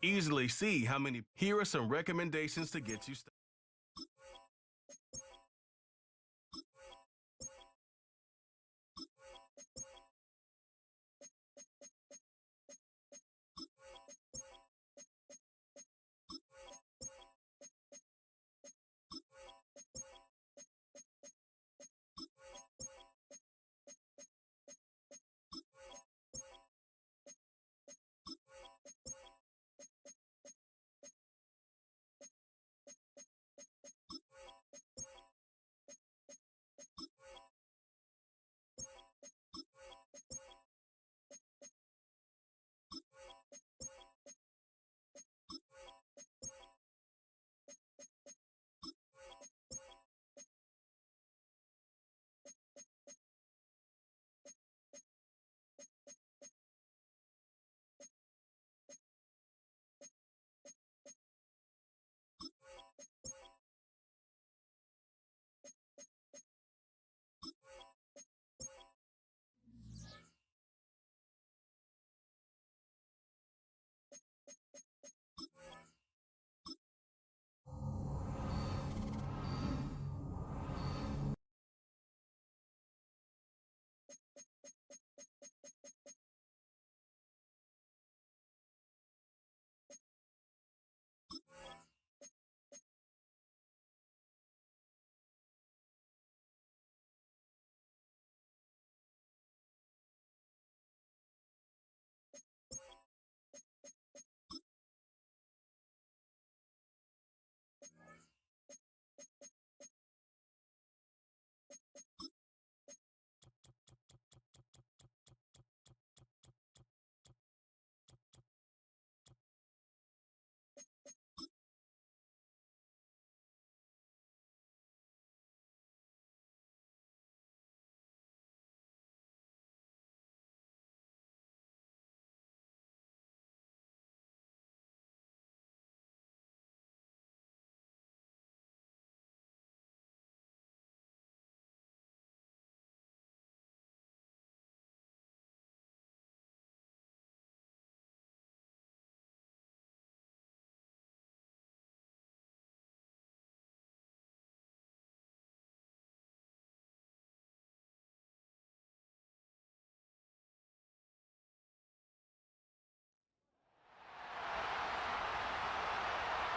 easily see how many. Here are some recommendations to get you started.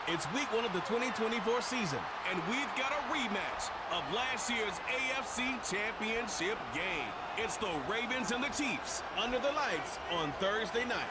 It's week 1 of the 2024 season, and we've got a rematch of last year's AFC Championship game. It's the Ravens and the Chiefs under the lights on Thursday night.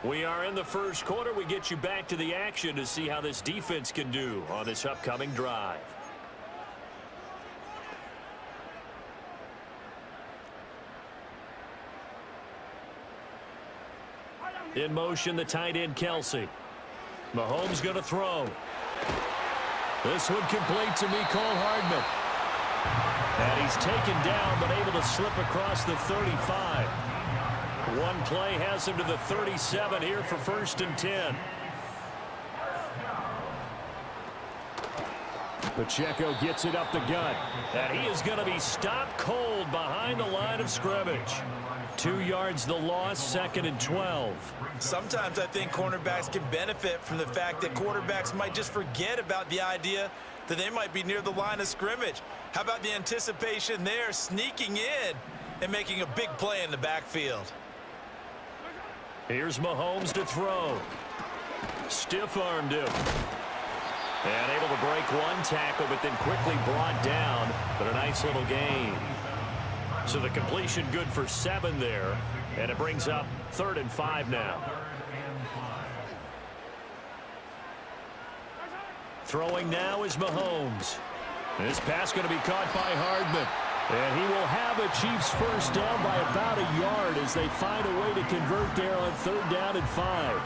We are in the first quarter. We get you back to the action to see how this defense can do on this upcoming drive. In motion, the tight end, Kelsey. Mahomes going to throw. This one complete to Mecole Hardman. And he's taken down, but able to slip across the 35. One play has him to the 37 here for 1st and 10. Pacheco gets it up the gut. And he is going to be stopped cold behind the line of scrimmage. 2 yards the loss, 2nd and 12. Sometimes I think cornerbacks can benefit from the fact that quarterbacks might just forget about the idea that they might be near the line of scrimmage. How about the anticipation there, sneaking in and making a big play in the backfield? Here's Mahomes to throw. Stiff-armed him. And able to break one tackle, but then quickly brought down. But a nice little gain. So the completion good for 7 there. And it brings up 3rd and 5 now. Throwing now is Mahomes. This pass going to be caught by Hardman. And he will have a Chiefs first down by about a yard as they find a way to convert there on 3rd down and 5.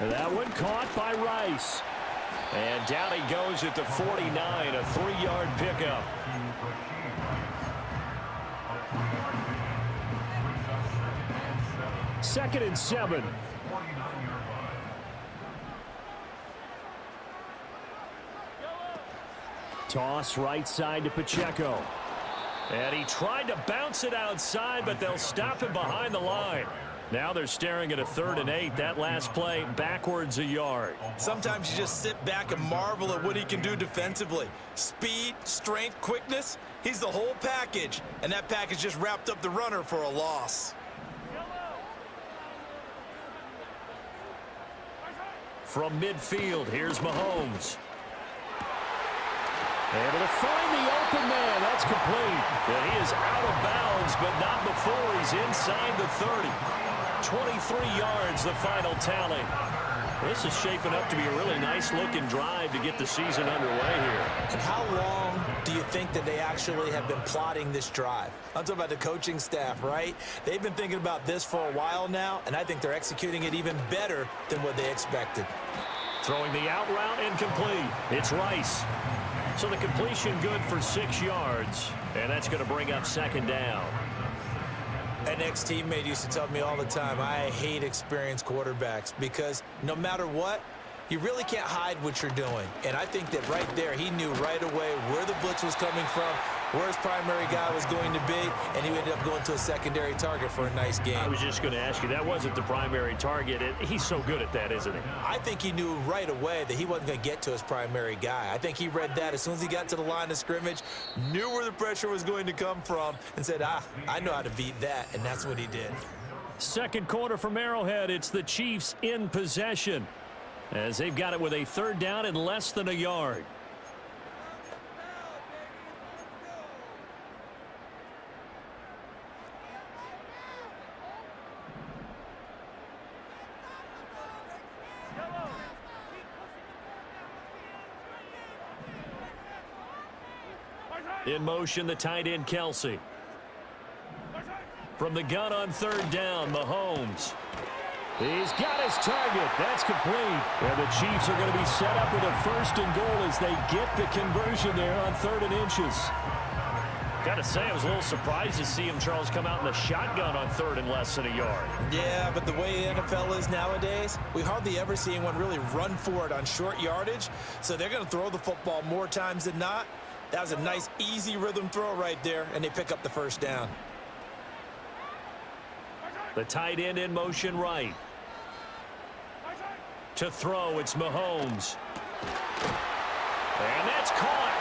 And that one caught by Rice. And down he goes at the 49, a 3-yard pickup. 2nd and 7. Toss right side to Pacheco. And he tried to bounce it outside, but they'll stop him behind the line. Now they're staring at a 3rd and 8. That last play backwards a yard. Sometimes you just sit back and marvel at what he can do defensively. Speed, strength, quickness. He's the whole package. And that package just wrapped up the runner for a loss. From midfield, here's Mahomes. Able to find the open man. That's complete. And he is out of bounds, but not before he's inside the 30. 23 yards, the final tally. This is shaping up to be a really nice-looking drive to get the season underway here. And how long do you think that they actually have been plotting this drive? I'm talking about the coaching staff, right? They've been thinking about this for a while now, and I think they're executing it even better than what they expected. Throwing the out route incomplete. It's Rice. So the completion good for 6 yards, and that's going to bring up 2nd down. An ex-teammate used to tell me all the time, I hate experienced quarterbacks because no matter what, you really can't hide what you're doing. And I think that right there, he knew right away where the blitz was coming from, where his primary guy was going to be, and he ended up going to a secondary target for a nice game. I was just going to ask you, that wasn't the primary target. He's so good at that, isn't he? I think he knew right away that he wasn't going to get to his primary guy. I think he read that as soon as he got to the line of scrimmage, knew where the pressure was going to come from, and said, I know how to beat that, and that's what he did. 2nd quarter from Arrowhead. It's the Chiefs in possession, as they've got it with a 3rd down and less than a yard. In motion, the tight end, Kelsey. From the gun on 3rd down, Mahomes. He's got his target. That's complete. And the Chiefs are going to be set up with a 1st and goal as they get the conversion there on 3rd and inches. Got to say, I was a little surprised to see him, Charles, come out in the shotgun on 3rd and less than a yard. Yeah, but the way NFL is nowadays, we hardly ever see anyone really run for it on short yardage. So they're going to throw the football more times than not. That was a nice, easy rhythm throw right there, and they pick up the 1st down. The tight end in motion right. To throw, it's Mahomes. And that's caught.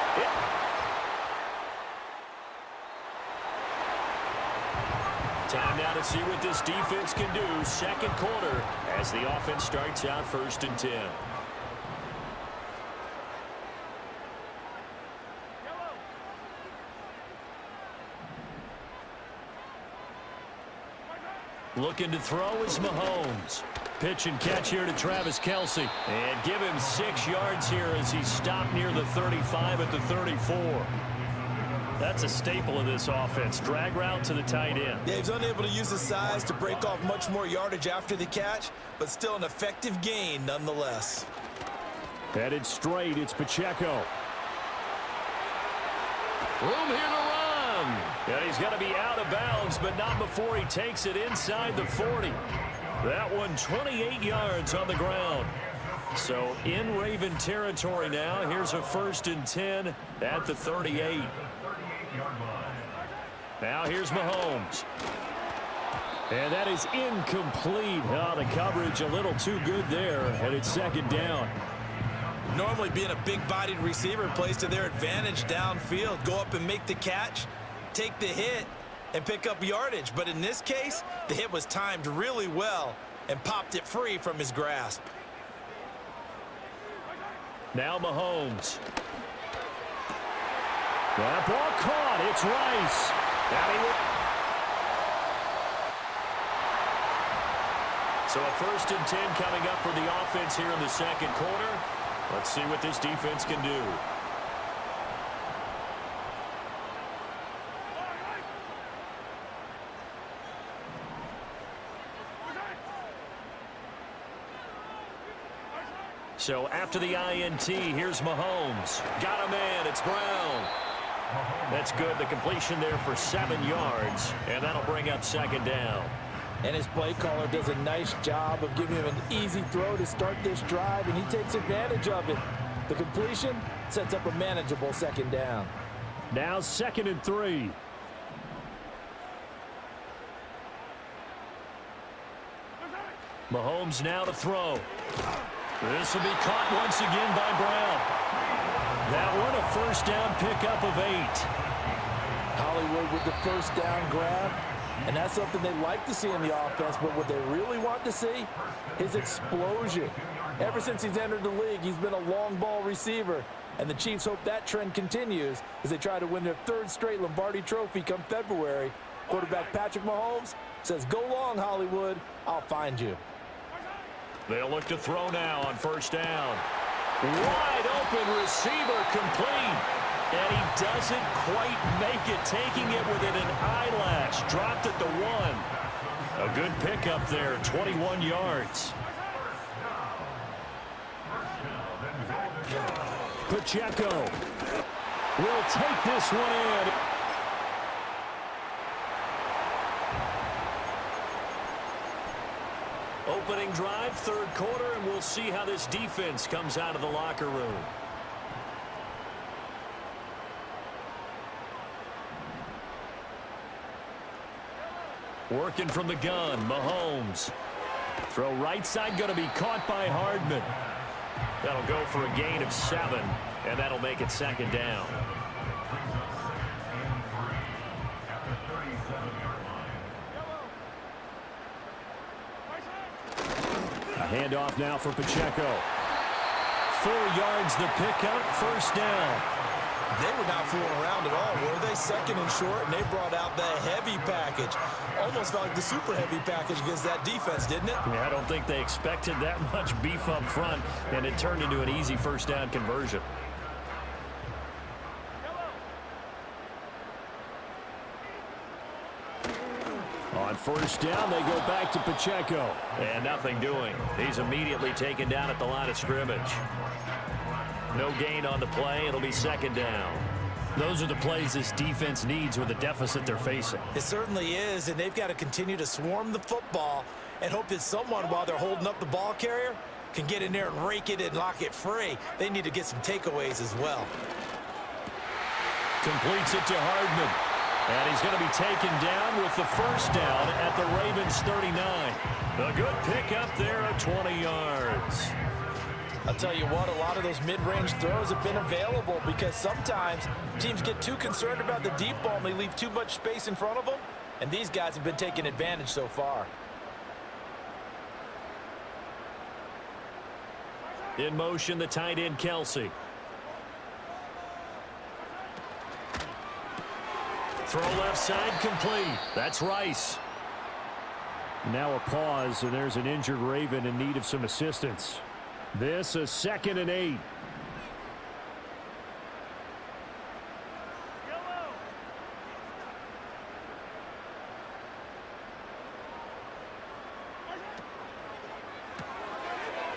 Time now to see what this defense can do. 2nd quarter as the offense starts out 1st and 10. Looking to throw is Mahomes. Pitch and catch here to Travis Kelce. And give him 6 yards here as he's stopped near the 35 at the 34. That's a staple of this offense. Drag route to the tight end. Yeah, he's unable to use his size to break off much more yardage after the catch, but still an effective gain nonetheless. Headed straight, it's Pacheco. Room here to run. And he's going to be out of bounds, but not before he takes it inside the 40. That one 28 yards on the ground. So in Raven territory now. Here's a 1st and 10 at the 38. Now here's Mahomes. And that is incomplete. Oh, the coverage a little too good there. And it's 2nd down. Normally being a big-bodied receiver plays to their advantage downfield. Go up and make the catch, take the hit, and pick up yardage. But in this case, the hit was timed really well and popped it free from his grasp. Now Mahomes. That ball caught. It's Rice. So a 1st and 10 coming up for the offense here in the 2nd quarter. Let's see what this defense can do. So after the INT, here's Mahomes. Got a man. It's Brown. That's good. The completion there for 7 yards, and that'll bring up 2nd down. And his play caller does a nice job of giving him an easy throw to start this drive, and he takes advantage of it. The completion sets up a manageable second down. Now 2nd and 3. Mahomes now to throw. This will be caught once again by Brown. That one a first down pickup of 8. Hollywood with the first down grab. And that's something they like to see in the offense, but what they really want to see is explosion. Ever since he's entered the league, he's been a long ball receiver. And the Chiefs hope that trend continues as they try to win their 3rd straight Lombardi Trophy come February. Quarterback Patrick Mahomes says, "Go long, Hollywood. I'll find you." They'll look to throw now on first down. Wide open receiver complete. And he doesn't quite make it, taking it within an eyelash. Dropped at the 1. A good pickup there, 21 yards. Pacheco will take this one in. Opening drive, 3rd quarter, and we'll see how this defense comes out of the locker room. Working from the gun, Mahomes. Throw right side, going to be caught by Hardman. That'll go for a gain of 7, and that'll make it 2nd down. A handoff now for Pacheco. 4 yards the pickup, first down. They were not fooling around at all, were they? 2nd and short, and they brought out the heavy package. Almost felt like the super heavy package against that defense, didn't it? Yeah, I don't think they expected that much beef up front, and it turned into an easy first down conversion. On first down, they go back to Pacheco. And nothing doing. He's immediately taken down at the line of scrimmage. No gain on the play. It'll be 2nd down. Those are the plays this defense needs with the deficit they're facing. It certainly is, and they've got to continue to swarm the football and hope that someone, while they're holding up the ball carrier, can get in there and rake it and lock it free. They need to get some takeaways as well. Completes it to Hardman. And he's going to be taken down with the first down at the Ravens 39. A good pickup there at 20 yards. I'll tell you what, a lot of those mid-range throws have been available because sometimes teams get too concerned about the deep ball and they leave too much space in front of them, and these guys have been taking advantage so far. In motion, the tight end, Kelsey. Throw left side, complete. That's Rice. Now a pause, and there's an injured Raven in need of some assistance. This is 2nd and 8.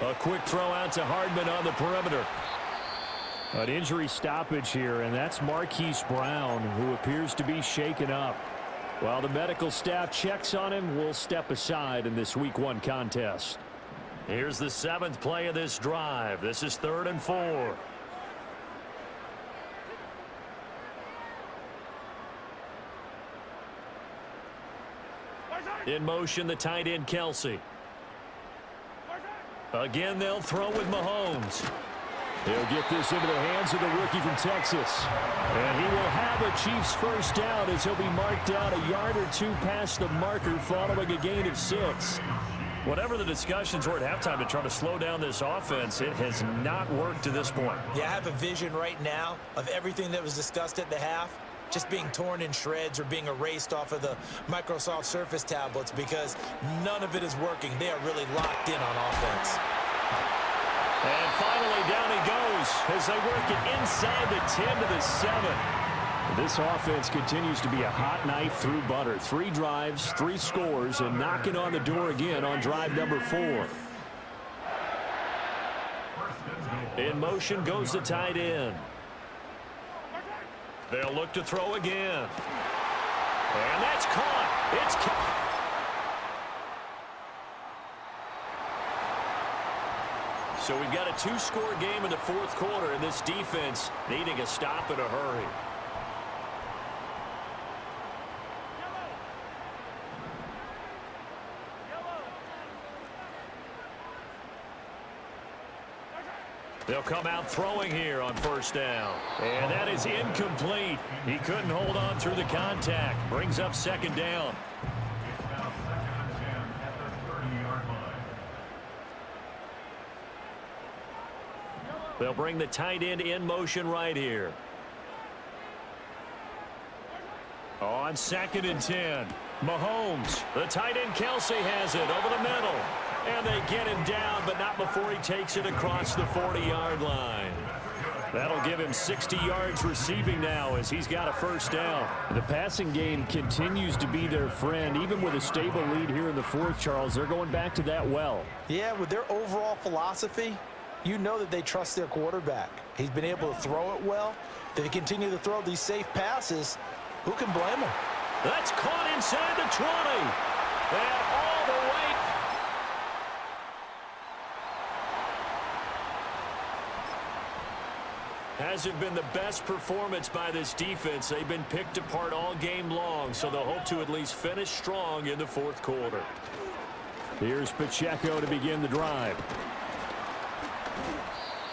A quick throw out to Hardman on the perimeter. An injury stoppage here, and that's Marquise Brown, who appears to be shaken up. While the medical staff checks on him, we'll step aside in this Week 1 contest. Here's the 7th play of this drive. This is 3rd and 4. In motion, the tight end, Kelsey. Again, they'll throw with Mahomes. He'll get this into the hands of the rookie from Texas. And he will have a Chiefs first down as he'll be marked out a yard or 2 past the marker following a gain of 6. Whatever the discussions were at halftime to try to slow down this offense, it has not worked to this point. Yeah, I have a vision right now of everything that was discussed at the half just being torn in shreds or being erased off of the Microsoft Surface tablets because none of it is working. They are really locked in on offense. And finally, down he goes as they work it inside the 10 to the 7. This offense continues to be a hot knife through butter. 3 drives, 3 scores, and knocking on the door again on drive number 4. In motion goes the tight end. They'll look to throw again. And that's caught. It's caught. So we've got a two-score game in the fourth quarter, and this defense needing a stop in a hurry. They'll come out throwing here on first down. And that is incomplete. He couldn't hold on through the contact. Brings up second down. They'll bring the tight end in motion right here. On 2nd and 10. Mahomes, the tight end Kelsey has it over the middle. And they get him down, but not before he takes it across the 40-yard line. That'll give him 60 yards receiving now as he's got a first down. The passing game continues to be their friend. Even with a stable lead here in the fourth, Charles, they're going back to that well. Yeah, with their overall philosophy, you know that they trust their quarterback. He's been able to throw it well. They continue to throw these safe passes. Who can blame them? That's caught inside the 20. And all the way. Hasn't been the best performance by this defense. They've been picked apart all game long, so they'll hope to at least finish strong in the fourth quarter. Here's Pacheco to begin the drive.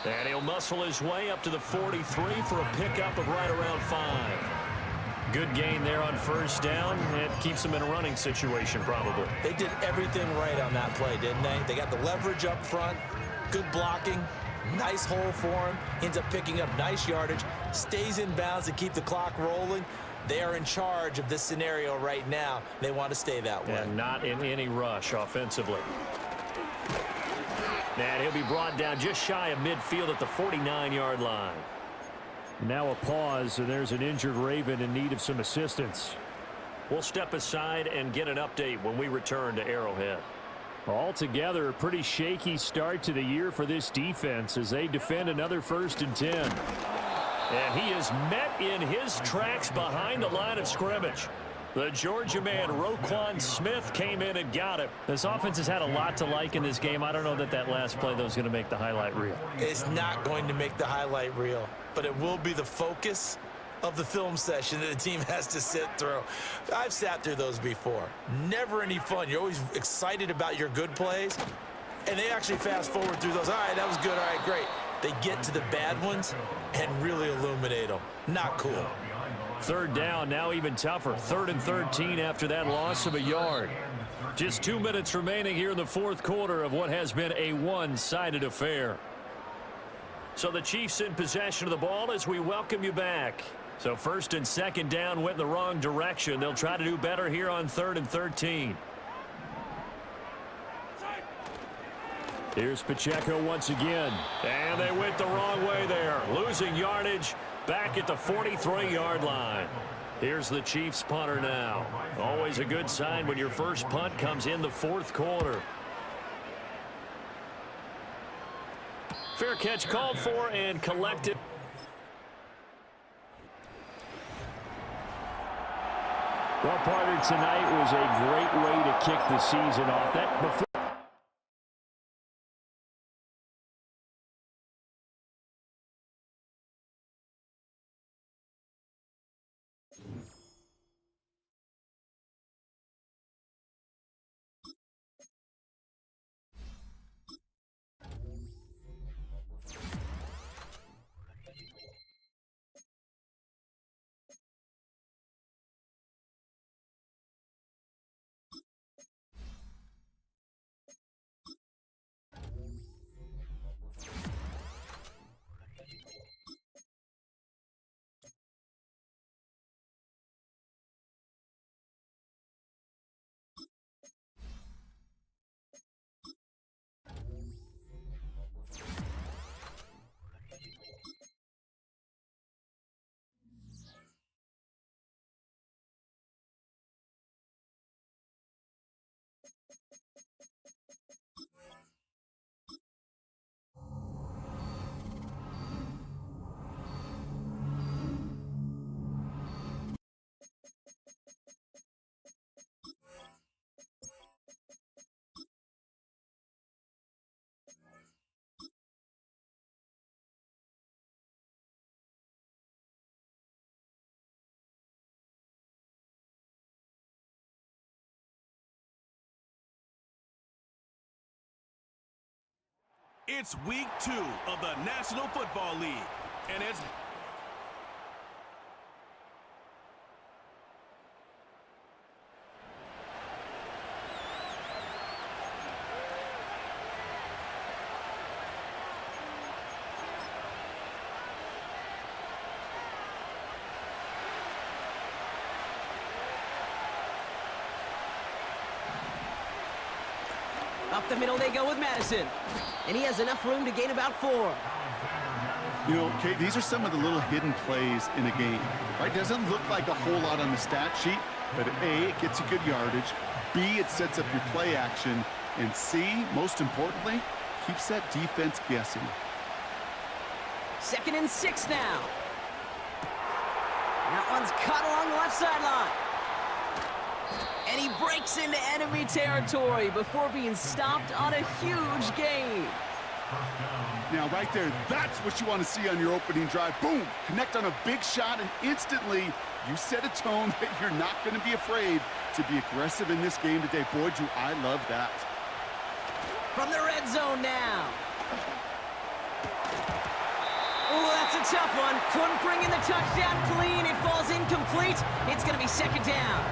And he'll muscle his way up to the 43 for a pickup of right around 5. Good gain there on first down. It keeps them in a running situation probably. They did everything right on that play, didn't they? They got the leverage up front, good blocking, nice hole for him, ends up picking up nice yardage, stays in bounds to keep the clock rolling. They are in charge of this scenario right now. They want to stay that way. And not in any rush offensively. And he'll be brought down just shy of midfield at the 49-yard line. Now a pause, and there's an injured Raven in need of some assistance. We'll step aside and get an update when we return to Arrowhead. Altogether, a pretty shaky start to the year for this defense as they defend another 1st and 10. And he is met in his tracks behind the line of scrimmage. The Georgia man, Roquan Smith, came in and got it. This offense has had a lot to like in this game. I don't know that last play, though, is going to make the highlight reel. It's not going to make the highlight reel, but it will be the focus of the film session that the team has to sit through. I've sat through those before. Never any fun. You're always excited about your good plays, and they actually fast forward through those. All right, that was good. All right, great. They get to the bad ones and really illuminate them. Not cool. 3rd down, now even tougher. 3rd and 13 after that loss of a yard. Just 2 minutes remaining here in the fourth quarter of what has been a one-sided affair. So the Chiefs in possession of the ball as we welcome you back. So 1st and 2nd down went in the wrong direction. They'll try to do better here on 3rd and 13. Here's Pacheco once again. And they went the wrong way there. Losing yardage back at the 43-yard line. Here's the Chiefs punter now. Always a good sign when your first punt comes in the fourth quarter. Fair catch called for and collected. Well, partner, tonight was a great way to kick the season off. That before It's week 2 of the National Football League, and it's up the middle they go with Madison. And he has enough room to gain about 4. You know, Kate, these are some of the little hidden plays in a game. Right? Doesn't look like a whole lot on the stat sheet, but A, it gets you good yardage. B, it sets up your play action. And C, most importantly, keeps that defense guessing. 2nd and 6 now. That one's cut along the left sideline. And he breaks into enemy territory before being stopped on a huge gain. Now, right there, that's what you want to see on your opening drive. Boom! Connect on a big shot, and instantly you set a tone that you're not going to be afraid to be aggressive in this game today. Boy, do I love that. From the red zone now. Oh, that's a tough one. Couldn't bring in the touchdown clean. It falls incomplete. It's going to be 2nd down.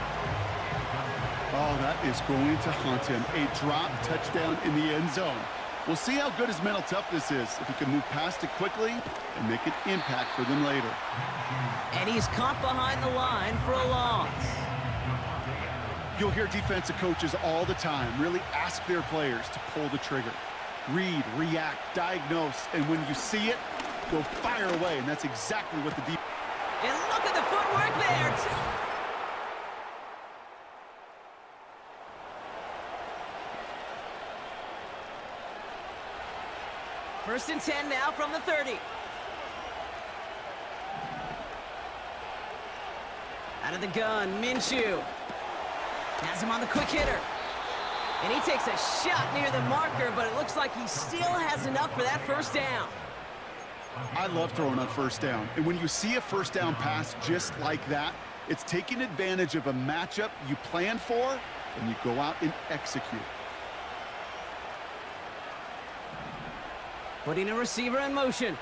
Oh, that is going to haunt him. A drop touchdown in the end zone. We'll see how good his mental toughness is, if he can move past it quickly and make an impact for them later. And he's caught behind the line for a loss. You'll hear defensive coaches all the time really ask their players to pull the trigger. Read, react, diagnose, and when you see it, go fire away, and that's exactly what the defense... And look at the footwork there. 1st and 10 now from the 30. Out of the gun, Minshew. Has him on the quick hitter. And he takes a shot near the marker, but it looks like he still has enough for that 1st down. I love throwing on 1st down. And when you see a 1st down pass just like that, it's taking advantage of a matchup you plan for, and you go out and execute. Putting a receiver in motion.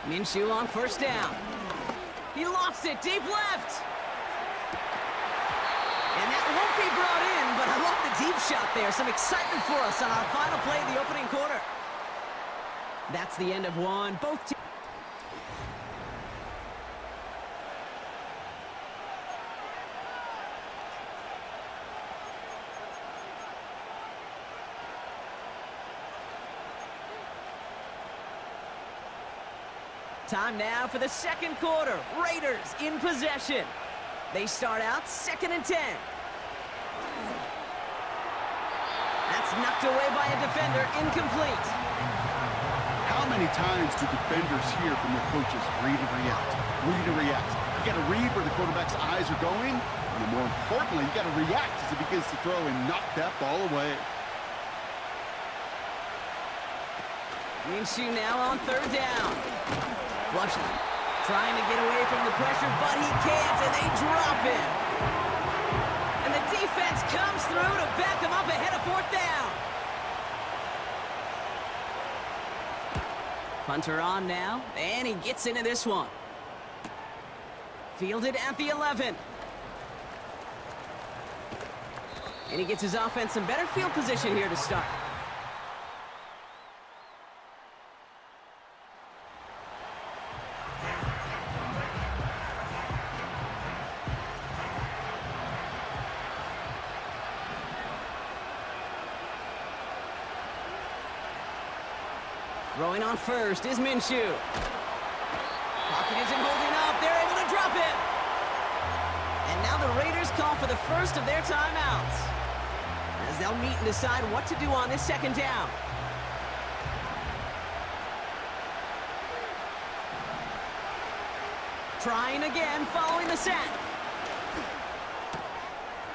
Minshew on 1st down. He lofts it deep left. And that won't be brought in, but I love the deep shot there. Some excitement for us on our final play of the opening quarter. That's the end of one. Both teams. Time now for the 2nd quarter. Raiders in possession. They start out 2nd and 10. That's knocked away by a defender, incomplete. How many times do defenders hear from their coaches, read and react, read and react? You got to read where the quarterback's eyes are going, and more importantly, you got to react as he begins to throw and knock that ball away. Minshew now on 3rd down. Flushing, trying to get away from the pressure, but he can't, and they drop him. And the defense comes through to back him up ahead of 4th down. Punter on now, and he gets into this one. Fielded at the 11. And he gets his offense some better field position here to start. Throwing on 1st is Minshew. Pocket isn't holding up. They're able to drop it. And now the Raiders call for the 1st of their timeouts, as they'll meet and decide what to do on this 2nd down. Trying again, following the sack.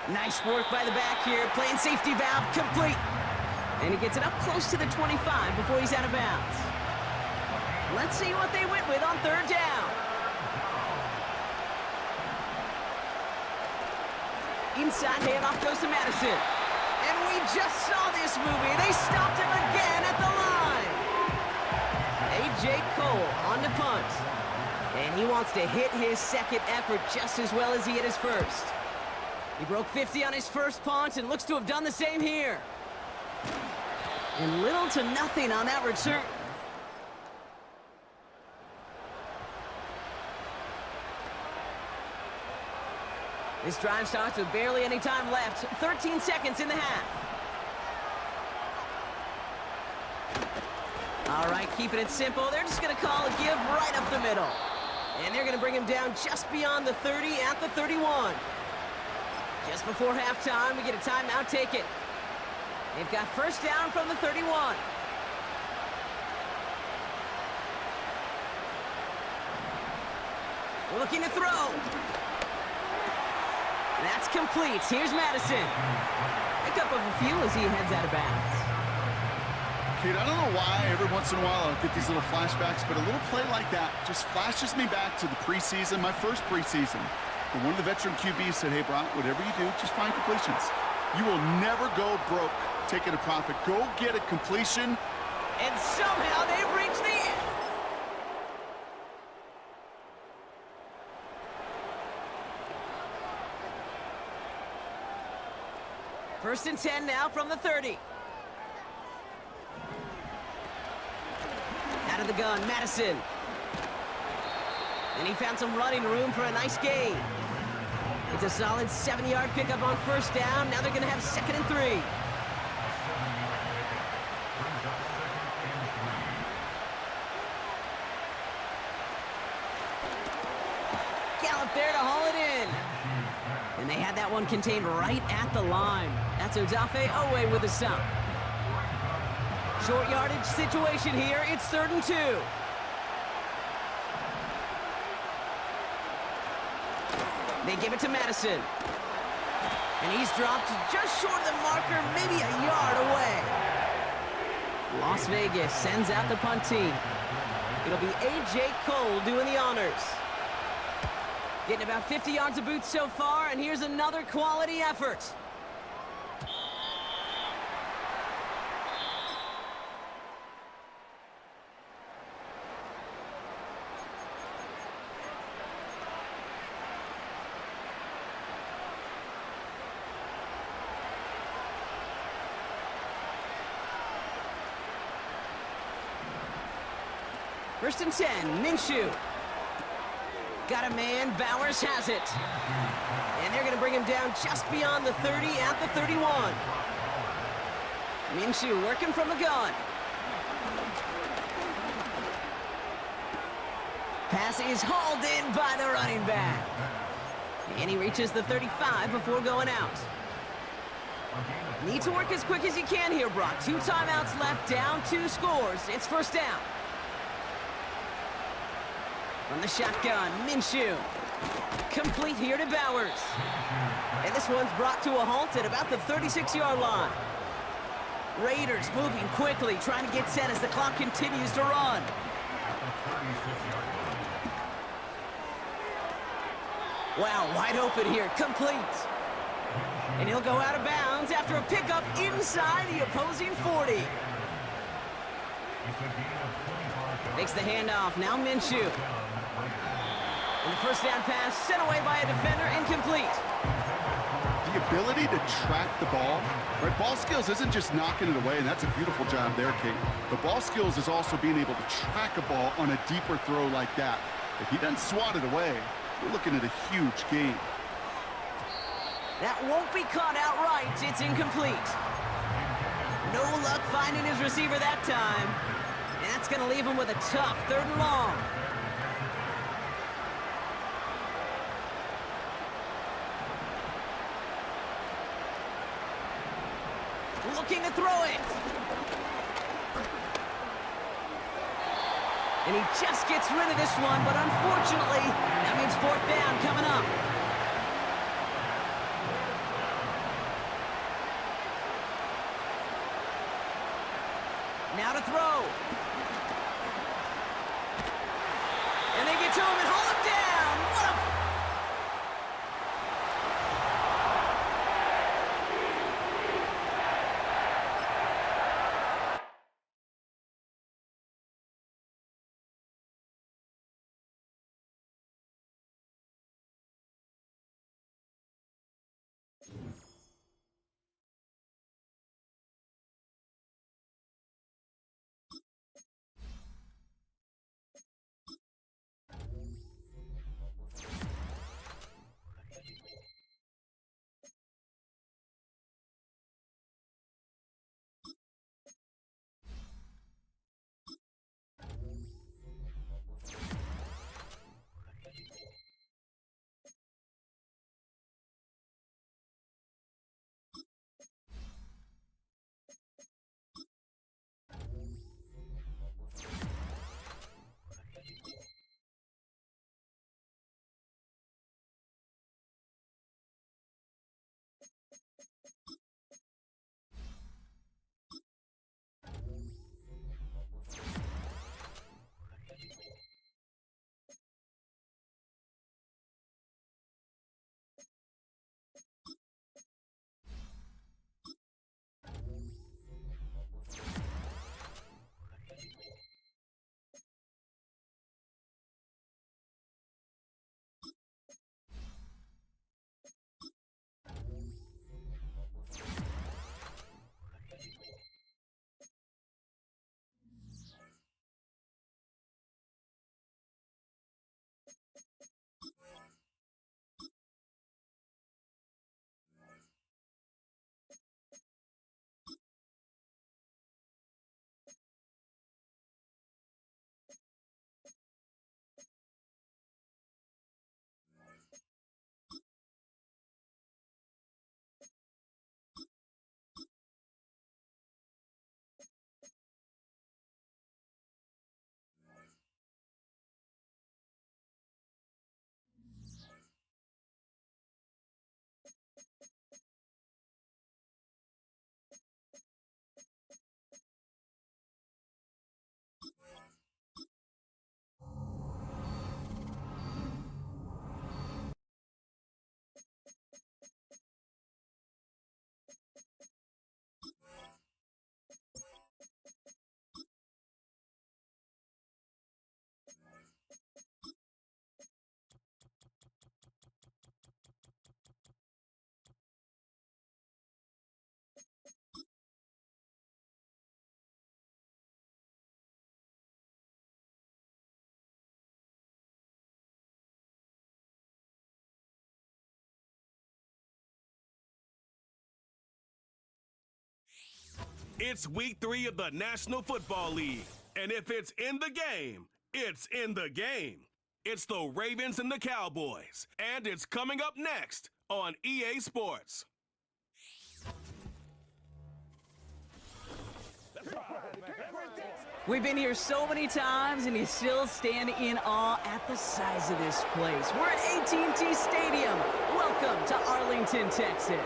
Nice work by the back here, playing safety valve complete. And he gets it up close to the 25 before he's out of bounds. Let's see what they went with on 3rd down. Inside handoff goes to Madison. And we just saw this movie. They stopped him again at the line. A.J. Cole on the punt. And he wants to hit his second effort just as well as he hit his first. He broke 50 on his first punt and looks to have done the same here. And little to nothing on that return. This drive starts with barely any time left. 13 seconds in the half. All right, keeping it simple. They're just going to call a give right up the middle. And they're going to bring him down just beyond the 30 at the 31. Just before halftime, we get a timeout taken. They've got first down from the 31. Looking to throw. That's complete. Here's Madison. Pick up of a few as he heads out of bounds. Kate, I don't know why every once in a while I'll get these little flashbacks, but a little play like that just flashes me back to the preseason, my first preseason. And one of the veteran QBs said, hey, Brock, whatever you do, just find completions. You will never go broke taking a profit. Go get a completion. And somehow they've reached the end. First and 10 now from the 30. Out of the gun, Madison. And he found some running room for a nice gain. It's a solid 7-yard pickup on first down. Now they're going to have 2nd and 3. Gallop there to haul it in. And they had that one contained right at the line. That's Odafe Owe with a stop. Short yardage situation here. It's 3rd and 2. They give it to Madison. And he's dropped just short of the marker, maybe a yard away. Las Vegas sends out the punt team. It'll be A.J. Cole doing the honors. Getting about 50 yards of boots so far, and here's another quality effort. First and 10, Minshew. Got a man, Bowers has it. And they're going to bring him down just beyond the 30 at the 31. Minshew working from the gun. Pass is hauled in by the running back. And he reaches the 35 before going out. Need to work as quick as he can here, Brock. 2 timeouts left, down 2 scores. It's first down. From the shotgun, Minshew. Complete here to Bowers. And this one's brought to a halt at about the 36-yard line. Raiders moving quickly, trying to get set as the clock continues to run. Wow, wide open here, complete. And he'll go out of bounds after a pickup inside the opposing 40. Makes the handoff, now Minshew. And the first down pass sent away by a defender, incomplete. The ability to track the ball, right? Ball skills isn't just knocking it away, and that's a beautiful job there, Kate. But ball skills is also being able to track a ball on a deeper throw like that. If he doesn't swat it away, we're looking at a huge gain. That won't be caught outright. It's incomplete. No luck finding his receiver that time. And that's going to leave him with a tough 3rd and long. Looking to throw it. And he just gets rid of this one, but unfortunately, that means 4th down coming up. Now to throw. And they get to him and haul him down. What a... It's week 3 of the National Football League. And if it's in the game, it's in the game. It's the Ravens and the Cowboys. And it's coming up next on EA Sports. We've been here so many times, and you still stand in awe at the size of this place. We're at AT&T Stadium. Welcome to Arlington, Texas.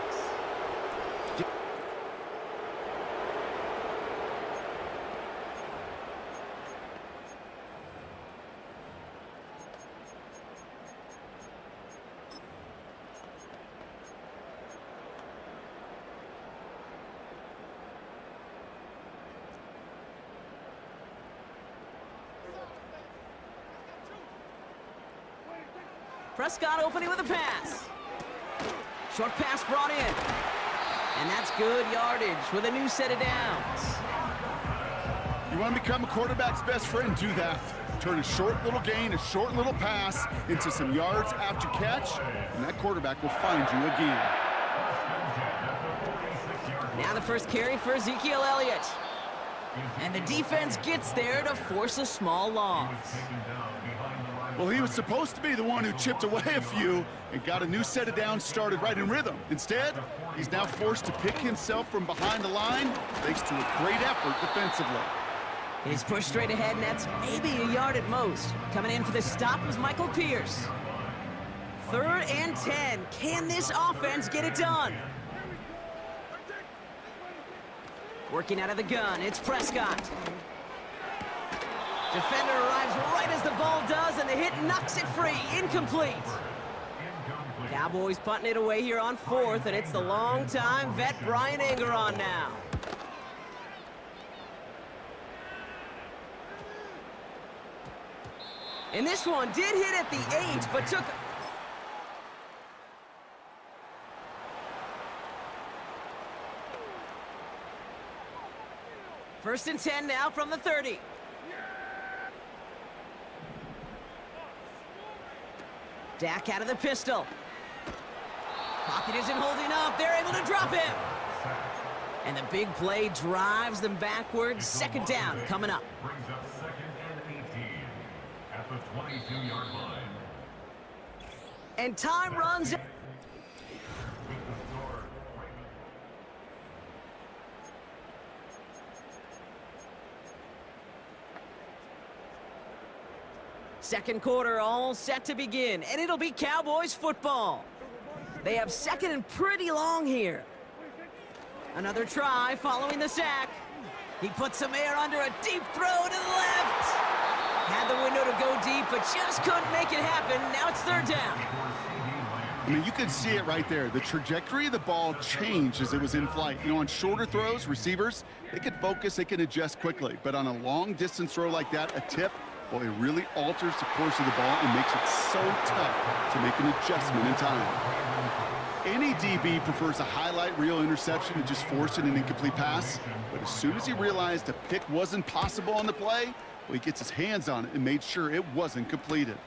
Prescott opening with a pass. Short pass brought in. And that's good yardage with a new set of downs. You want to become a quarterback's best friend, do that. Turn a short little gain, a short little pass into some yards after catch, and that quarterback will find you again. Now the first carry for Ezekiel Elliott. And the defense gets there to force a small loss. Well, he was supposed to be the one who chipped away a few and got a new set of downs started right in rhythm. Instead, he's now forced to pick himself from behind the line thanks to a great effort defensively. He's pushed straight ahead, and that's maybe a yard at most. Coming in for the stop was Michael Pierce. 3rd and 10. Can this offense get it done? Working out of the gun, it's Prescott. Defender arrives right as the ball does, and the hit knocks it free. Incomplete. Cowboys punting it away here on 4th, and it's the long-time vet Brian Anger on now. And this one did hit at the 8, but took... First and 10 now from the 30. Dak out of the pistol. Pocket isn't holding up. They're able to drop him. And the big play drives them backwards. 2nd down coming up. Brings up 2nd and 18 at the 22-yard line. And time runs. Second quarter all set to begin, and it'll be Cowboys football. They have 2nd and pretty long here. Another try following the sack. He puts some air under a deep throw to the left. Had the window to go deep, but just couldn't make it happen. Now it's 3rd down. I mean, you could see it right there. The trajectory of the ball changed as it was in flight. You know, on shorter throws, receivers, they could focus, they can adjust quickly. But on a long-distance throw like that, a tip, well, it really alters the course of the ball and makes it so tough to make an adjustment in time. Any DB prefers a highlight reel interception to just forcing an incomplete pass. But as soon as he realized a pick wasn't possible on the play, well, he gets his hands on it and made sure it wasn't completed.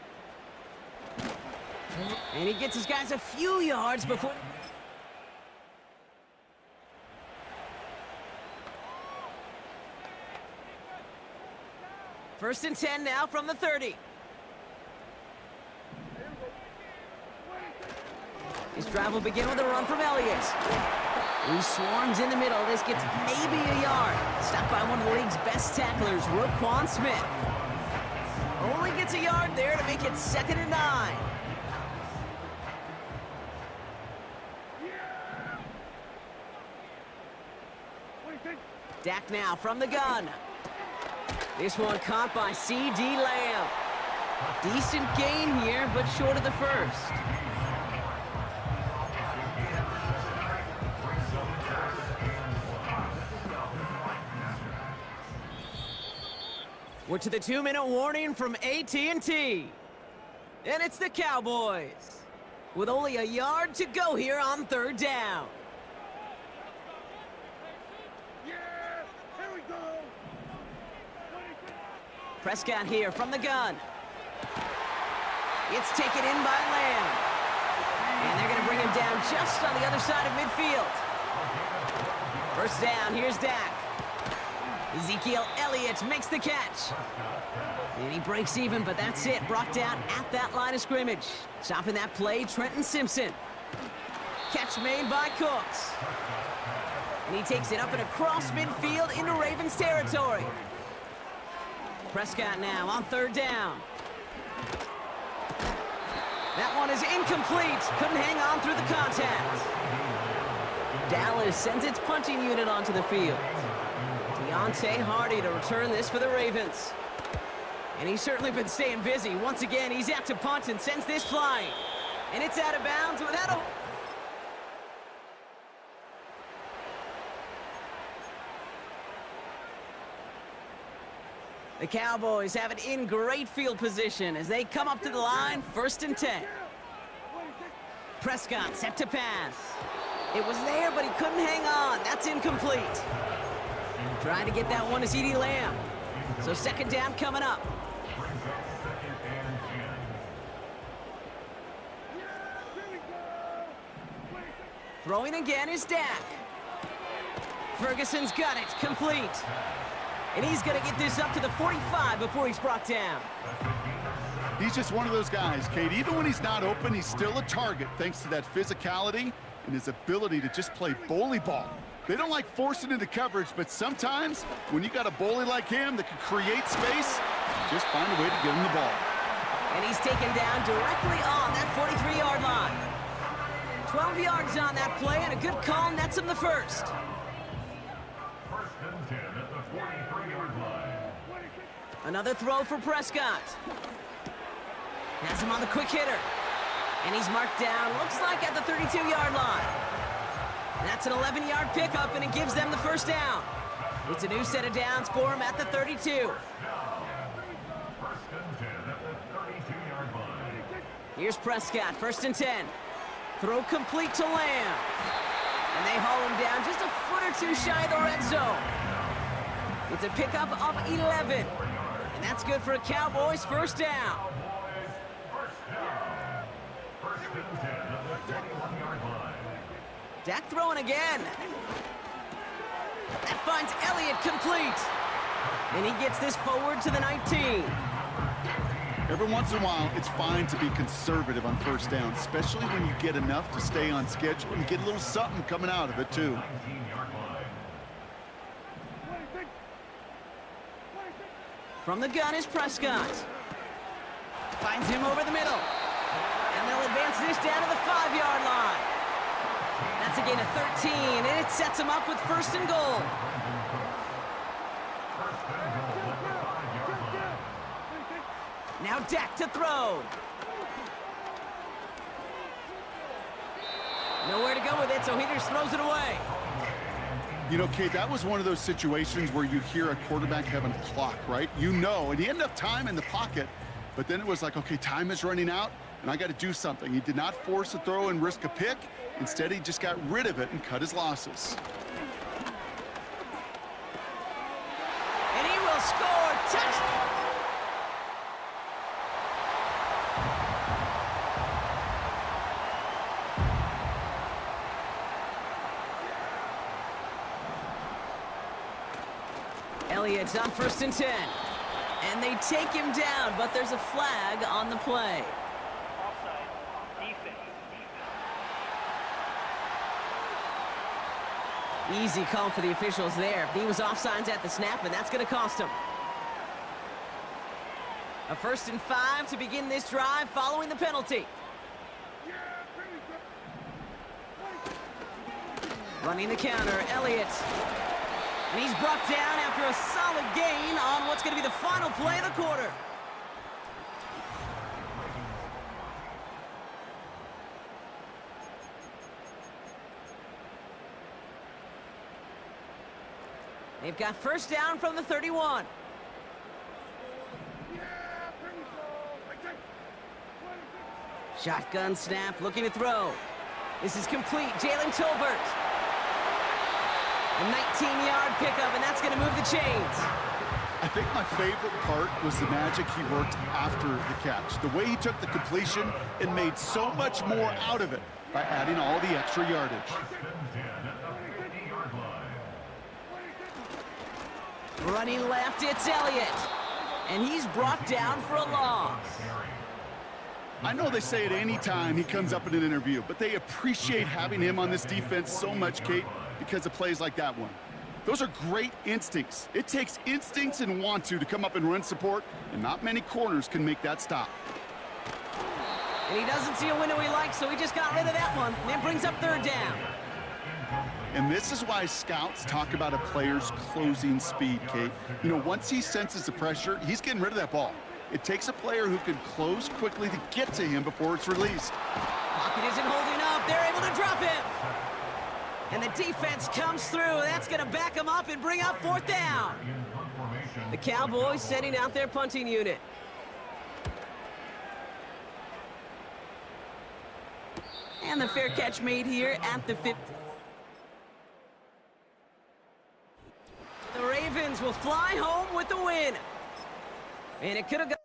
And he gets his guys a few yards before... First and 10 now from the 30. His drive will begin with a run from Elliott. He swarms in the middle. This gets maybe a yard. Stopped by one of the league's best tacklers, Roquan Smith. Only gets a yard there to make it 2nd and 9. Dak now from the gun. This one caught by C.D. Lamb. Decent gain here, but short of the first. We're to the 2-minute warning from AT&T. And it's the Cowboys, with only a yard to go here on 3rd down. Prescott here from the gun. It's taken in by Lamb. And they're going to bring him down just on the other side of midfield. First down, here's Dak. Ezekiel Elliott makes the catch. And he breaks even, but that's it. Brought down at that line of scrimmage. Stopping that play, Trenton Simpson. Catch made by Cooks. And he takes it up and across midfield into Ravens territory. Prescott now on third down. That one is incomplete. Couldn't hang on through the contact. Dallas sends its punting unit onto the field. Deontay Hardy to return this for the Ravens. And he's certainly been staying busy. Once again, he's out to punt and sends this flying. And it's out of bounds without a... The Cowboys have it in great field position as they come up to the line, 1st and 10. Prescott set to pass. It was there, but he couldn't hang on. That's incomplete. Trying to get that one to CeeDee Lamb. So 2nd down coming up. Throwing again is Dak. Ferguson's got it, complete. And he's going to get this up to the 45 before he's brought down. He's just one of those guys, Kate. Even when he's not open, he's still a target thanks to that physicality and his ability to just play bully ball. They don't like forcing into coverage, but sometimes when you got a bully like him that can create space, just find a way to get him the ball. And he's taken down directly on that 43-yard line. 12 yards on that play, and a good call nets him the first. Another throw for Prescott. Has him on the quick hitter. And he's marked down, looks like at the 32-yard line. That's an 11-yard pickup, and it gives them the first down. It's a new set of downs for him at the 32. Here's Prescott, 1st and 10. Throw complete to Lamb. And they haul him down just a foot or two shy of the red zone. It's a pickup of 11. And that's good for a Cowboys first down. Dak throwing again. That finds Elliott complete. And he gets this forward to the 19. Every once in a while, it's fine to be conservative on first down, especially when you get enough to stay on schedule and get a little something coming out of it, too. From the gun is Prescott. Finds him over the middle. And they'll advance this down to the 5-yard line. That's a gain of 13, and it sets him up with 1st and goal. Now Dak to throw. Nowhere to go with it, so he just throws it away. You know, Kate, that was one of those situations where you hear a quarterback having a clock, right? You know, and he had enough time in the pocket, but then it was like, okay, time is running out, and I got to do something. He did not force a throw and risk a pick. Instead, he just got rid of it and cut his losses. And he will score. Touchdown! Elliott's on 1st and 10. And they take him down, but there's a flag on the play. Easy call for the officials there. He was offsides at the snap, and that's going to cost him. A 1st and 5 to begin this drive following the penalty. Running the counter, Elliott. And he's brought down after a solid gain on what's going to be the final play of the quarter. They've got 1st down from the 31. Shotgun snap, looking to throw. This is complete, Jalen Tolbert. A 19-yard pickup, and that's going to move the chains. I think my favorite part was the magic he worked after the catch. The way he took the completion and made so much more out of it by adding all the extra yardage. Running left, it's Elliott. And he's brought down for a loss. I know they say it any time he comes up in an interview, but they appreciate having him on this defense so much, Kate, because of plays like that one. Those are great instincts. It takes instincts and want to come up and run support, and not many corners can make that stop. And he doesn't see a window he likes, so he just got rid of that one. And then brings up third down. And this is why scouts talk about a player's closing speed, Kate. You know, once he senses the pressure, he's getting rid of that ball. It takes a player who can close quickly to get to him before it's released. Pocket isn't holding up. They're able to drop it. And the defense comes through. That's going to back them up and bring up fourth down. The Cowboys setting out their punting unit. And the fair catch made here at the 50. The Ravens will fly home with the win. And it could have gone.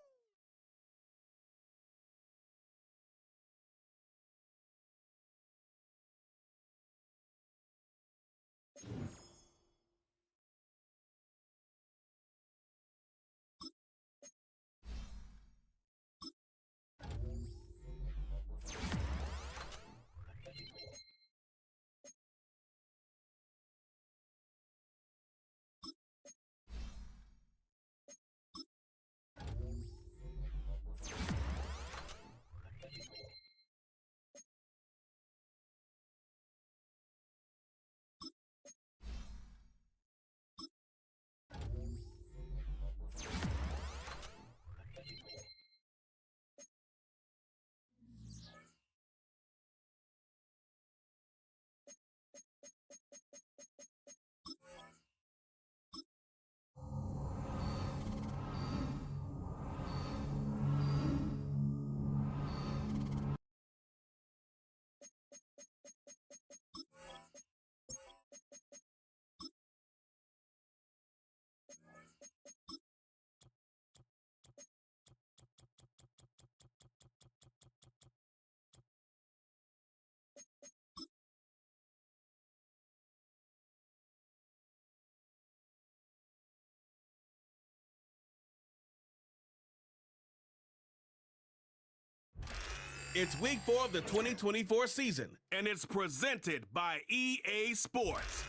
It's week 4 of the 2024 season, and it's presented by EA Sports.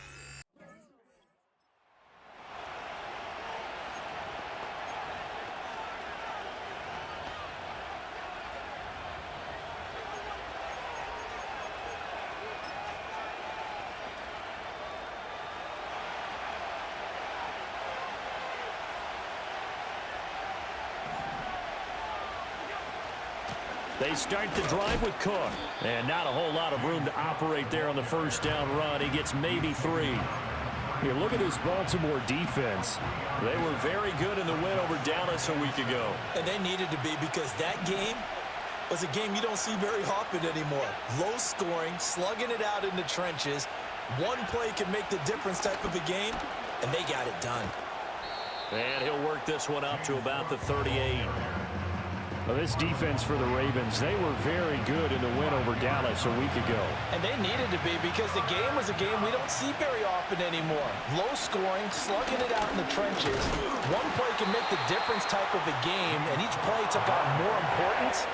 They start the drive with Cook. And not a whole lot of room to operate there on the first down run. He gets maybe 3. Here, look at this Baltimore defense. They were very good in the win over Dallas a week ago. And they needed to be, because that game was a game you don't see very often anymore. Low scoring, slugging it out in the trenches. One play can make the difference type of a game, and they got it done. And he'll work this one up to about the 38. Well, this defense for the Ravens, they were very good in the win over Dallas a week ago. And they needed to be, because the game was a game we don't see very often anymore. Low scoring, slugging it out in the trenches. One play can make the difference type of a game, and each play took on more importance,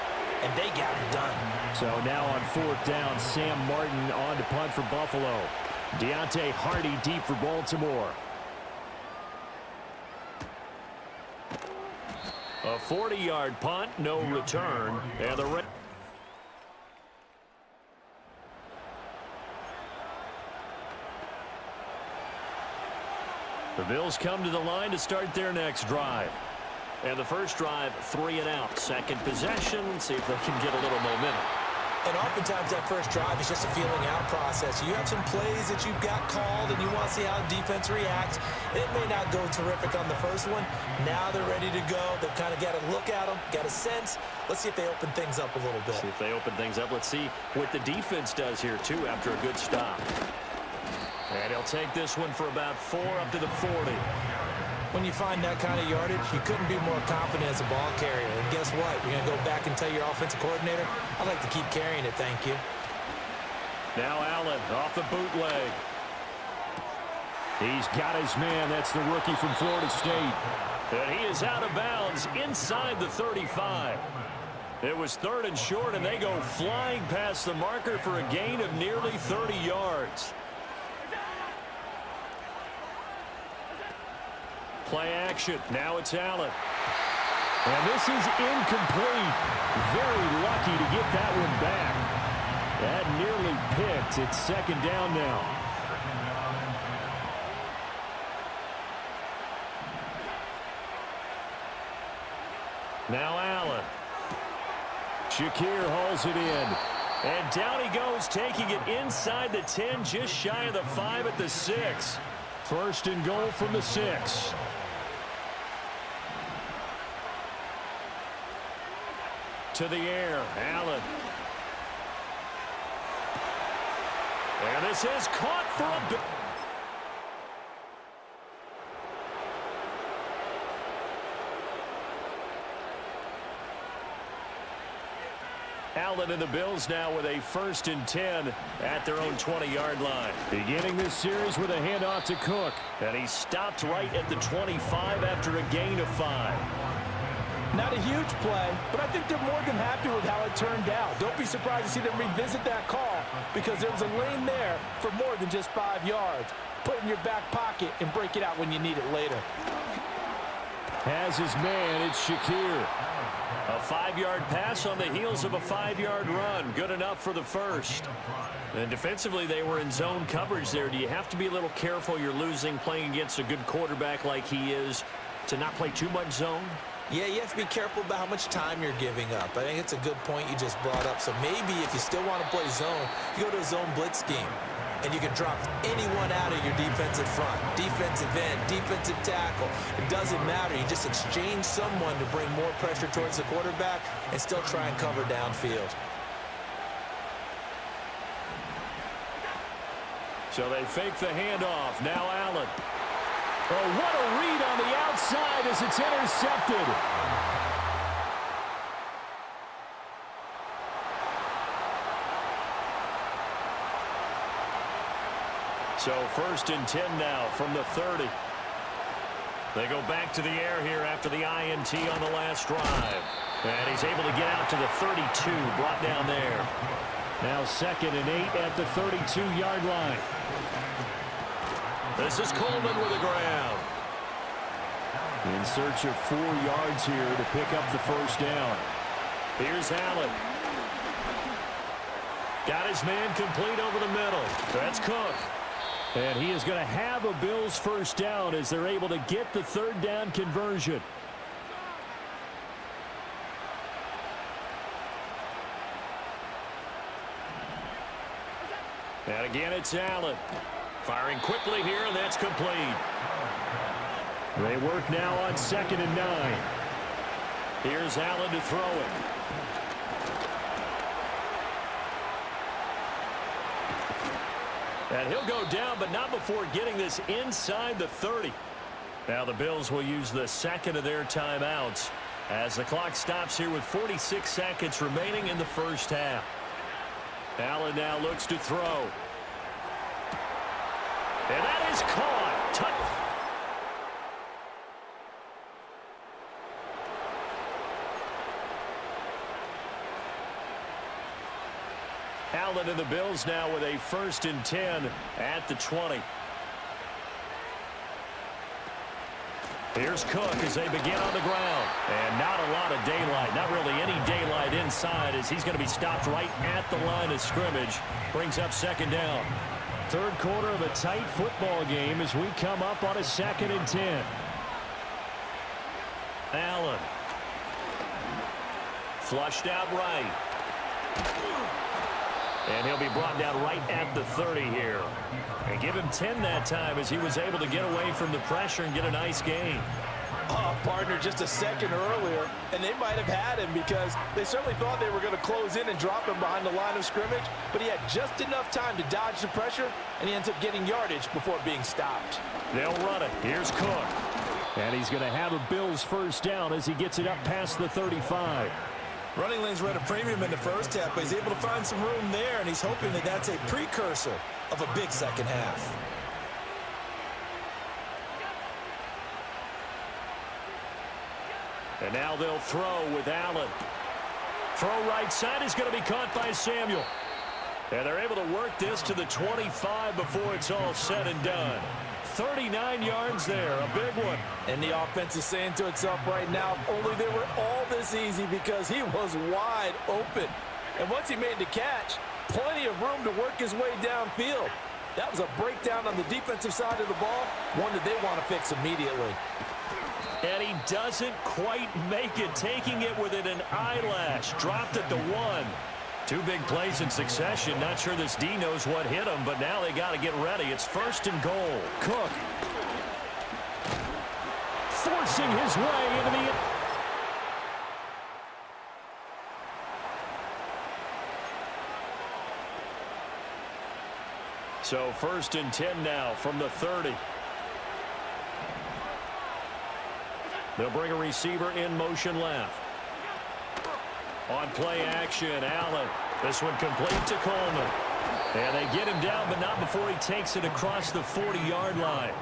and they got it done. So now on fourth down, Sam Martin on to punt for Buffalo. Deontay Hardy deep for Baltimore. A 40-yard punt, no return. And the Bills come to the line to start their next drive. And the first drive, 3 and out. Second possession, see if they can get a little momentum. And oftentimes that first drive is just a feeling out process. You have some plays that you've got called and you want to see how the defense reacts. It may not go terrific on the first one. Now they're ready to go. They've kind of got to look at them, got a sense. Let's see if they open things up a little bit. See if they open things up. Let's see what the defense does here, too, after a good stop. And he'll take this one for about 4 up to the 40. When you find that kind of yardage, you couldn't be more confident as a ball carrier. And guess what? You're going to go back and tell your offensive coordinator, I'd like to keep carrying it, thank you. Now Allen off the bootleg. He's got his man. That's the rookie from Florida State. And he is out of bounds inside the 35. It was 3rd and short, and they go flying past the marker for a gain of nearly 30 yards. Play action. Now it's Allen. And this is incomplete. Very lucky to get that one back. That nearly picked. It's 2nd down now. Now Allen. Shakir hauls it in. And down he goes, taking it inside the 10, just shy of the 5 at the 6. 1st and goal from the 6. To the air, Allen. And this is caught for a bit. Allen and the Bills now with a 1st and 10 at their own 20-yard line. Beginning this series with a handoff to Cook. And he stopped right at the 25 after a gain of 5. Not a huge play, but I think they're more than happy with how it turned out. Don't be surprised to see them revisit that call because there was a lane there for more than just 5 yards. Put it in your back pocket and break it out when you need it later. Has his man, it's Shakir. A 5-yard pass on the heels of a 5-yard run. Good enough for the 1st. And defensively, they were in zone coverage there. Do you have to be a little careful? You're losing playing against a good quarterback like he is to not play too much zone? Yeah, you have to be careful about how much time you're giving up. I think it's a good point you just brought up. So maybe if you still want to play zone, you go to a zone blitz scheme. And you can drop anyone out of your defensive front. Defensive end, defensive tackle. It doesn't matter. You just exchange someone to bring more pressure towards the quarterback and still try and cover downfield. So they fake the handoff. Now Allen. Oh, what a read on the outside as it's intercepted. So 1st and 10 now from the 30. They go back to the air here after the INT on the last drive. And he's able to get out to the 32, brought down there. Now 2nd and 8 at the 32-yard line. This is Coleman with the ground. In search of 4 yards here to pick up the 1st down. Here's Allen. Got his man complete over the middle. That's Cook. And he is going to have a Bills 1st down as they're able to get the 3rd down conversion. And again, it's Allen. Firing quickly here, and that's complete. They work now on 2nd and 9. Here's Allen to throw it. And he'll go down, but not before getting this inside the 30. Now the Bills will use the 2nd of their timeouts as the clock stops here with 46 seconds remaining in the 1st half. Allen now looks to throw. And that is caught. Touch. Allen and the Bills now with a 1st and 10 at the 20. Here's Cook as they begin on the ground. And not a lot of daylight, not really any daylight inside as he's going to be stopped right at the line of scrimmage. Brings up 2nd down. 3rd quarter of a tight football game as we come up on a 2nd and 10. Allen. Flushed out right. And he'll be brought down right at the 30 here. And give him 10 that time as he was able to get away from the pressure and get a nice gain. Oh, partner, just a second earlier, and they might have had him because they certainly thought they were going to close in and drop him behind the line of scrimmage, but he had just enough time to dodge the pressure, and he ends up getting yardage before being stopped. They'll run it. Here's Cook. And he's going to have a Bills 1st down as he gets it up past the 35. Running lanes were at a premium in the 1st half, but he's able to find some room there, and he's hoping that that's a precursor of a big 2nd half. And now they'll throw with Allen. Throw right side is going to be caught by Samuel. And they're able to work this to the 25 before it's all said and done. 39 yards there, a big one. And the offense is saying to itself right now, only they were all this easy because he was wide open. And once he made the catch, plenty of room to work his way downfield. That was a breakdown on the defensive side of the ball, one that they want to fix immediately. And he doesn't quite make it, taking it within an eyelash. Dropped at the 1. Two big plays in succession. Not sure this D knows what hit him, but now they got to get ready. It's 1st and goal. Cook forcing his way into the... So 1st and 10 now from the 30. They'll bring a receiver in motion left. On play action, Allen. This one complete to Coleman. And they get him down, but not before he takes it across the 40-yard line.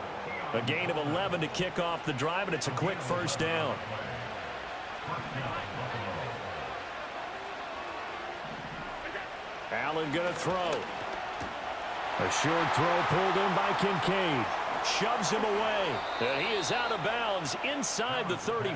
A gain of 11 to kick off the drive, and it's a quick 1st down. Allen going to throw. A short throw pulled in by Kincaid. Shoves him away. And he is out of bounds inside the 30.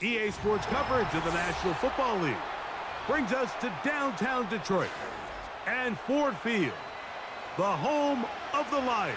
EA Sports coverage of the National Football League brings us to downtown Detroit and Ford Field, the home of the Lions.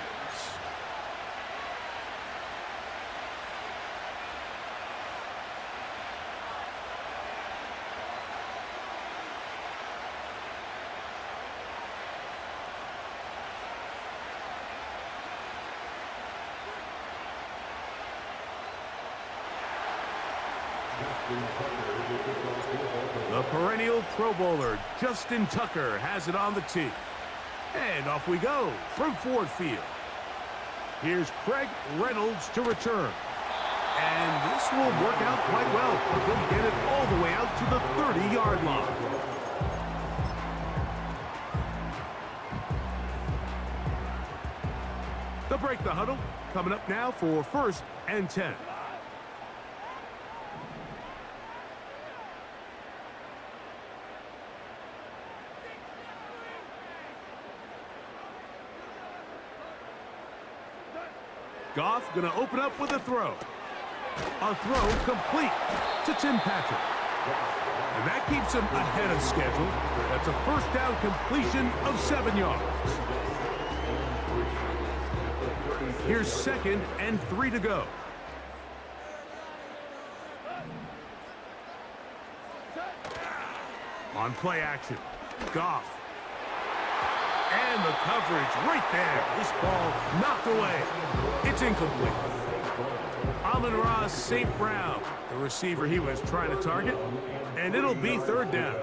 The perennial Pro Bowler, Justin Tucker, has it on the tee. And off we go from Ford Field. Here's Craig Reynolds to return. And this will work out quite well. He'll get it all the way out to the 30-yard line. They'll break the huddle. Coming up now for 1st and 10. Goff going to open up with a throw. A throw complete to Tim Patrick. And that keeps him ahead of schedule. That's a 1st down completion of 7 yards. Here's 2nd and 3 to go. On play action, Goff. And the coverage right there. This ball knocked away. It's incomplete. Amon-Ra St. Brown, the receiver he was trying to target. And it'll be 3rd down.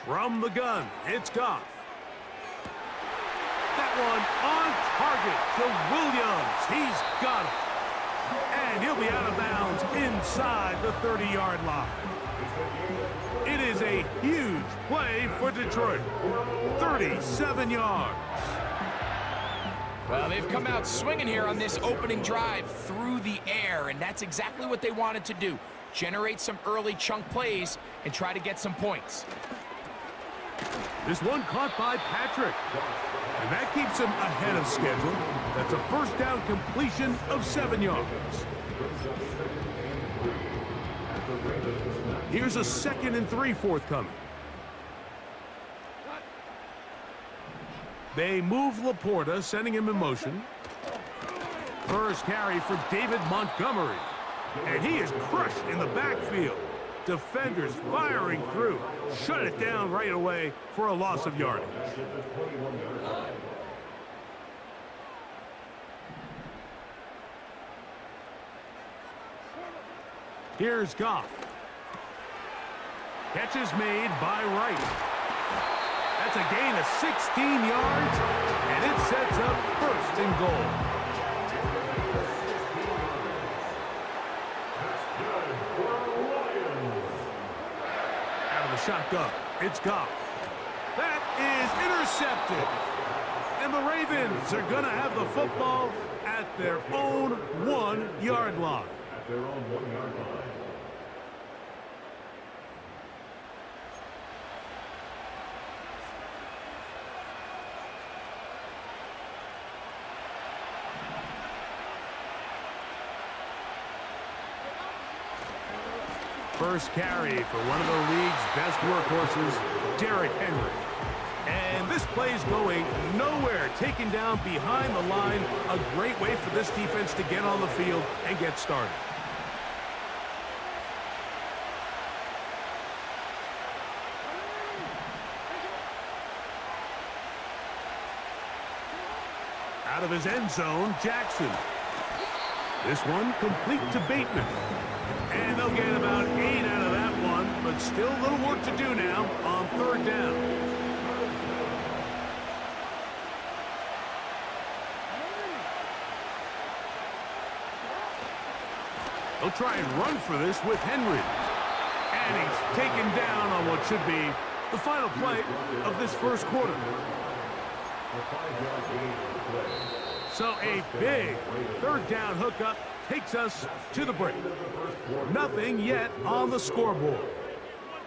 From the gun, it's Goff. That one on target to Williams. He's got it. And he'll be out of bounds inside the 30-yard line. It is a huge play for Detroit. 37 yards. Well, they've come out swinging here on this opening drive through the air, and that's exactly what they wanted to do. Generate some early chunk plays and try to get some points. This one caught by Patrick. And that keeps him ahead of schedule. That's a first down completion of 7 yards. Here's a 2nd and 3 forthcoming. They move Laporta, sending him in motion. First carry for David Montgomery. And he is crushed in the backfield. Defenders firing through. Shut it down right away for a loss of yardage. Here's Goff. Catch is made by Wright. That's a gain of 16 yards, and it sets up 1st and goal. Out of the shotgun, it's Goff. That is intercepted. And the Ravens are going to have the football at their own 1-yard line. Their own 1-yard line. First carry for one of the league's best workhorses, Derrick Henry. And this play's going nowhere, taken down behind the line. A great way for this defense to get on the field and get started. Out of his end zone, Jackson. This one complete to Bateman. And they'll get about 8 out of that one, but still a little work to do now on 3rd down. They'll try and run for this with Henry. And he's taken down on what should be the final play of this first quarter. So a big 3rd down hookup takes us to the break. Nothing yet on the scoreboard.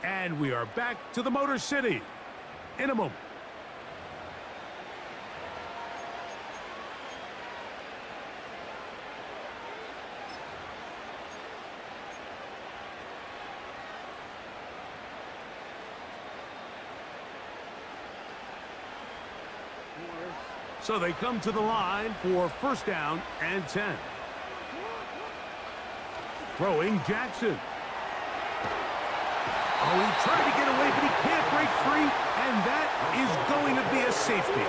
And we are back to the Motor City in a moment. So they come to the line for 1st down and 10. Throwing Jackson. Oh, he tried to get away, but he can't break free, and that is going to be a safety.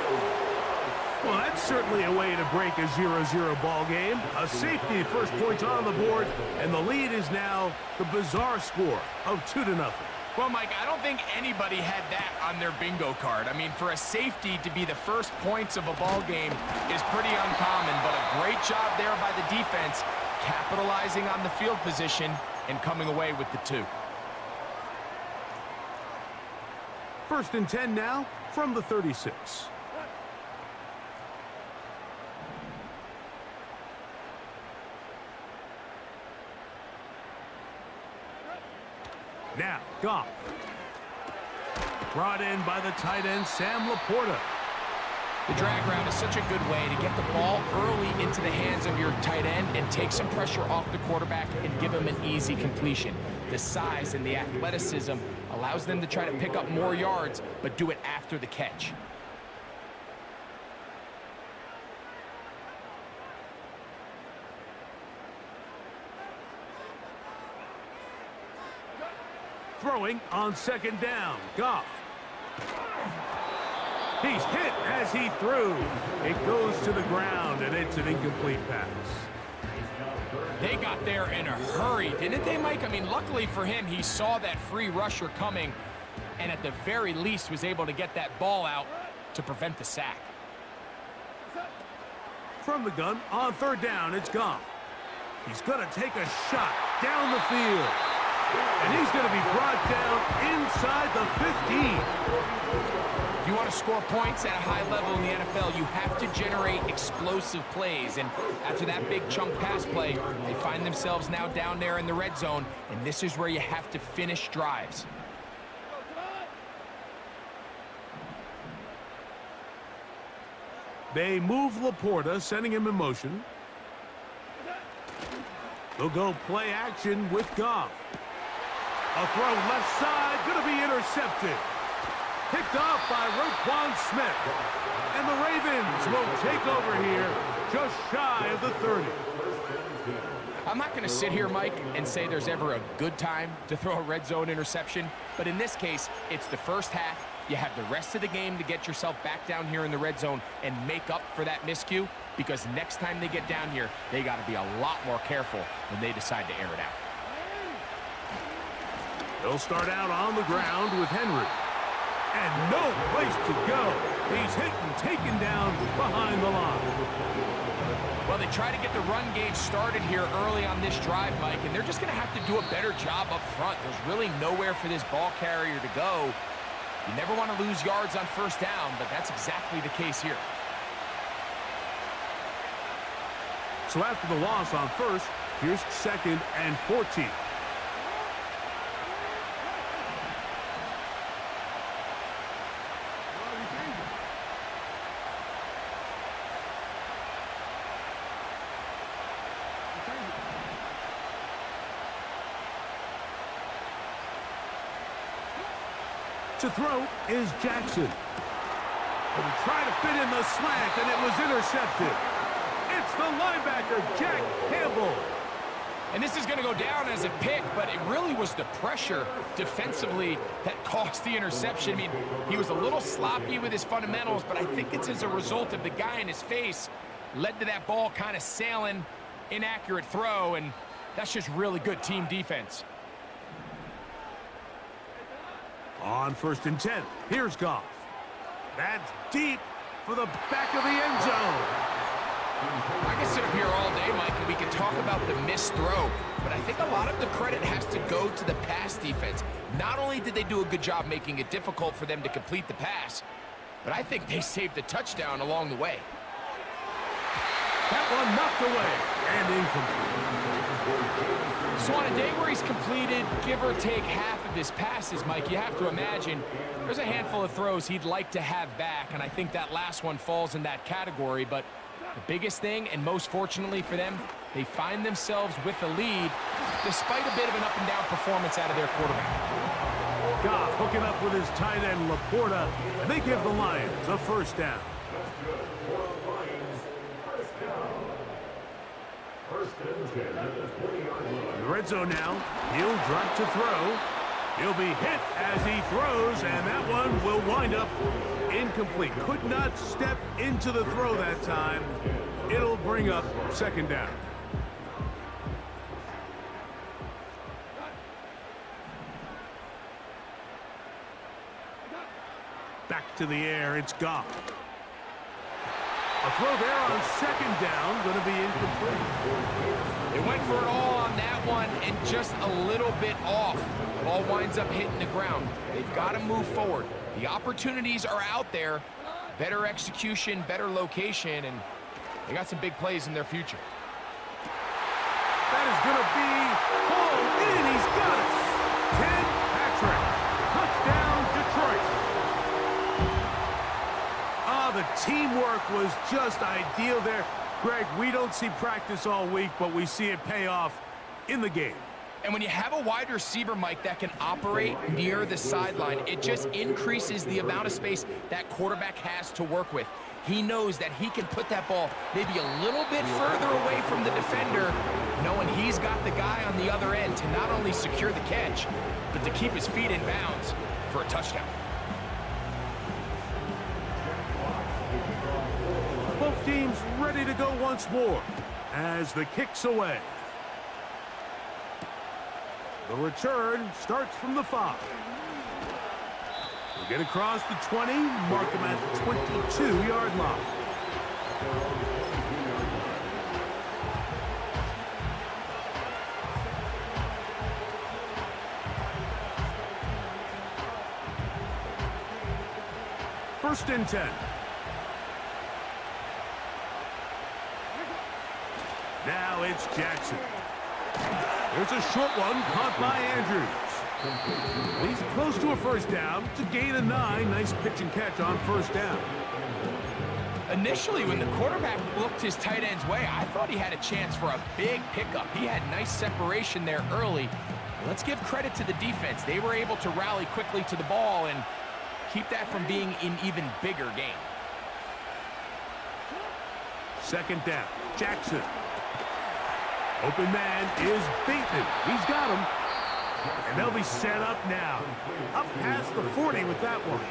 Well, that's certainly a way to break a 0-0 ball game. A safety, first points on the board, and the lead is now the bizarre score of 2-0. Well, Mike, I don't think anybody had that on their bingo card. I mean, for a safety to be the first points of a ball game is pretty uncommon, but a great job there by the defense, capitalizing on the field position and coming away with the 2. 1st and 10 now from the 36. Now, Goff. Brought in by the tight end, Sam Laporta. The drag route is such a good way to get the ball early into the hands of your tight end and take some pressure off the quarterback and give him an easy completion. The size and the athleticism allows them to try to pick up more yards, but do it after the catch. Throwing on 2nd down, Goff. He's hit as he threw. It goes to the ground, and it's an incomplete pass. They got there in a hurry, didn't they, Mike? I mean, luckily for him, he saw that free rusher coming, and at the very least was able to get that ball out to prevent the sack. From the gun, on 3rd down, it's Goff. He's going to take a shot down the field. And he's going to be brought down inside the 15. If you want to score points at a high level in the NFL, you have to generate explosive plays. And after that big chunk pass play, they find themselves now down there in the red zone. And this is where you have to finish drives. They move Laporta, sending him in motion. They'll go play action with Goff. A throw left side, going to be intercepted. Picked off by Roquan Smith. And the Ravens will take over here just shy of the 30. I'm not going to sit here, Mike, and say there's ever a good time to throw a red zone interception. But in this case, it's the first half. You have the rest of the game to get yourself back down here in the red zone and make up for that miscue, because next time they get down here, they got to be a lot more careful when they decide to air it out. They'll start out on the ground with Henry. And no place to go. He's hit and taken down behind the line. Well, they try to get the run game started here early on this drive, Mike, and they're just going to have to do a better job up front. There's really nowhere for this ball carrier to go. You never want to lose yards on first down, but that's exactly the case here. So after the loss on first, here's 2nd and 14. To throw is Jackson. But he tried to fit in the slant, and it was intercepted. It's the linebacker, Jack Campbell. And this is going to go down as a pick, but it really was the pressure defensively that caused the interception. I mean, he was a little sloppy with his fundamentals, but I think it's as a result of the guy in his face led to that ball kind of sailing, inaccurate throw, and that's just really good team defense. On 1st and 10, here's Goff. That's deep for the back of the end zone. I can sit up here all day, Mike, and we can talk about the missed throw, but I think a lot of the credit has to go to the pass defense. Not only did they do a good job making it difficult for them to complete the pass, but I think they saved a touchdown along the way. That one knocked away and incomplete. So on a day where he's completed, give or take half of his passes, Mike, you have to imagine there's a handful of throws he'd like to have back, and I think that last one falls in that category. But the biggest thing, and most fortunately for them, they find themselves with a lead despite a bit of an up-and-down performance out of their quarterback. Goff hooking up with his tight end Laporta, and they give the Lions a first down. In the red zone now, he'll drop to throw. He'll be hit as he throws, and that one will wind up incomplete. Could not step into the throw that time. It'll bring up 2nd down. Back to the air, it's Goff. A throw there on 2nd down, going to be incomplete. They went for it all on that one and just a little bit off. Ball winds up hitting the ground. They've got to move forward. The opportunities are out there. Better execution, better location, and they got some big plays in their future. That is going to be hauled in. He's got it. Ted Patrick. Touchdown, Detroit. The teamwork was just ideal there. Greg, we don't see practice all week, but we see it pay off in the game. And when you have a wide receiver, Mike, that can operate near the sideline, it just increases the amount of space that quarterback has to work with. He knows that he can put that ball maybe a little bit further away from the defender, knowing he's got the guy on the other end to not only secure the catch, but to keep his feet in bounds for a touchdown. Both teams ready to go once more as the kick's away. The return starts from the 5. We'll get across the 20, mark them at the 22-yard line. 1st and 10. Now it's Jackson. There's a short one caught by Andrews. He's close to a 1st down. It's a gain of 9. Nice pitch and catch on 1st down. Initially, when the quarterback looked his tight end's way, I thought he had a chance for a big pickup. He had nice separation there early. Let's give credit to the defense. They were able to rally quickly to the ball and keep that from being an even bigger game. 2nd down. Jackson. Open man is Bateman. He's got him. And they'll be set up now. Up past the 40 with that one.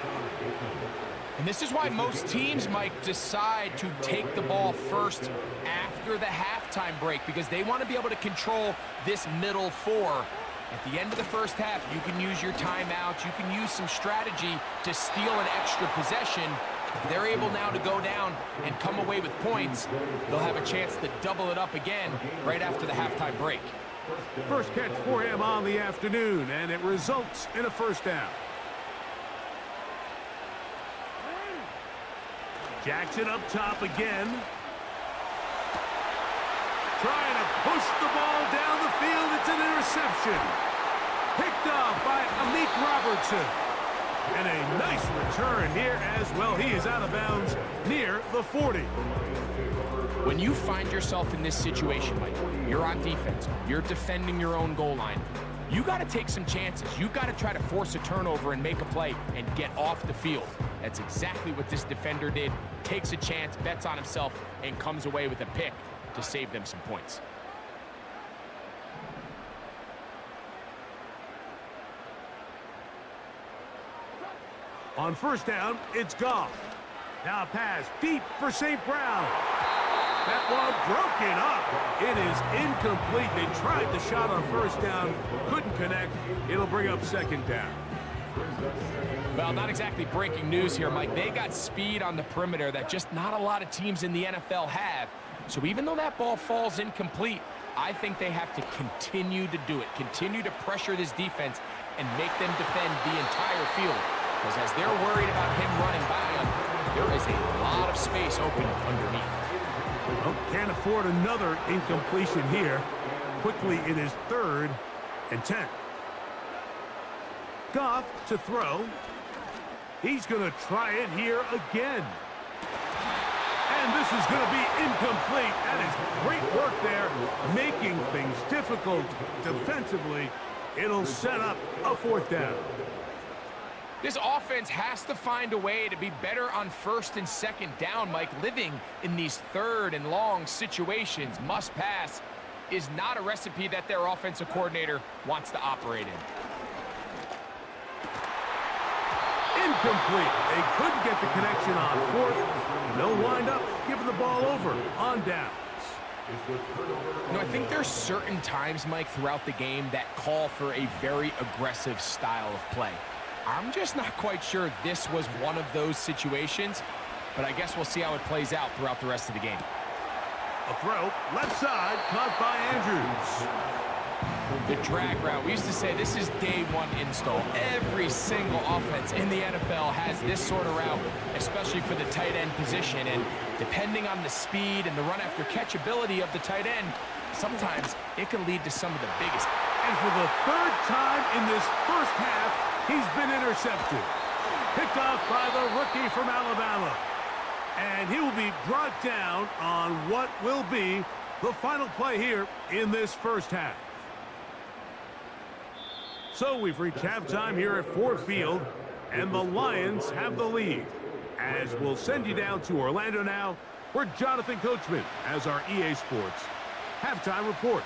And this is why most teams, Mike, decide to take the ball first after the halftime break, because they want to be able to control this middle 4. At the end of the 1st half, you can use your timeouts. You can use some strategy to steal an extra possession. If they're able now to go down and come away with points, they'll have a chance to double it up again right after the halftime break. First catch for him on the afternoon, and it results in a 1st down. Jackson up top again. Trying to push the ball down the field. It's an interception. Picked off by Amik Robertson. And a nice return here as well. He is out of bounds near the 40. When you find yourself in this situation, Mike, you're on defense, you're defending your own goal line, you got to take some chances. You've got to try to force a turnover and make a play and get off the field. That's exactly what this defender did. Takes a chance, bets on himself, and comes away with a pick to save them some points. On 1st down, it's Goff. Now pass deep for St. Brown. That one broken up. It is incomplete. They tried the shot on 1st down, couldn't connect. It'll bring up 2nd down. Well, not exactly breaking news here, Mike. They got speed on the perimeter that just not a lot of teams in the NFL have. So even though that ball falls incomplete, I think they have to continue to do it. Continue to pressure this defense and make them defend the entire field. Because as they're worried about him running by them, there is a lot of space open underneath. Well, can't afford another incompletion here. Quickly, it is 3rd and 10. Goff to throw. He's going to try it here again. And this is going to be incomplete. That is great work there, making things difficult defensively. It'll set up a 4th down. This offense has to find a way to be better on 1st and 2nd down, Mike. Living in these 3rd and long situations, must pass, is not a recipe that their offensive coordinator wants to operate in. Incomplete. They couldn't get the connection on 4th. They'll wind up giving the ball over on downs. You know, I think there's certain times, Mike, throughout the game that call for a very aggressive style of play. I'm just not quite sure this was one of those situations, but I guess we'll see how it plays out throughout the rest of the game. A throw, left side, caught by Andrews. The drag route, we used to say this is day 1 install. Every single offense in the NFL has this sort of route, especially for the tight end position. And depending on the speed and the run after catch ability of the tight end, sometimes it can lead to some of the biggest. And for the 3rd time in this 1st half, he's been intercepted. Picked off by the rookie from Alabama. And he will be brought down on what will be the final play here in this 1st half. So we've reached halftime here at Ford Field, and the Lions have the lead. As we'll send you down to Orlando now, where Jonathan Coachman has our EA Sports halftime report.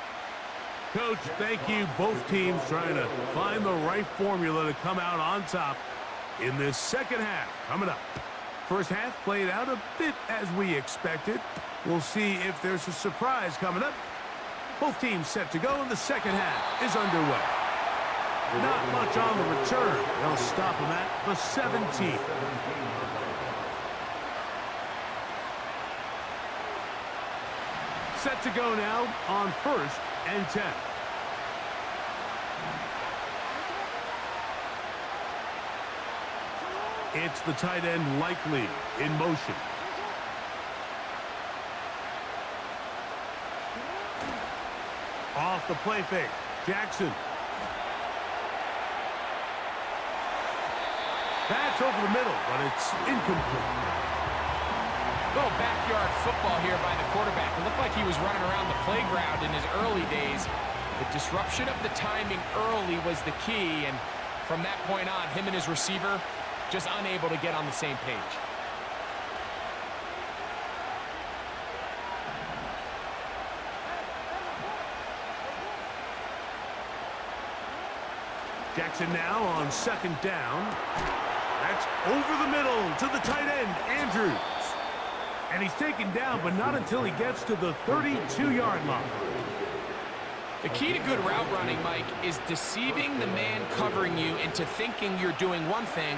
Coach, thank you. Both teams trying to find the right formula to come out on top in this 2nd half coming up. 1st half played out a bit as we expected. We'll see if there's a surprise coming up. Both teams set to go, and the 2nd half is underway. Not much on the return. They'll stop him at the 17. Set to go now on 1st and 10. It's the tight end likely in motion. Off the play fake. Jackson. That's over the middle, but it's incomplete. Little backyard football here by the quarterback. It looked like he was running around the playground in his early days. The disruption of the timing early was the key, and from that point on, him and his receiver just unable to get on the same page. Jackson now on second down. That's over the middle to the tight end, Andrews. And he's taken down, but not until he gets to the 32-yard line. The key to good route running, Mike, is deceiving the man covering you into thinking you're doing one thing,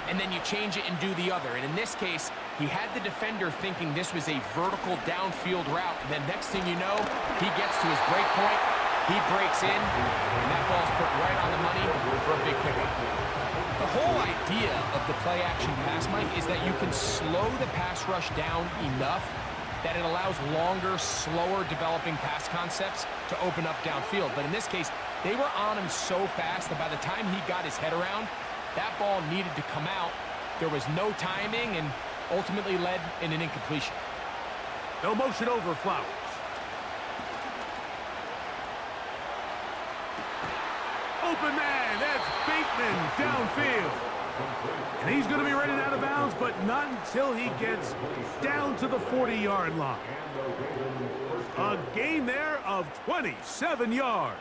and then you change it and do the other. And in this case, he had the defender thinking this was a vertical downfield route. And then next thing you know, he gets to his break point, he breaks in, and that ball's put right on the money for a big pickup. The whole idea of the play-action pass, Mike, is that you can slow the pass rush down enough that it allows longer, slower developing pass concepts to open up downfield. But in this case, they were on him so fast that by the time he got his head around, that ball needed to come out. There was no timing and ultimately led in an incompletion. No motion over Flowers. Open man, that's Bateman downfield. And he's going to be running out of bounds, but not until he gets down to the 40-yard line. A gain there of 27 yards.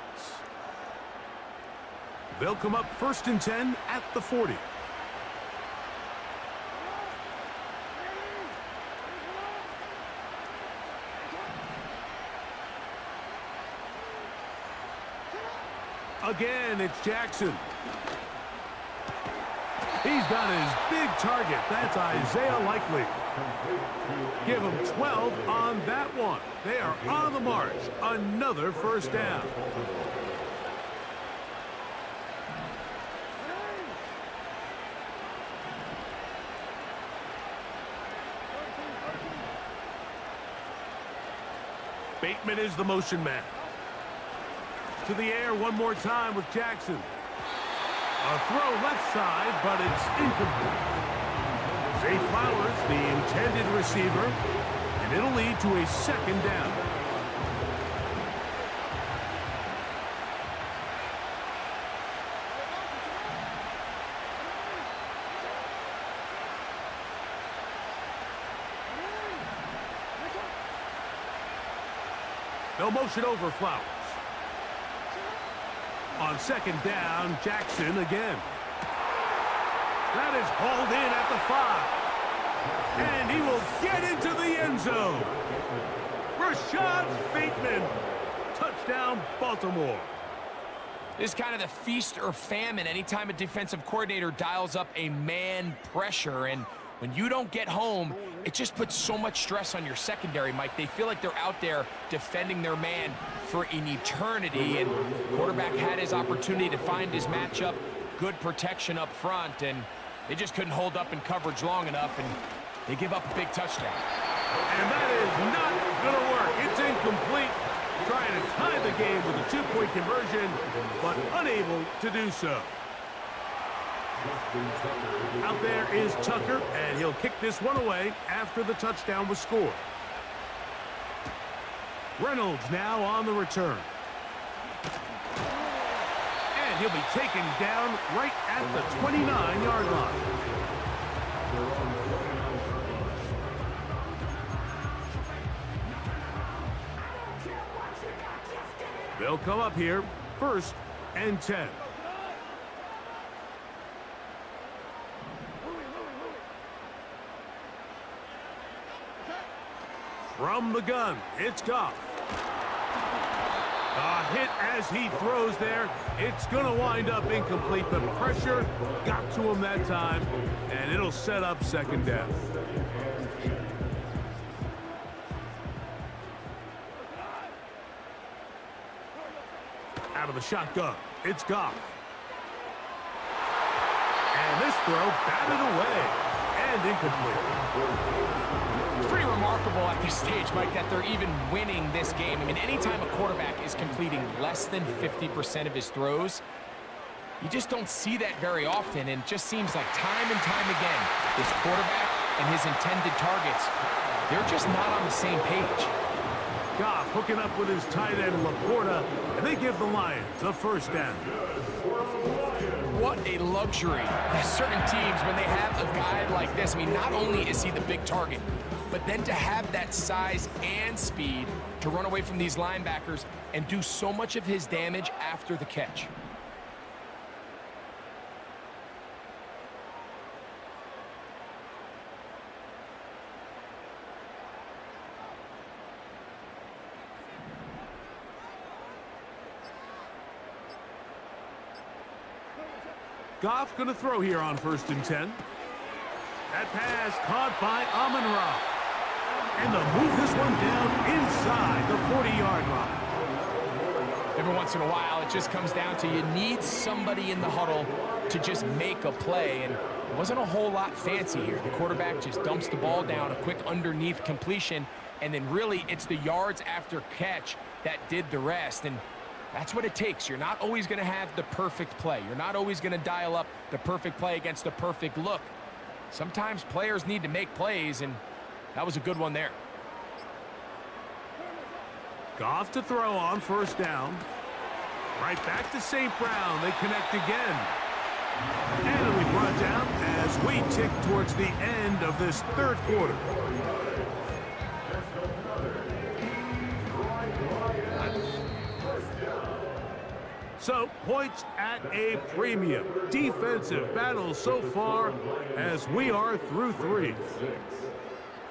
They'll come up 1st and 10 at the 40. Again, it's Jackson. He's got his big target. That's Isaiah Likely. Give him 12 on that one. They are on the march. Another first down. Bateman is the motion man. To the air one more time with Jackson. A throw left side, but it's incomplete. Zay Flowers, the intended receiver, and it'll lead to a 2nd down. No motion over Flowers. On 2nd down, Jackson again. That is hauled in at the 5. And he will get into the end zone. Rashad Bateman. Touchdown, Baltimore. This is kind of the feast or famine anytime a defensive coordinator dials up a man pressure. And when you don't get home, it just puts so much stress on your secondary, Mike. They feel like they're out there defending their man for an eternity, and quarterback had his opportunity to find his matchup, good protection up front, and they just couldn't hold up in coverage long enough, and they give up a big touchdown. And that is not going to work. It's incomplete. Trying to tie the game with a 2-point conversion, but unable to do so. Out there is Tucker, and he'll kick this one away after the touchdown was scored. Reynolds now on the return. And he'll be taken down right at the 29-yard line. They'll come up here, 1st and 10. From the gun, it's Goff. A hit as he throws there. It's going to wind up incomplete. The pressure got to him that time, and it'll set up 2nd down. Out of the shotgun, it's Goff. And this throw batted away and incomplete. It's pretty remarkable at this stage, Mike, that they're even winning this game. I mean, anytime a quarterback is completing less than 50% of his throws, you just don't see that very often, and it just seems like time and time again, this quarterback and his intended targets, they're just not on the same page. Goff hooking up with his tight end, Laporta, and they give the Lions a first down. What a luxury. There's certain teams, when they have a guy like this, I mean, not only is he the big target, but then to have that size and speed to run away from these linebackers and do so much of his damage after the catch. Goff going to throw here on 1st and 10. That pass caught by Amon-Ra. And they'll move this one down inside the 40-yard line. Every once in a while, it just comes down to you need somebody in the huddle to just make a play. And it wasn't a whole lot fancy here. The quarterback just dumps the ball down, a quick underneath completion, and then really it's the yards after catch that did the rest. And that's what it takes. You're not always going to have the perfect play. You're not always going to dial up the perfect play against the perfect look. Sometimes players need to make plays, and that was a good one there. Goff to throw on 1st down. Right back to St. Brown. They connect again. And it'll be brought down as we tick towards the end of this 3rd quarter. So, points at a premium. Defensive battle so far as we are through 3.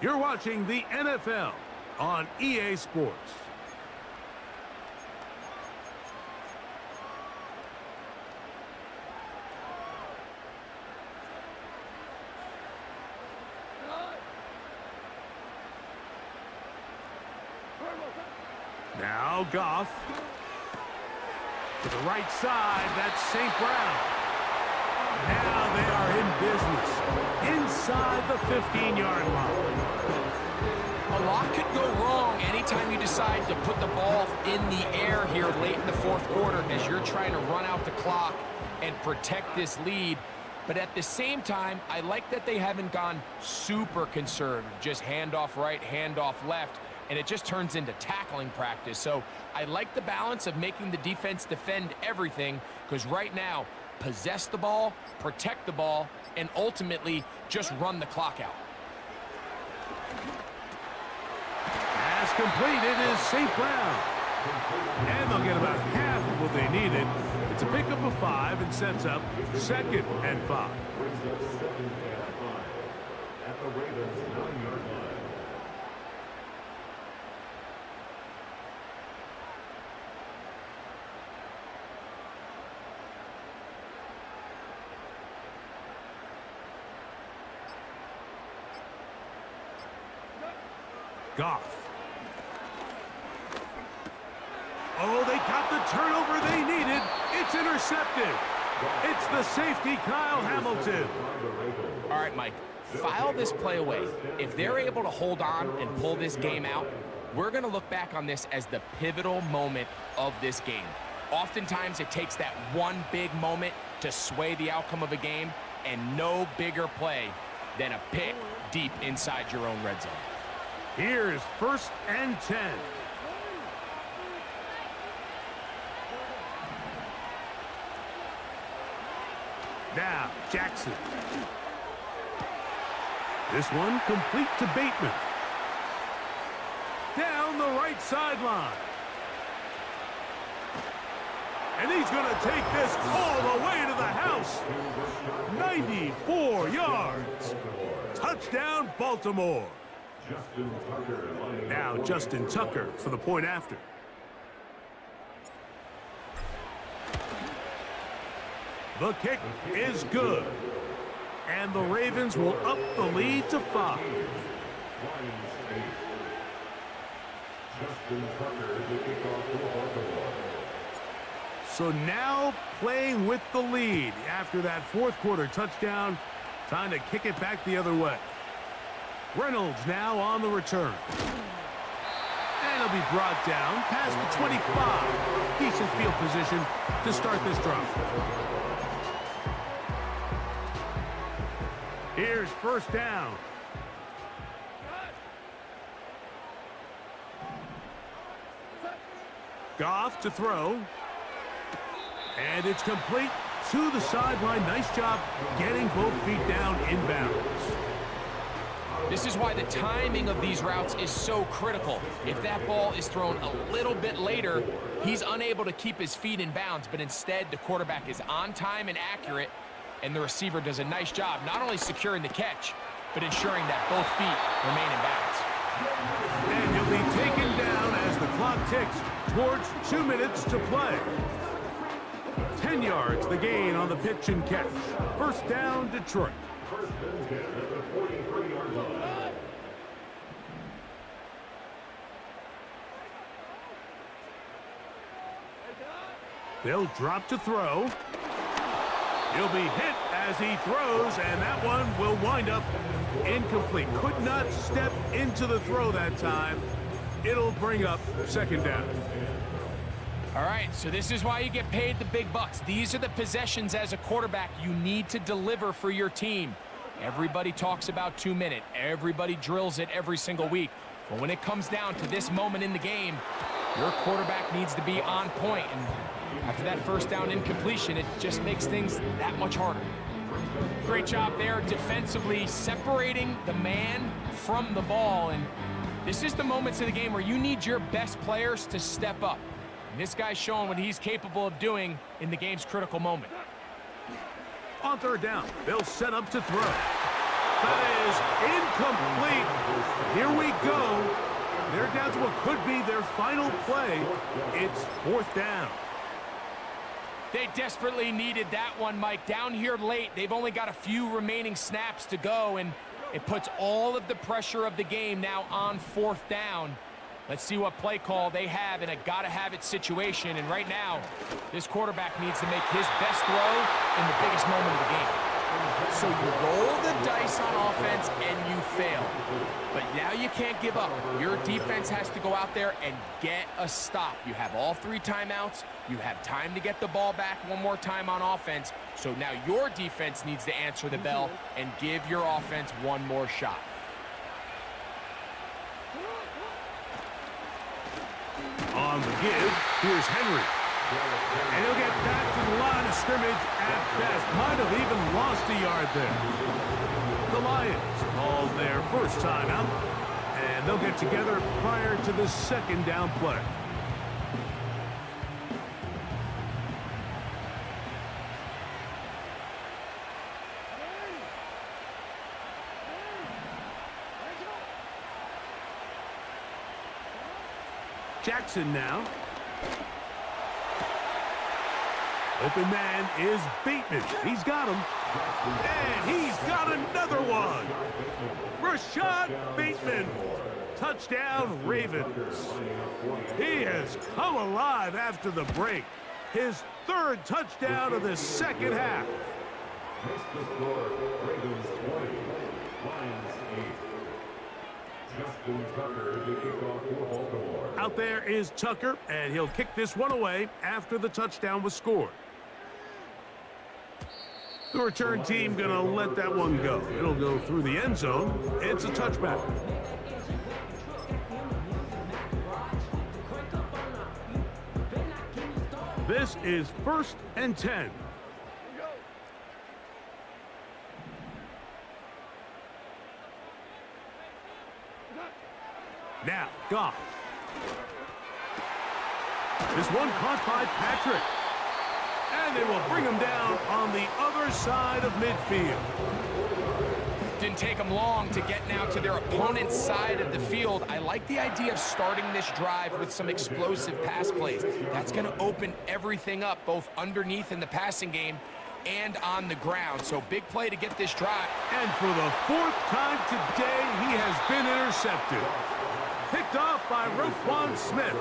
You're watching the NFL on EA Sports. Now Goff. To the right side, that's St. Brown. Now they are in business. Inside the 15-yard line. A lot could go wrong anytime you decide to put the ball in the air here late in the 4th quarter as you're trying to run out the clock and protect this lead. But at the same time, I like that they haven't gone super conservative, just handoff right, handoff left, and it just turns into tackling practice. So I like the balance of making the defense defend everything, because right now, possess the ball, protect the ball, and ultimately just run the clock out. Pass completed is St. Brown. And they'll get about half of what they needed. It's a pickup of 5 and sets up 2nd and 5. At the Ravens 9-yard line. Goff. Oh, they got the turnover they needed. It's intercepted. It's the safety, Kyle Hamilton. All right, Mike, file this play away. If they're able to hold on and pull this game out, we're going to look back on this as the pivotal moment of this game. Oftentimes, it takes that one big moment to sway the outcome of a game, and no bigger play than a pick deep inside your own red zone. Here's 1st and 10. Now, Jackson. This one complete to Bateman. Down the right sideline. And he's going to take this all the way to the house. 94 yards. Touchdown, Baltimore. Now Justin Tucker for the point after. The kick is good. And the Ravens will up the lead to 5. So now playing with the lead after that fourth quarter touchdown. Time to kick it back the other way. Reynolds now on the return. And he'll be brought down past the 25. Decent field position to start this drive. Here's first down. Goff to throw. And it's complete to the sideline. Nice job getting both feet down inbounds. This is why the timing of these routes is so critical. If that ball is thrown a little bit later, he's unable to keep his feet in bounds, but instead the quarterback is on time and accurate, and the receiver does a nice job not only securing the catch, but ensuring that both feet remain in bounds. And he'll be taken down as the clock ticks towards 2 minutes to play. 10 yards the gain on the pitch and catch. First down, Detroit. They'll drop to throw. He'll be hit as he throws, and that one will wind up incomplete. Could not step into the throw that time. It'll bring up second down. All right, so this is why you get paid the big bucks. These are the possessions as a quarterback you need to deliver for your team. Everybody talks about 2 minutes. Everybody drills it every single week. But when it comes down to this moment in the game, your quarterback needs to be on point. And after that first down incompletion, it just makes things that much harder. Great job there defensively, separating the man from the ball. And this is the moments of the game where you need your best players to step up. And this guy's showing what he's capable of doing in the game's critical moment. On third down, they'll set up to throw. That is incomplete. Here we go. They're down to what could be their final play. It's fourth down. They desperately needed that one, Mike. Down here late, they've only got a few remaining snaps to go, and it puts all of the pressure of the game now on fourth down. Let's see what play call they have in a gotta-have-it situation. And right now, this quarterback needs to make his best throw in the biggest moment of the game. So you roll the dice on offense and you fail. But now you can't give up. Your defense has to go out there and get a stop. You have all 3 timeouts. You have time to get the ball back one more time on offense. So now your defense needs to answer the bell and give your offense one more shot. On the give, here's Henry. And he'll get back to the line of scrimmage at best. Might have even lost a yard there. The Lions called their first time out, and they'll get together prior to the second down play. Jackson now. Open man is Bateman. He's got him. And he's got another one. Rashad Bateman. Touchdown, Ravens. He has come alive after the break. His 3rd touchdown of the second half. Ravens 20, Lions 8. Justin Tucker to kick off for Baltimore. Out there is Tucker, and he'll kick this one away after the touchdown was scored. The return team going to let that one go. It'll go through the end zone. It's a touchback. This is 1st and 10. Now, Goff. This one caught by Patrick. And they will bring him down on the other side of midfield. Didn't take them long to get now to their opponent's side of the field. I like the idea of starting this drive with some explosive pass plays. That's going to open everything up, both underneath in the passing game and on the ground. So big play to get this drive. And for the 4th time today, he has been intercepted. Picked off by Roquan Smith.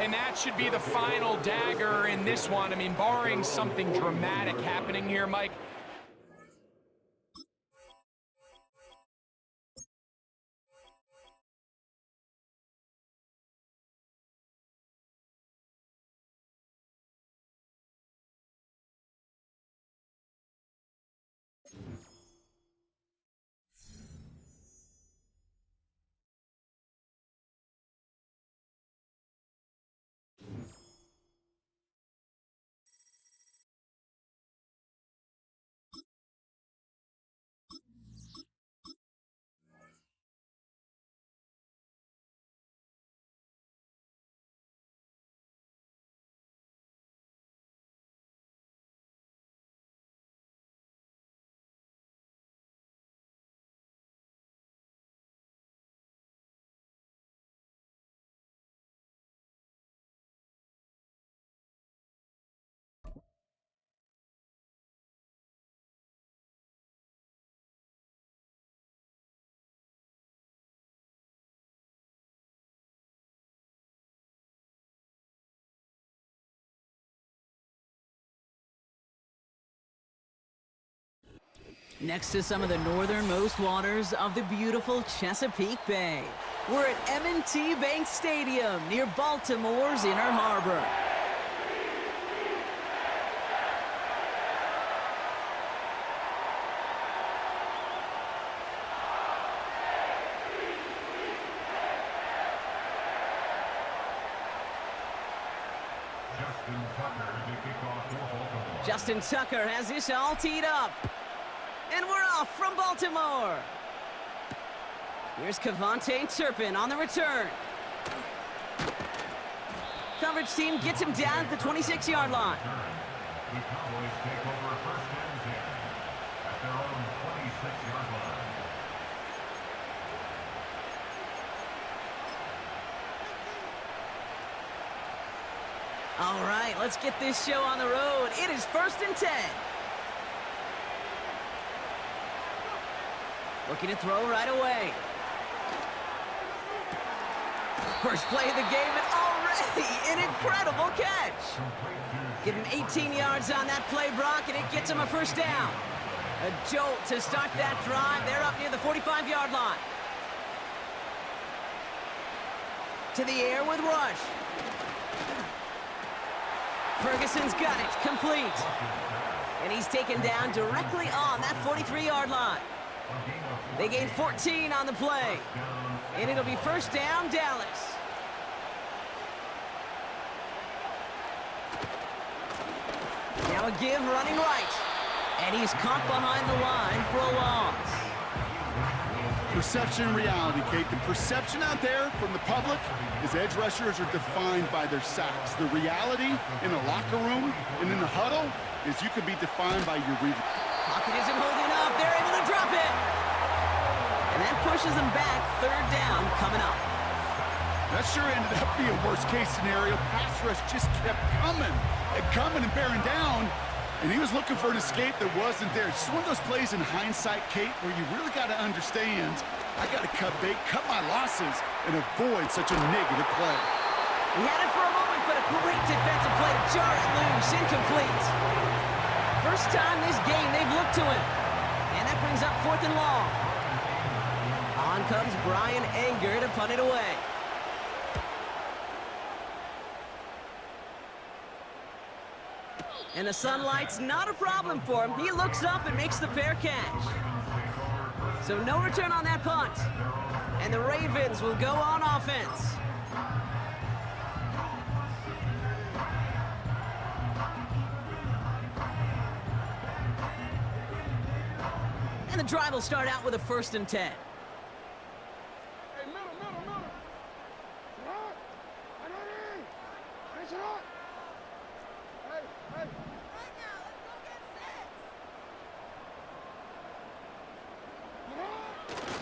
And that should be the final dagger in this one. I mean, barring something dramatic happening here, Mike. Next to some of the northernmost waters of the beautiful Chesapeake Bay, we're at M&T Bank Stadium near Baltimore's Inner Harbor. Justin Tucker has this all teed up. And we're off from Baltimore. Here's Cavante Turpin on the return. Coverage team gets him down at the 26-yard line. The Cowboys take over first and 10 at their own 26-yard line. All right, let's get this show on the road. It is 1st and 10. Looking to throw right away. First play of the game, and already an incredible catch. Give him 18 yards on that play, Brock, and it gets him a first down. A jolt to start that drive. They're up near the 45-yard line. To the air with Rush. Ferguson's got it, complete. And he's taken down directly on that 43-yard line. They gain 14 on the play. And it'll be first down, Dallas. Now a give running right. And he's caught behind the line for a loss. Perception and reality, Kate. The perception out there from the public is edge rushers are defined by their sacks. The reality in a locker room and in the huddle is you could be defined by your read. Pocket isn't holding up. They're able to drop it. And that pushes them back. Third down coming up. That sure ended up being worst-case scenario. Pass rush just kept coming and bearing down. And he was looking for an escape that wasn't there. Just one of those plays in hindsight, Kate, where you really got to understand, I got to cut bait, cut my losses, and avoid such a negative play. He had it for a moment, but a great defensive play to jar it loose, incomplete. First time this game they've looked to him. And that brings up 4th and long. On comes Brian Anger to punt it away. And the sunlight's not a problem for him. He looks up and makes the fair catch. So no return on that punt. And the Ravens will go on offense. And the drive will start out with a 1st and 10.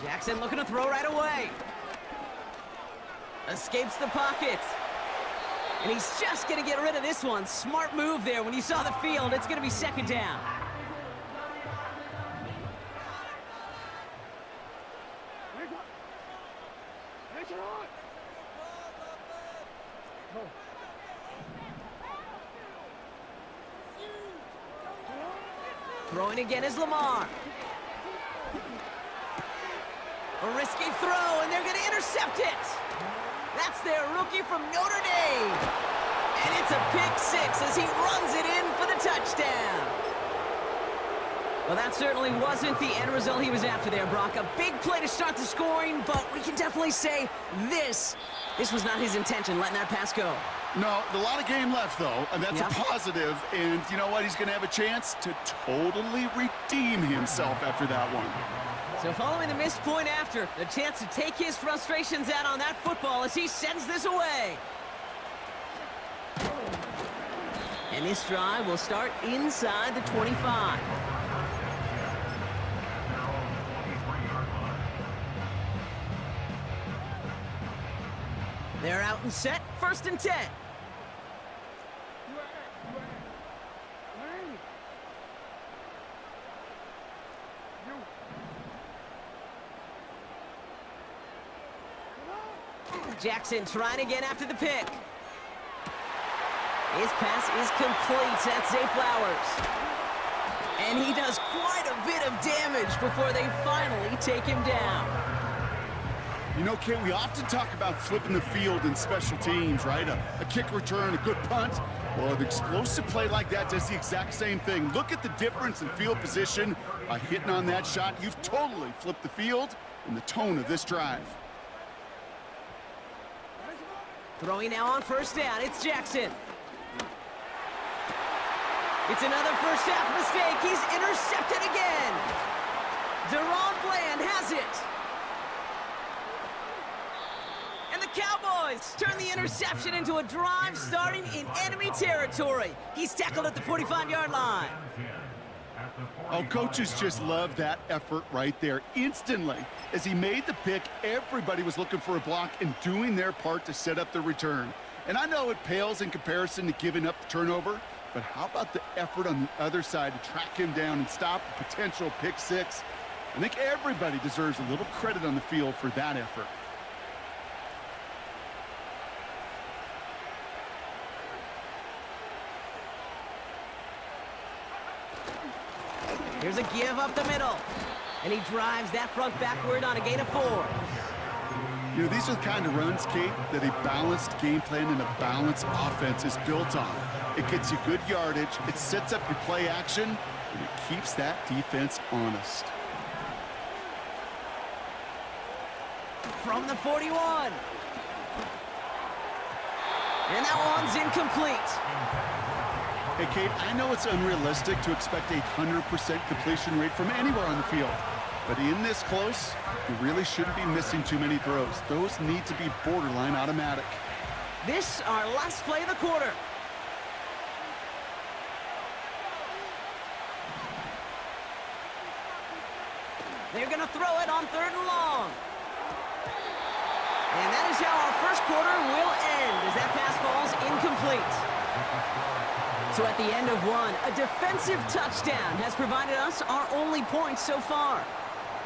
Jackson looking to throw right away. Escapes the pocket. And he's just going to get rid of this one. Smart move there. When you saw the field, it's going to be 2nd down. Take it on. Throwing again is Lamar. A risky throw, and they're going to intercept it. That's their rookie from Notre Dame. And it's a pick six as he runs it in for the touchdown. Well, that certainly wasn't the end result he was after there, Brock. A big play to start the scoring, but we can definitely say this was not his intention, letting that pass go. No, a lot of game left, though, and that's a positive. And you know what? He's going to have a chance to totally redeem himself after that one. So following the missed point after, the chance to take his frustrations out on that football as he sends this away. And this drive will start inside the 25. They're out and set, 1st and 10. Jackson trying again after the pick. His pass is complete. That's Zay Flowers. And he does quite a bit of damage before they finally take him down. You know, Kate, we often talk about flipping the field in special teams, right? A kick return, a good punt. Well, an explosive play like that does the exact same thing. Look at the difference in field position. By hitting on that shot, you've totally flipped the field and the tone of this drive. Throwing now on 1st down, it's Jackson. It's another first half mistake. He's intercepted again. Deron Bland has it. And the Cowboys turn the interception into a drive starting in enemy territory. He's tackled at the 45-yard line. Oh, coaches just love that effort right there. Instantly, as he made the pick, everybody was looking for a block and doing their part to set up the return. And I know it pales in comparison to giving up the turnover, but how about the effort on the other side to track him down and stop a potential pick six? I think everybody deserves a little credit on the field for that effort. Here's a give up the middle. And he drives that front backward on a gain of 4. You know, these are the kind of runs, Kate, that a balanced game plan and a balanced offense is built on. It gets you good yardage, it sets up your play action, and it keeps that defense honest. From the 41. And that one's incomplete. Hey, Kate, I know it's unrealistic to expect a 100% completion rate from anywhere on the field. But in this close, you really shouldn't be missing too many throws. Those need to be borderline automatic. This, our last play of the quarter. They're going to throw it on 3rd and long. And that is how our first quarter will end as that pass falls incomplete. So at the end of one, a defensive touchdown has provided us our only points so far.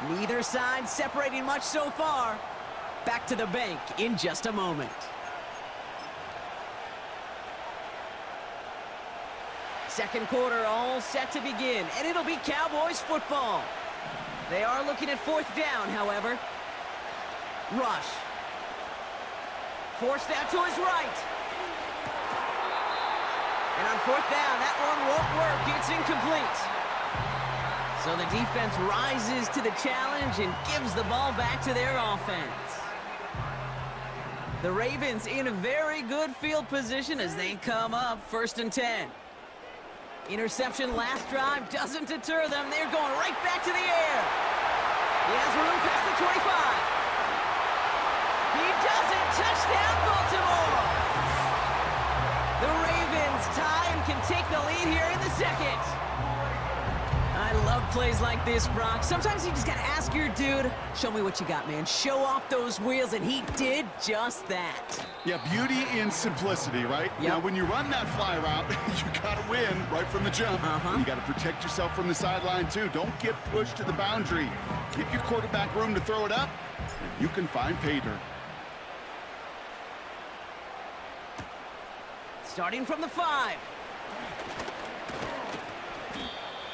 Neither side separating much so far. Back to the bank in just a moment. Second quarter all set to begin, and it'll be Cowboys football. They are looking at 4th down, however. Rush. Forced out to his right. And on 4th down, that one won't work. It's incomplete. So the defense rises to the challenge and gives the ball back to their offense. The Ravens in a very good field position as they come up 1st and 10. Interception last drive doesn't deter them. They're going right back to the air. He has room past the 25. He does it. Touchdown, Baltimore. The Ravens tie and can take the lead here in the second. I love plays like this, Brock. Sometimes you just got to ask your dude, show me what you got, man. Show off those wheels, and he did just that. Yeah, beauty in simplicity, right? Yep. Now, when you run that fly route, you got to win right from the jump. You got to protect yourself from the sideline, too. Don't get pushed to the boundary. Give your quarterback room to throw it up, and you can find pay dirt. Starting from the 5.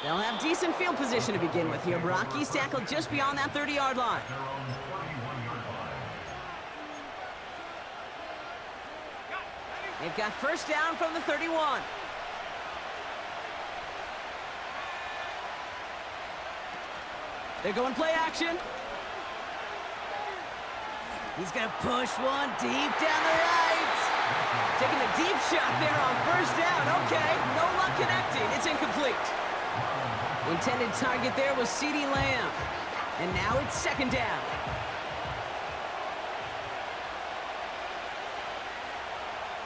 They'll have decent field position to begin with here, Brock. He's tackled just beyond that 30-yard line. They've got first down from the 31. They're going play action. He's going to push one deep down the right. Taking a deep shot there on first down. Okay, no luck connecting. It's incomplete. Intended target there was CeeDee Lamb. And now it's second down.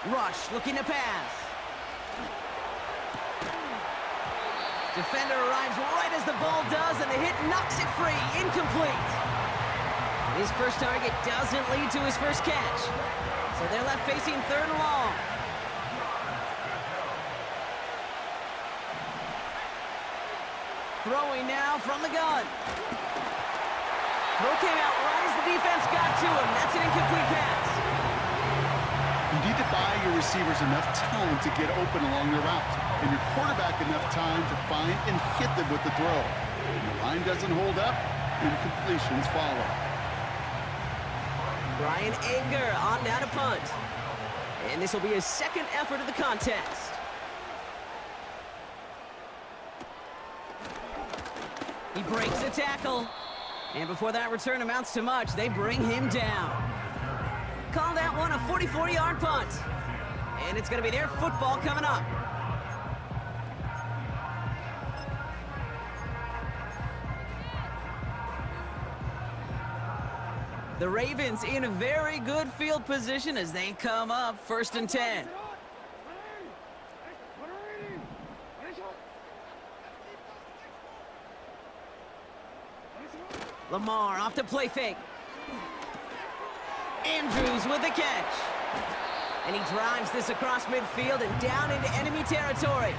Rush looking to pass. Defender arrives right as the ball does, and the hit knocks it free. Incomplete. His first target doesn't lead to his first catch. So they're left facing third and long. Throwing now from the gun. Throw came out right as the defense got to him. That's an incomplete pass. You need to buy your receivers enough time to get open along the route, and your quarterback enough time to find and hit them with the throw. When the line doesn't hold up, incompletions follow. Brian Anger on down to punt. And this will be his second effort of the contest. He breaks the tackle. And before that return amounts to much, they bring him down. Call that one a 44-yard punt. And it's going to be their football coming up. The Ravens in a very good field position as they come up first and 10. Lamar off to play fake. Andrews with the catch. And he drives this across midfield and down into enemy territory.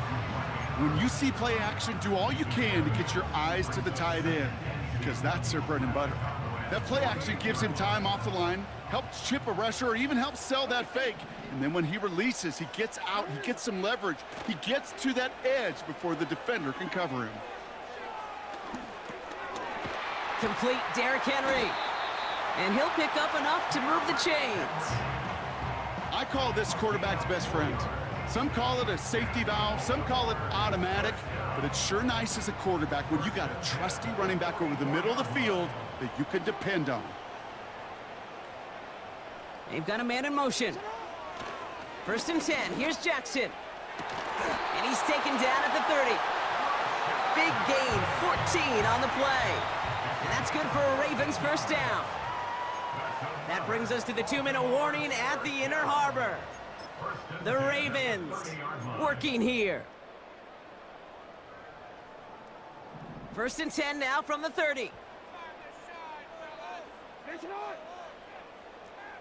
When you see play action, do all you can to get your eyes to the tight end, because that's their bread and butter. That play action gives him time off the line, helps chip a rusher, or even helps sell that fake. And then when he releases, he gets out, he gets some leverage. He gets to that edge before the defender can cover him. Complete Derrick Henry. And he'll pick up enough to move the chains. I call this quarterback's best friend. Some call it a safety valve, some call it automatic, but it's sure nice as a quarterback when you got a trusty running back over the middle of the field that you can depend on. They've got a man in motion. First and 10, here's Jackson. And he's taken down at the 30. Big gain, 14 on the play. And that's good for a Ravens first down. That brings us to the 2-minute warning at the inner harbor. The Ravens working here. First and 10 now from the 30.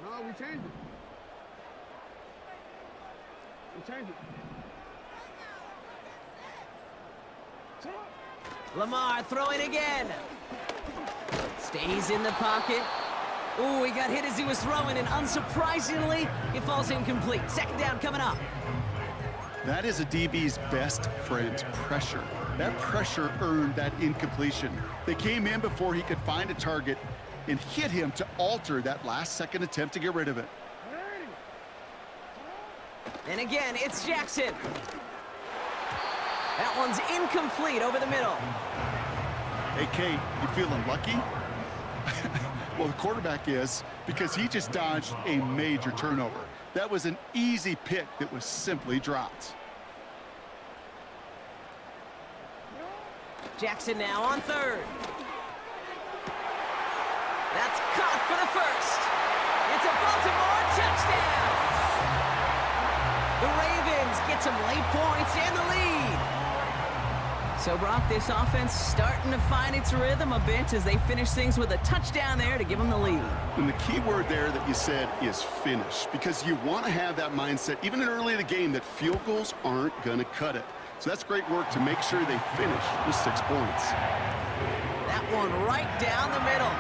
No, we changed it. We changed it. Lamar throwing again. Stays in the pocket. Ooh, he got hit as he was throwing, and unsurprisingly, it falls incomplete. Second down coming up. That is a DB's best friend, pressure. That pressure earned that incompletion. They came in before he could find a target and hit him to alter that last-second attempt to get rid of it. And again, it's Jackson. That one's incomplete over the middle. Hey, Kate, you feeling lucky? Well, the quarterback is, because he just dodged a major turnover. That was an easy pick that was simply dropped. Jackson now on third. That's caught for the first. It's a Baltimore touchdown. The Ravens get some late points and the lead. So, Brock, this offense starting to find its rhythm a bit as they finish things with a touchdown there to give them the lead. And the key word there that you said is finish, because you want to have that mindset, even early in the game, that field goals aren't going to cut it. So that's great work to make sure they finish with 6 points. That one right down the middle.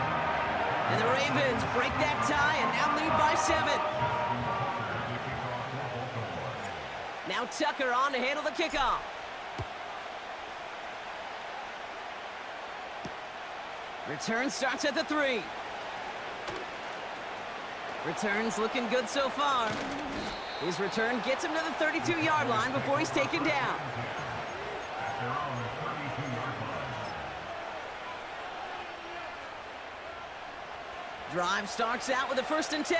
And the Ravens break that tie and now lead by 7. Now Tucker on to handle the kickoff. Return starts at the 3. Return's looking good so far. His return gets him to the 32-yard line before he's taken down. Drive starts out with a 1st and 10.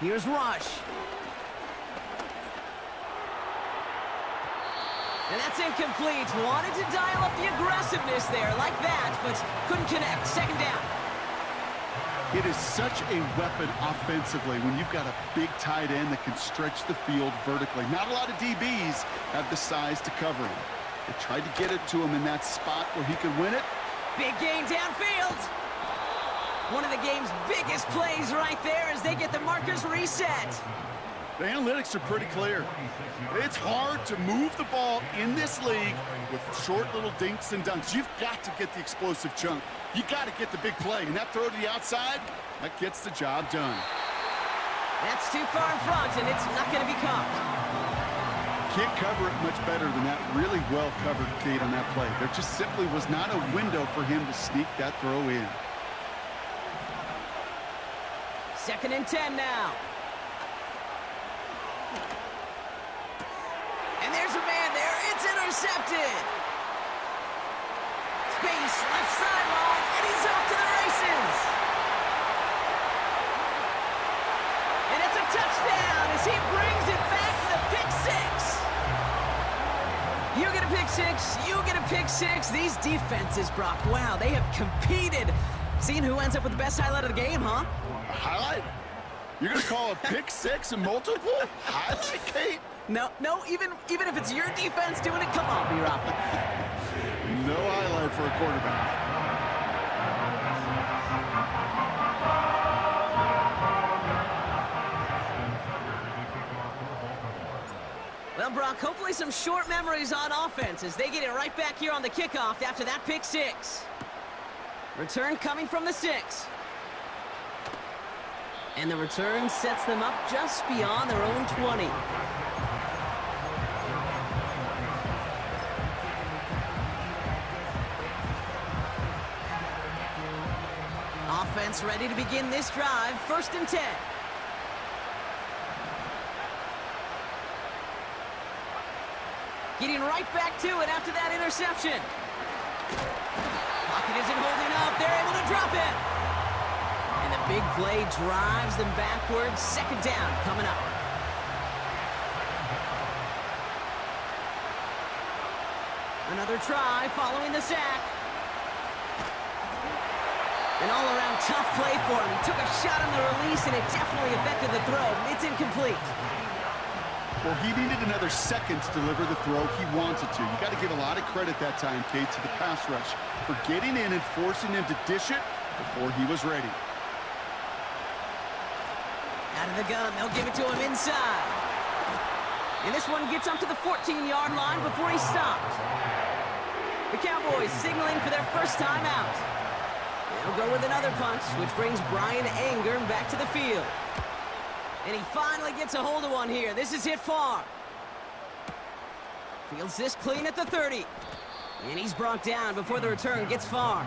Here's Rush. And that's incomplete. Wanted to dial up the aggressiveness there like that, but couldn't connect. 2nd down. It is such a weapon offensively when you've got a big tight end that can stretch the field vertically. Not a lot of DBs have the size to cover him. They tried to get it to him in that spot where he could win it. Big gain downfield. One of the game's biggest plays right there as they get the markers reset. The analytics are pretty clear. It's hard to move the ball in this league with short little dinks and dunks. You've got to get the explosive chunk. You got to get the big play. And that throw to the outside, that gets the job done. That's too far in front, and it's not going to be caught. Can't cover it much better than that really well-covered gate on that play. There just simply was not a window for him to sneak that throw in. 2nd and 10 now. And there's a man there. It's intercepted. Space, left sideline, and he's off to the races. And it's a touchdown as he brings it back to the pick 6. You get a pick 6, you get a pick 6. These defenses, Brock, wow, they have competed. Seeing who ends up with the best highlight of the game, huh? A highlight? You're going to call a pick 6 a multiple highlight, Kate? No, even if it's your defense doing it, come on, B-Rob. No highlight for a quarterback. Well, Brock, hopefully some short memories on offense as they get it right back here on the kickoff after that pick 6. Return coming from the 6. And the return sets them up just beyond their own 20. Offense ready to begin this drive. 1st and 10. Getting right back to it after that interception. Pocket isn't holding up. They're able to drop it. And the big play drives them backwards. 2nd down coming up. Another try following the sack. An all-around tough play for him. He took a shot on the release, and it definitely affected the throw. It's incomplete. Well, he needed another second to deliver the throw he wanted to. You got to give a lot of credit that time, Kate, to the pass rush for getting in and forcing him to dish it before he was ready. Out of the gun, they'll give it to him inside. And this one gets up to the 14-yard line before he's stopped. The Cowboys signaling for their first time out. They'll go with another punch, which brings Brian Anger back to the field. And he finally gets a hold of one here. This is hit far. Fields this clean at the 30. And he's brought down before the return gets far.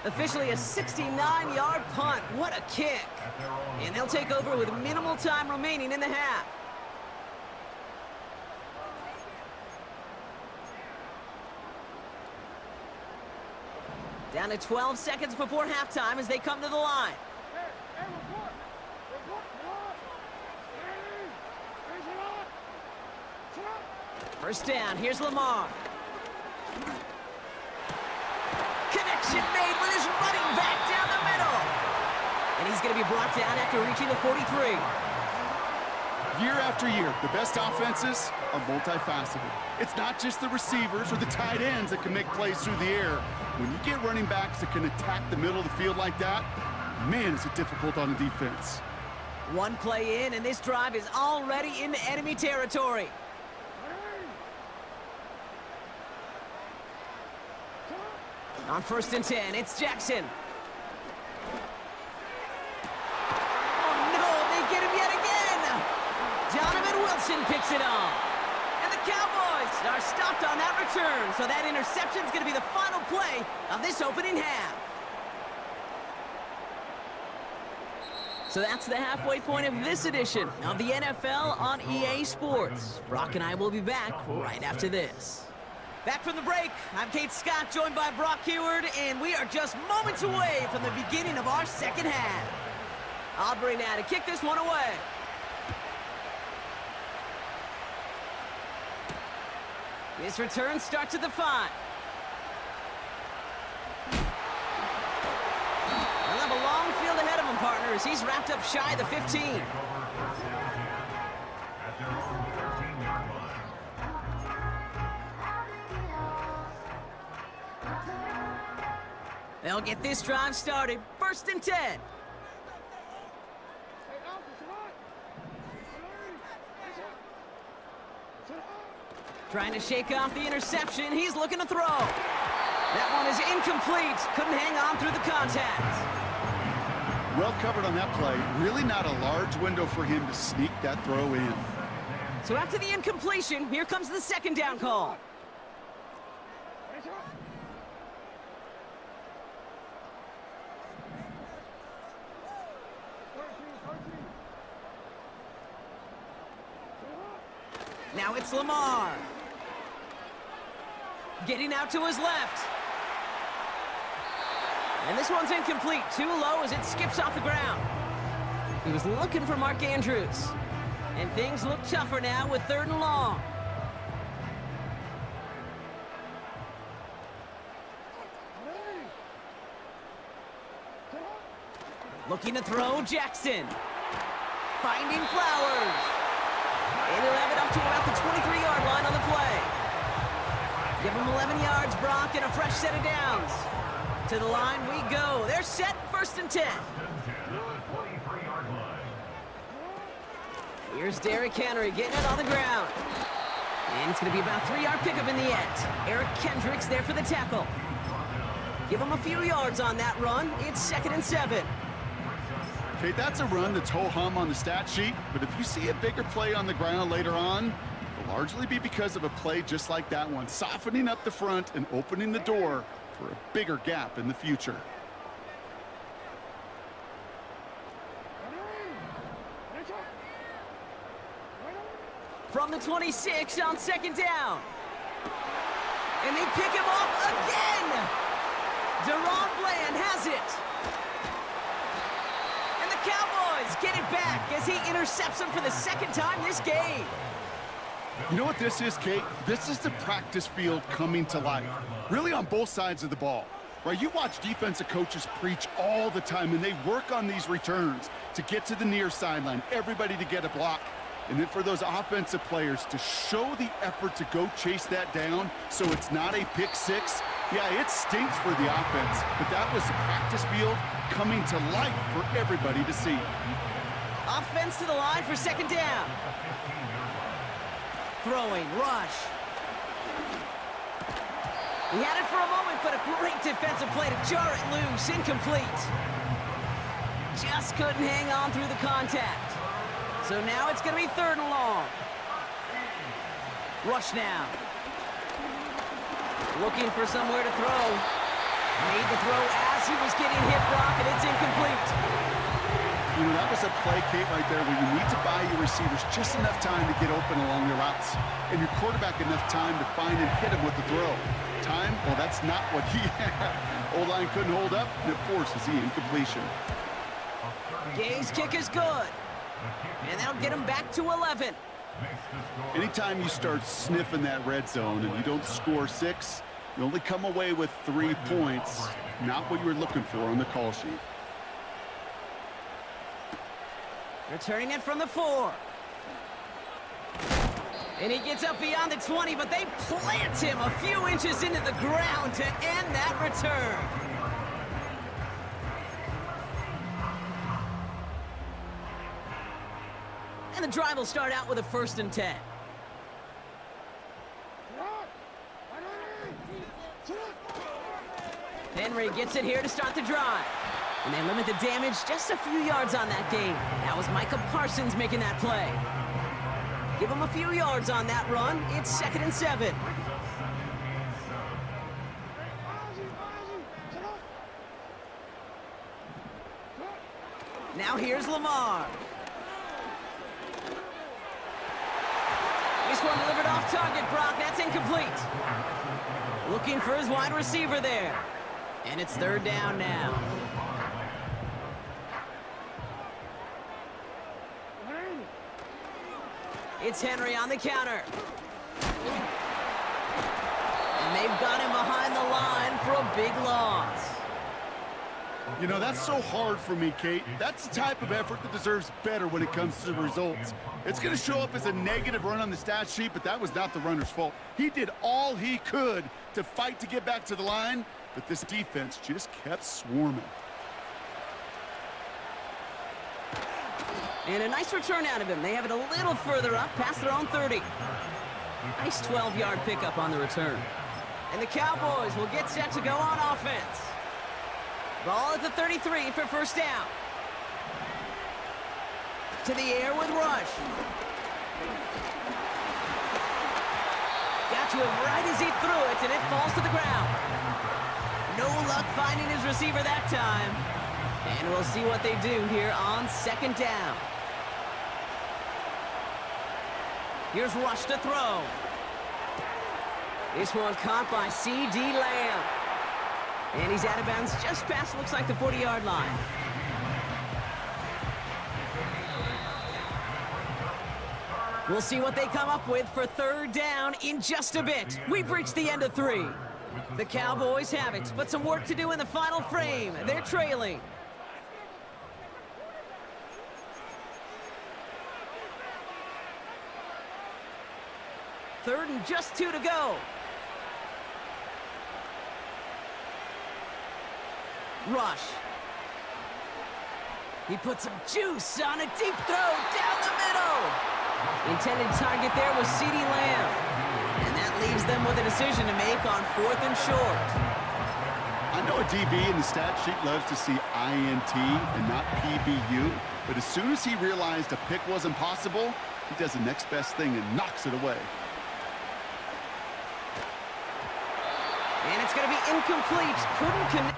Officially a 69-yard punt. What a kick. And they'll take over with minimal time remaining in the half. Down to 12 seconds before halftime as they come to the line. First down, here's Lamar. Connection made with his running back down the middle. And he's going to be brought down after reaching the 43. Year after year, the best offenses are multifaceted. It's not just the receivers or the tight ends that can make plays through the air. When you get running backs that can attack the middle of the field like that, man, is it difficult on the defense. One play in, and this drive is already in enemy territory. On 1st and 10, it's Jackson. Oh, no, they get him yet again. Donovan Wilson picks it off. And the Cowboys are stopped on that return, so that interception's going to be the final play of this opening half. So that's the halfway point of this edition of the NFL on EA Sports. Brock and I will be back right after this. Back from the break, I'm Kate Scott, joined by Brock Heward, and we are just moments away from the beginning of our second half. Aubrey now to kick this one away. This return starts at the 5. They'll have a long field ahead of him, partners. He's wrapped up shy of the 15. At their own 13-yard line. They'll get this drive started. 1st and 10. Hey, Alpha, sit up. Trying to shake off the interception. He's looking to throw. That one is incomplete. Couldn't hang on through the contact. Well covered on that play. Really not a large window for him to sneak that throw in. So after the incompletion, here comes the 2nd down call. Now it's Lamar. Getting out to his left. And this one's incomplete. Too low as it skips off the ground. He was looking for Mark Andrews. And things look tougher now with 3rd and long. Looking to throw, Jackson. Finding Flowers. And he'll have it up to about the 23-yard line on the play. Give him 11 yards, Brock, and a fresh set of downs. To the line we go. They're set, 1st and 10. Here's Derrick Henry getting it on the ground. And it's going to be about a 3-yard pickup in the end. Eric Kendricks there for the tackle. Give him a few yards on that run. It's 2nd and 7. Okay, that's a run that's ho-hum on the stat sheet, but if you see a bigger play on the ground later on, it'll largely be because of a play just like that one, softening up the front and opening the door for a bigger gap in the future. From the 26 on 2nd down. And they pick him off again. Deron Bland has it. And the Cowboys get it back as he intercepts him for the 2nd time this game. You know what this is, Kate? This is the practice field coming to life, really on both sides of the ball. Right, you watch defensive coaches preach all the time, and they work on these returns to get to the near sideline, everybody to get a block. And then for those offensive players to show the effort to go chase that down so it's not a pick six, yeah, it stinks for the offense, but that was the practice field coming to life for everybody to see. Offense to the line for 2nd down. Throwing, rush. He had it for a moment, but a great defensive play to jar it loose, incomplete. Just couldn't hang on through the contact. So now it's going to be 3rd and long. Rush now. Looking for somewhere to throw. Made the throw as he was getting hit, Brock, and it's incomplete. You know, that was a play, Kate, right there, where you need to buy your receivers just enough time to get open along the routes, and your quarterback enough time to find and hit him with the throw. Time? Well, that's not what he had. O-line couldn't hold up, and it forces the incompletion. Gay's kick is good. And that'll get him back to 11. Anytime you start sniffing that red zone and you don't score 6, you only come away with 3 points, not what you were looking for on the call sheet. Returning it from the 4. And he gets up beyond the 20, but they plant him a few inches into the ground to end that return. And the drive will start out with a 1st and 10. Henry gets it here to start the drive. And they limit the damage just a few yards on that gain. That was Micah Parsons making that play. Give him a few yards on that run. It's 2nd and 7. Now here's Lamar. This one delivered off target, Brock. That's incomplete. Looking for his wide receiver there. And it's 3rd down now. It's Henry on the counter. And they've got him behind the line for a big loss. You know, that's so hard for me, Kate. That's the type of effort that deserves better when it comes to the results. It's going to show up as a negative run on the stat sheet, but that was not the runner's fault. He did all he could to fight to get back to the line, but this defense just kept swarming. And a nice return out of him. They have it a little further up, past their own 30. Nice 12-yard pickup on the return. And the Cowboys will get set to go on offense. Ball at the 33 for 1st down. To the air with Rush. Got to him right as he threw it, and it falls to the ground. No luck finding his receiver that time. And we'll see what they do here on 2nd down. Here's Rush to throw. This one caught by C.D. Lamb. And he's out of bounds just past, looks like, the 40-yard line. We'll see what they come up with for 3rd down in just a bit. We've reached the end of 3. The Cowboys have it, but some work to do in the final frame. They're trailing. Third and just 2 to go. Rush. He put some juice on a deep throw down the middle. Intended target there was C.D. Lamb. And that leaves them with a decision to make on 4th and short. I know a DB in the stat sheet loves to see INT and not PBU, but as soon as he realized a pick wasn't possible, he does the next best thing and knocks it away. And it's going to be incomplete. Couldn't connect.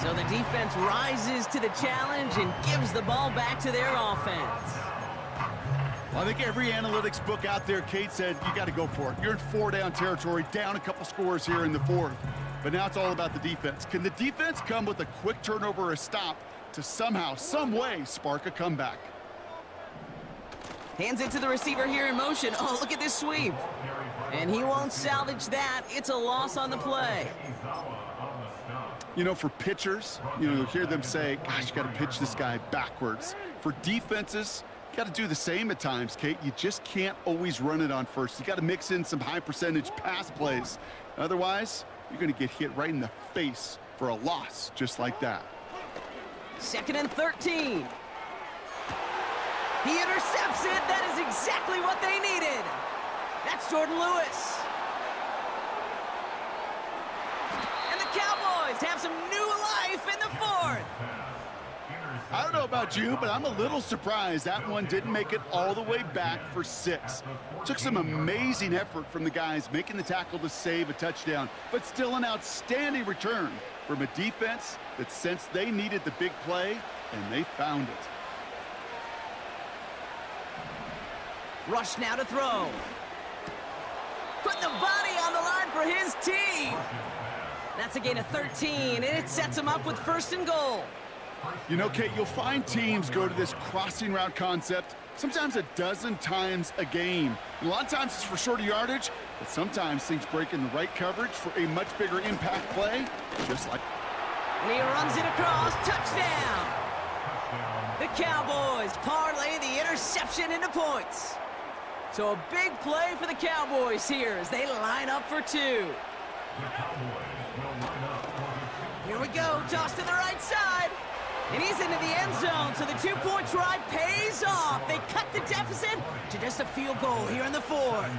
So the defense rises to the challenge and gives the ball back to their offense. Well, I think every analytics book out there, Kate, said you got to go for it. You're in 4-down territory, down a couple scores here in the 4th. But now it's all about the defense. Can the defense come with a quick turnover or a stop to somehow, some way, spark a comeback? Hands it to the receiver here in motion. Oh, look at this sweep. And he won't salvage that. It's a loss on the play. You know, for pitchers, you hear them say, gosh, you got to pitch this guy backwards. For defenses, you got to do the same at times, Kate. You just can't always run it on first. You got to mix in some high-percentage pass plays. Otherwise, you're going to get hit right in the face for a loss just like that. 2nd and 13. He intercepts it. That is exactly what they needed. That's Jordan Lewis. And the Cowboys have some new life in the 4th. I don't know about you, but I'm a little surprised that one didn't make it all the way back for 6. Took some amazing effort from the guys making the tackle to save a touchdown, but still an outstanding return from a defense that sensed they needed the big play, and they found it. Rush now to throw. Putting the body on the line for his team. That's a gain of 13, and it sets him up with 1st and goal. You know, Kate, you'll find teams go to this crossing route concept sometimes a dozen times a game. And a lot of times it's for shorter yardage, but sometimes things break in the right coverage for a much bigger impact play, just like... And he runs it across. Touchdown! The Cowboys parlay the interception into points. So a big play for the Cowboys here as they line up for 2. Here we go, toss to the right side. And he's into the end zone, so the 2-point try pays off. They cut the deficit to just a field goal here in the 4th.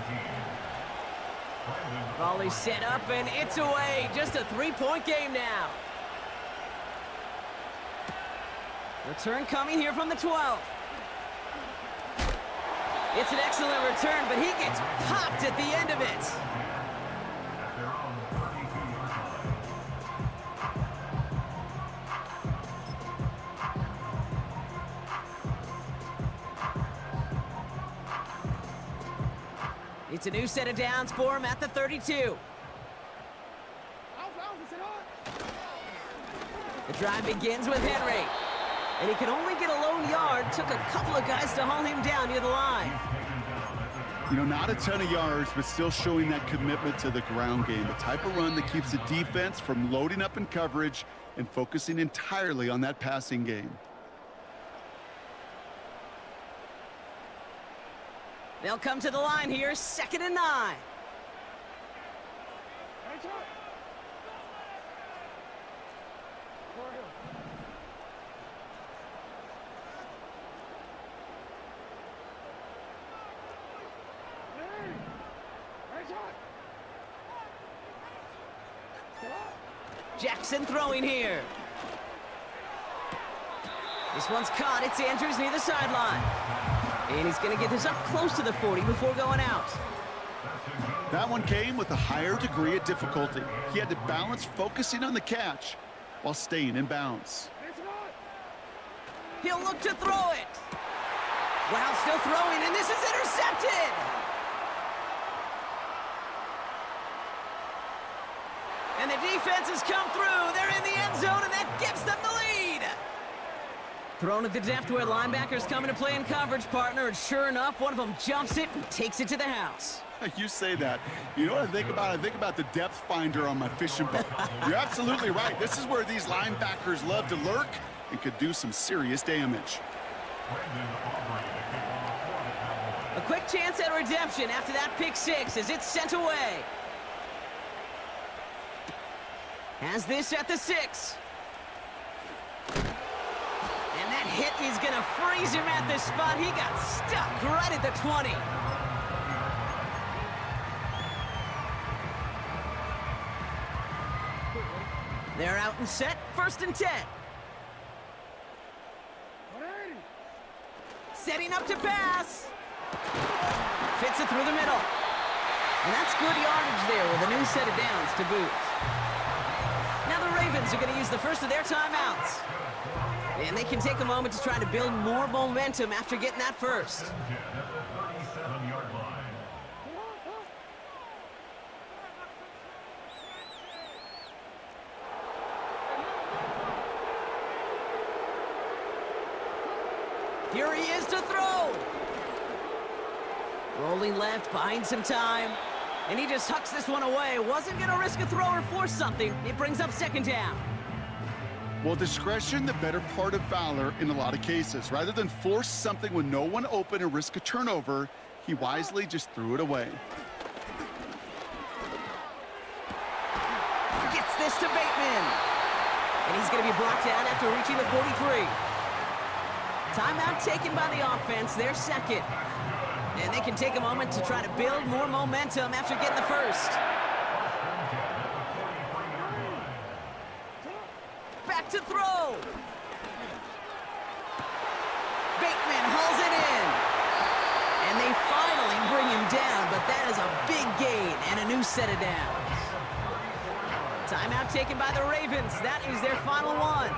Volley set up, and it's away. Just a three-point game now. Return coming here from the 12. It's an excellent return, but he gets popped at the end of it. It's a new set of downs for him at the 32. The drive begins with Henry. And he can only get a lone yard. Took a couple of guys to haul him down near the line. You know, not a ton of yards, but still showing that commitment to the ground game. The type of run that keeps the defense from loading up in coverage and focusing entirely on that passing game. They'll come to the line here, 2nd and 9. Jackson throwing here. This one's caught. It's Andrews near the sideline. And he's going to get this up close to the 40 before going out. That one came with a higher degree of difficulty. He had to balance focusing on the catch while staying in bounds. He'll look to throw it. Wow, still throwing, and this is intercepted. And the defense has come through. They're in the end zone, and that gives them the lead. Thrown at the depth where linebackers come into play in coverage, partner, and sure enough, one of them jumps it and takes it to the house. You say that. You know what I think about? I think about the depth finder on my fishing boat. You're absolutely right. This is where these linebackers love to lurk and could do some serious damage. A quick chance at redemption after that pick six as it's sent away. Has this at the 6. And that hit is going to freeze him at this spot. He got stuck right at the 20. They're out and set, 1st and 10. Setting up to pass. Fits it through the middle. And that's good yardage there with a new set of downs to boot. Now the Ravens are going to use the first of their timeouts. And they can take a moment to try to build more momentum after getting that first. Here he is to throw. Rolling left, buying some time. And he just hucks this one away. Wasn't going to risk a throw or force something. It brings up 2nd down. Well, discretion, the better part of valor in a lot of cases. Rather than force something with no one open and risk a turnover, he wisely just threw it away. Gets this to Bateman. And he's going to be brought down after reaching the 43. Timeout taken by the offense, their 2nd. And they can take a moment to try to build more momentum after getting the first. Back to throw. Bateman hauls it in. And they finally bring him down, but that is a big gain and a new set of downs. Timeout taken by the Ravens. That is their final one.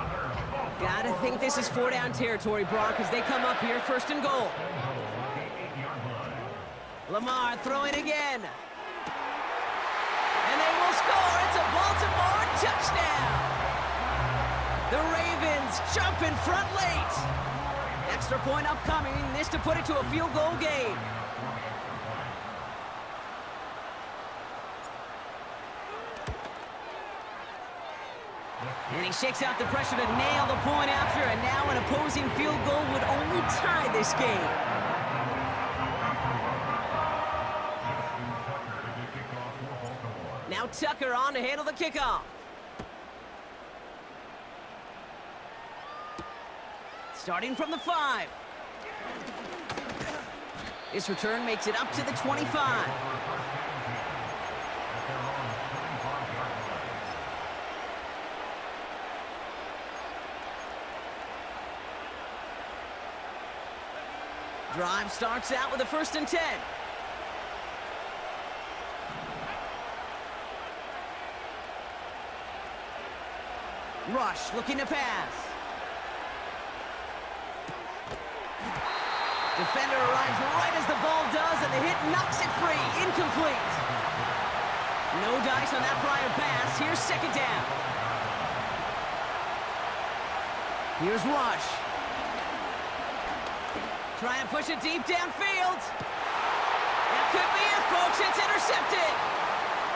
Gotta think this is 4-down territory, Brock, as they come up here 1st and goal. Lamar throwing again. And they will score. It's a Baltimore touchdown. The Ravens jump in front late. Extra point upcoming. This to put it to a field goal game. And he shakes out the pressure to nail the point after, and now an opposing field goal would only tie this game. Now Tucker on to handle the kickoff. Starting from the 5. This return makes it up to the 25. Drive starts out with a 1st and 10. Rush looking to pass. Defender arrives right as the ball does, and the hit knocks it free. Incomplete. No dice on that prior pass. Here's 2nd down. Here's Rush. Try and push it deep downfield. That could be it, folks. It's intercepted.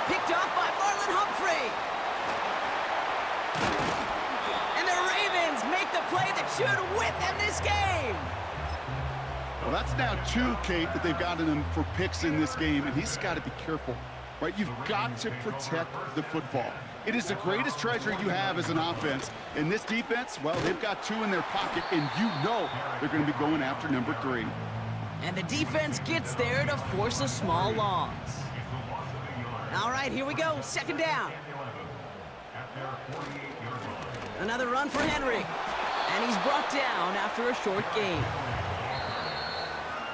Picked off by Marlon Humphrey. And the Ravens make the play that should win them this game. Well, that's now 2, Kate, that they've gotten him for picks in this game, and he's got to be careful, right? You've got to protect the football. It is the greatest treasure you have as an offense. And this defense, well, they've got 2 in their pocket, and you know they're going to be going after number 3. And the defense gets there to force a small loss. All right, here we go. 2nd down. Another run for Henry. And he's brought down after a short gain.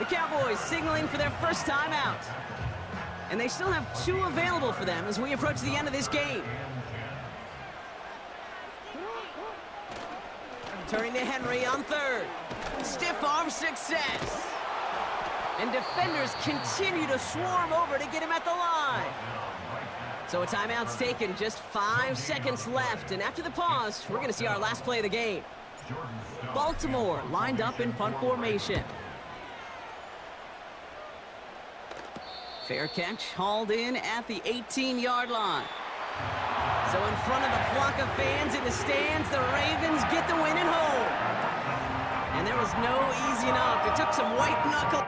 The Cowboys signaling for their first time out. And they still have 2 available for them as we approach the end of this game. Turning to Henry on 3rd. Stiff arm success. And defenders continue to swarm over to get him at the line. So a timeout's taken, just 5 seconds left. And after the pause, we're going to see our last play of the game. Baltimore lined up in punt formation. Fair catch, hauled in at the 18-yard line. So in front of the flock of fans in the stands, the Ravens get the win at home. And there was no easing up. It took some white knuckle.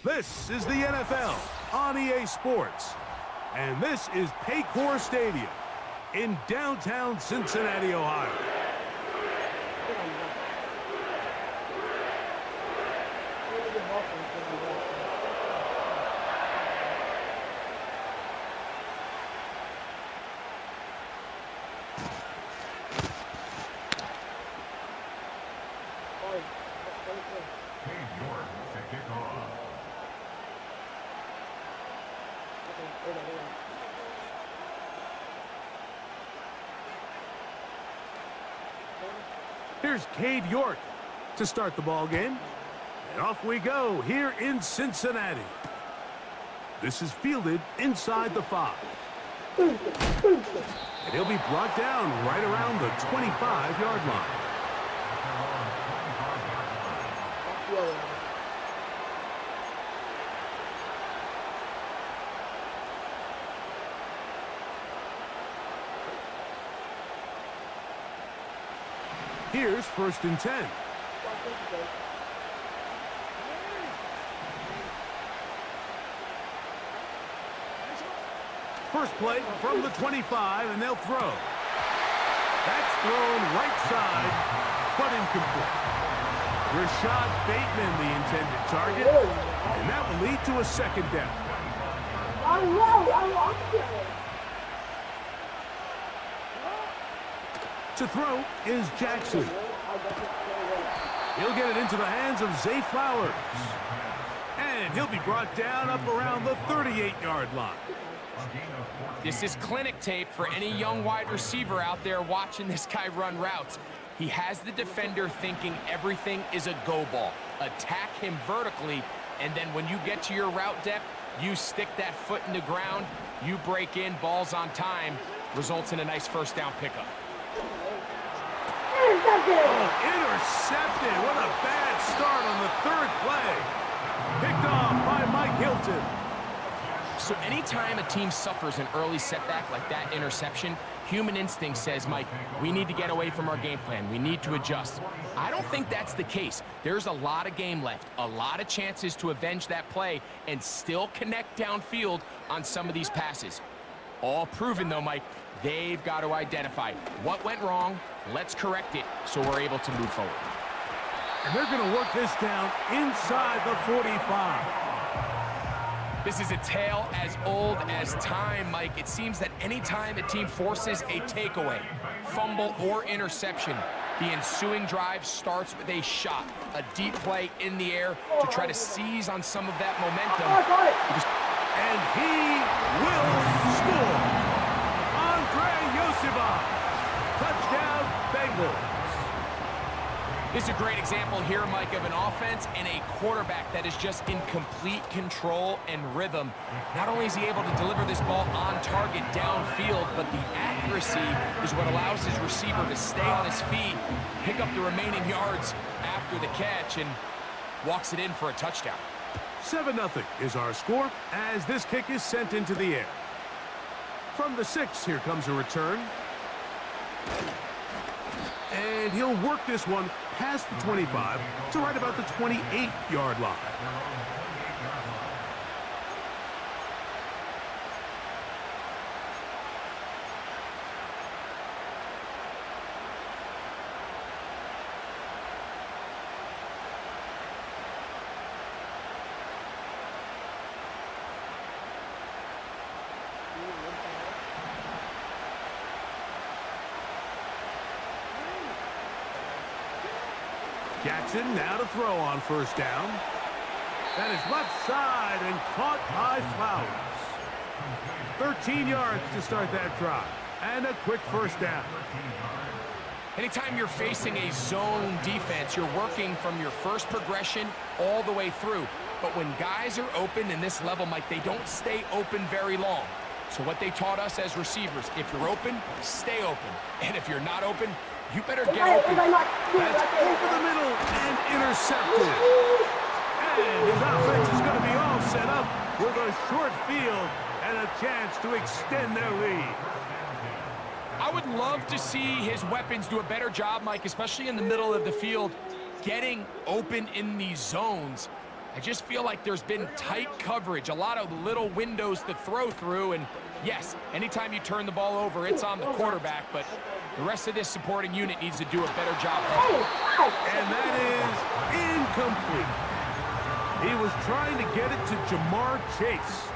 This is the NFL on EA Sports. And this is Paycor Stadium in downtown Cincinnati, Ohio. Here's Cade York to start the ball game. And off we go here in Cincinnati. This is fielded inside the 5. And he'll be brought down right around the 25-yard line. Here's 1st and 10. First play from the 25, and they'll throw. That's thrown right side, but incomplete. Rashad Bateman, the intended target, and that will lead to a 2nd down. To throw is Jackson. He'll get it into the hands of Zay Flowers. And he'll be brought down up around the 38-yard line. This is clinic tape for any young wide receiver out there watching this guy run routes. He has the defender thinking everything is a go ball. Attack him vertically, and then when you get to your route depth, You stick that foot in the ground, you break in, ball's on time, results in a nice first down pickup. Oh, intercepted. What a bad start on the third play. Picked off by Mike Hilton. So anytime a team suffers an early setback like that interception, human instinct says, Mike, we need to get away from our game plan. We need to adjust. I don't think that's the case. There's a lot of game left, a lot of chances to avenge that play and still connect downfield on some of these passes. All proven, though, Mike, they've got to identify what went wrong. Let's correct it so we're able to move forward. And they're going to work this down inside the 45. This is a tale as old as time, Mike. It seems that anytime a team forces a takeaway, fumble, or interception, the ensuing drive starts with a shot, a deep play in the air to try to seize on some of that momentum. And he will score. Andre Yosibov. Touchdown, Bengals. This is a great example here, Mike, of an offense and a quarterback that is just in complete control and rhythm. Not only is he able to deliver this ball on target downfield, but the accuracy is what allows his receiver to stay on his feet, pick up the remaining yards after the catch, and walks it in for a touchdown. 7-0 is our score as this kick is sent into the air. From the 6, here comes a return. And he'll work this one past the 25 to right about the 28-yard line. Jackson now to throw on first down. That is left side and caught by Flowers. 13 yards to start that drive. And a quick first down. Anytime you're facing a zone defense, you're working from your first progression all the way through. But when guys are open in this level, Mike, they don't stay open very long. So what they taught us as receivers, if you're open, stay open. And if you're not open, you better get open. That's over the middle and intercepted. And his offense is going to be all set up with a short field and a chance to extend their lead. I would love to see his weapons do a better job, Mike, especially in the middle of the field, getting open in these zones. I just feel like there's been tight coverage, a lot of little windows to throw through, and yes, anytime you turn the ball over, it's on the quarterback, but the rest of this supporting unit needs to do a better job. And that is incomplete. He was trying to get it to Jamar Chase.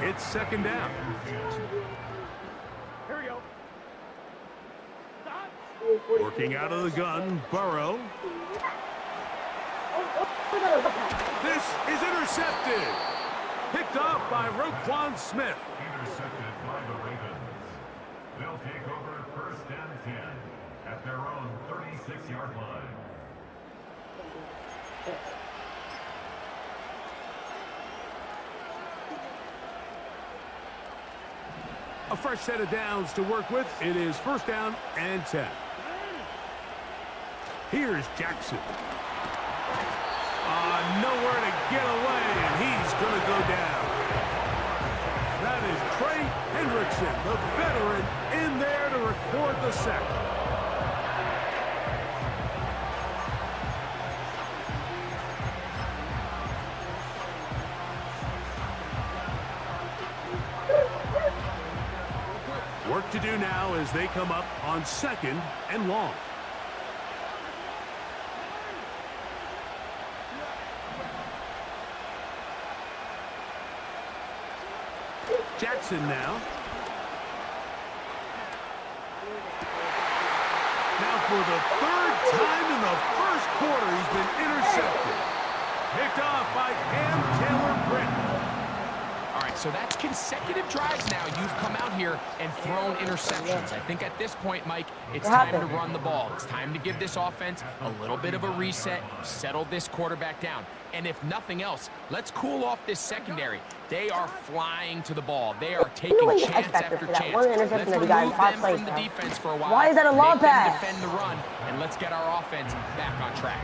It's second down. Here we go. Working out of the gun, Burrow. This is intercepted. Picked off by Roquan Smith. Intercepted by the Ravens. They'll take over first and 10 at their own 36-yard line. A fresh set of downs to work with. It is first down and 10. Here's Jackson. Nowhere to get away, and he's going to go down. That is Trey Hendrickson, the veteran, in there to record the sack. Work to do now as they come up on second and long. Jackson now. Now for the third time in the first quarter, he's been intercepted. Picked off by Cam Taylor-Britt. All right, so that's consecutive drives now. You've come out here and thrown interceptions. I think at this point, Mike, it's time to run the ball. It's time to give this offense a little bit of a reset, settle this quarterback down. And if nothing else, let's cool off this secondary. They are flying to the ball. They are taking chance after chance. Let's remove them from the defense for a while. Why is that a long pass? Defend the run, and let's get our offense back on track.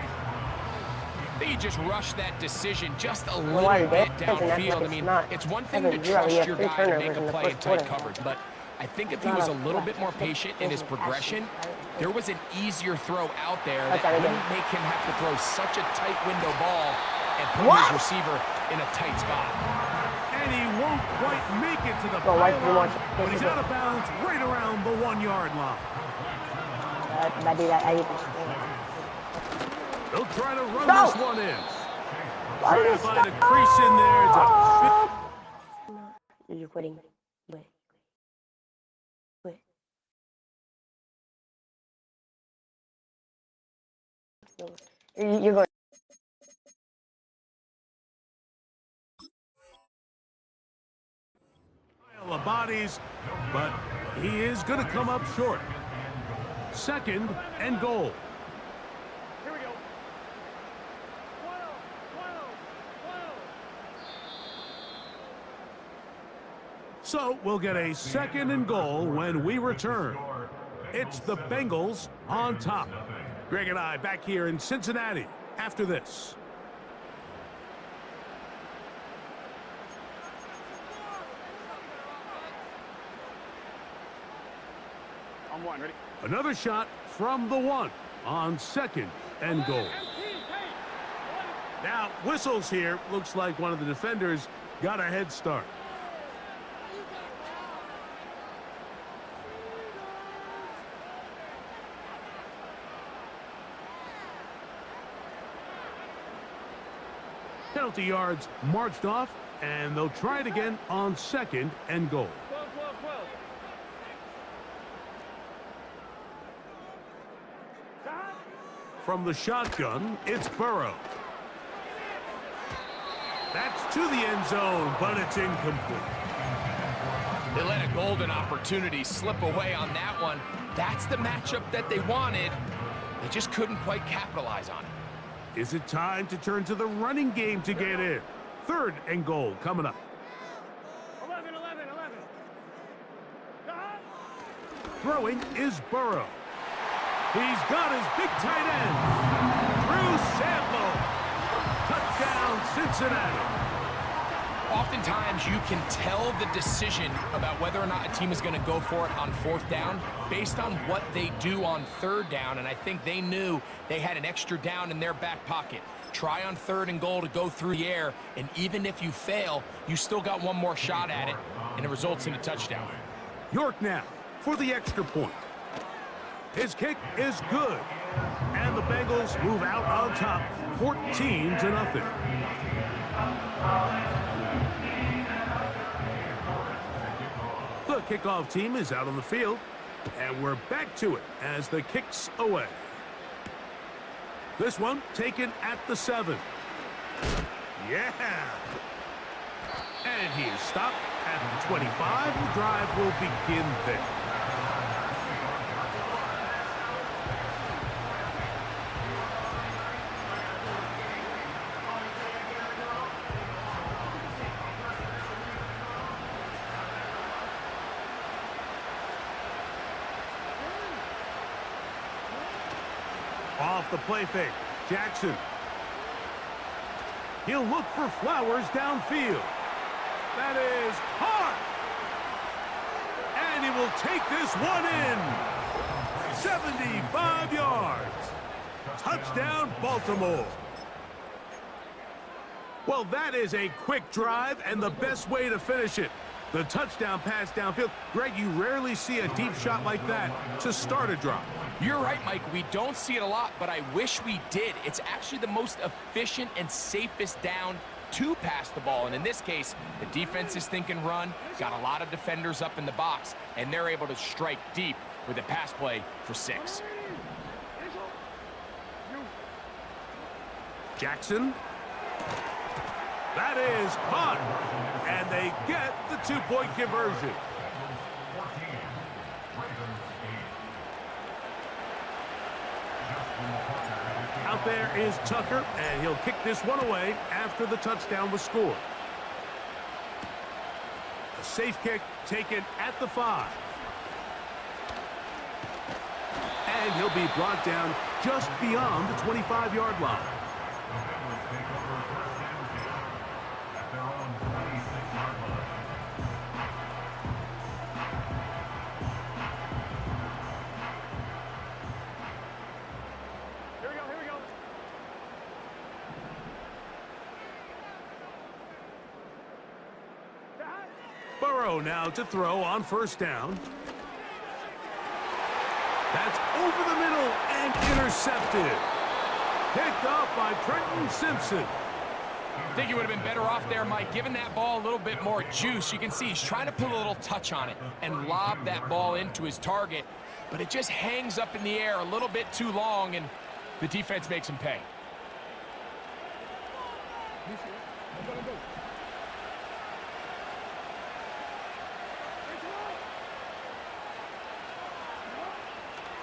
They just rushed that decision just a little bit downfield. I mean, it's one thing to trust your guy to make a play in tight coverage, but I think if he was a little bit more patient in his progression, there was an easier throw out there that wouldn't make him have to throw such a tight window ball and put his receiver in a tight spot. And he won't quite make it to the pylon, but he's out of bounds right around the 1-yard line. They'll try to run this one in. Try to find a crease in there. You're quitting. Quit. You're going. Pile of bodies, but he is going to come up short. 2nd and goal. So we'll get a 2nd and goal when we return. It's the Bengals on top. Greg and I back here in Cincinnati after this. On 1, ready? Another shot from the 1 on 2nd and goal. Now, whistles here. Looks like one of the defenders got a head start. Penalty yards marched off, and they'll try it again on 2nd and goal. From the shotgun, it's Burrow. That's to the end zone, but it's incomplete. They let a golden opportunity slip away on that one. That's the matchup that they wanted. They just couldn't quite capitalize on it. Is it time to turn to the running game to get in? 3rd and goal coming up. 11. Throwing is Burrow. He's got his big tight end. Drew Sample. Touchdown, Cincinnati. Oftentimes, you can tell the decision about whether or not a team is going to go for it on 4th down based on what they do on 3rd down, and I think they knew they had an extra down in their back pocket. Try on 3rd and goal to go through the air, and even if you fail, you still got one more shot at it, and it results in a touchdown. York now for the extra point. His kick is good, and the Bengals move out on top, 14-0. The kickoff team is out on the field, and we're back to it as the kick's away. This one taken at the 7. Yeah! And he is stopped at the 25. The drive will begin there. Off the play fake, Jackson. He'll look for Flowers downfield. That is hard. And he will take this one in. 75 yards. Touchdown, Baltimore. Well, that is a quick drive and the best way to finish it. The touchdown pass downfield. Greg, you rarely see a deep shot like that to start a drive. You're right, Mike. We don't see it a lot, but I wish we did. It's actually the most efficient and safest down to pass the ball. And in this case, the defense is thinking run, got a lot of defenders up in the box, and they're able to strike deep with a pass play for 6. Jackson. That is caught. And they get the two-point conversion. Out there is Tucker, and he'll kick this one away after the touchdown was scored. A safe kick taken at the 5. And he'll be brought down just beyond the 25-yard line. Burrow now to throw on first down. That's over the middle and intercepted. Picked off by Trenton Simpson. I think he would have been better off there, Mike, giving that ball a little bit more juice. You can see he's trying to put a little touch on it and lob that ball into his target, but it just hangs up in the air a little bit too long, and the defense makes him pay.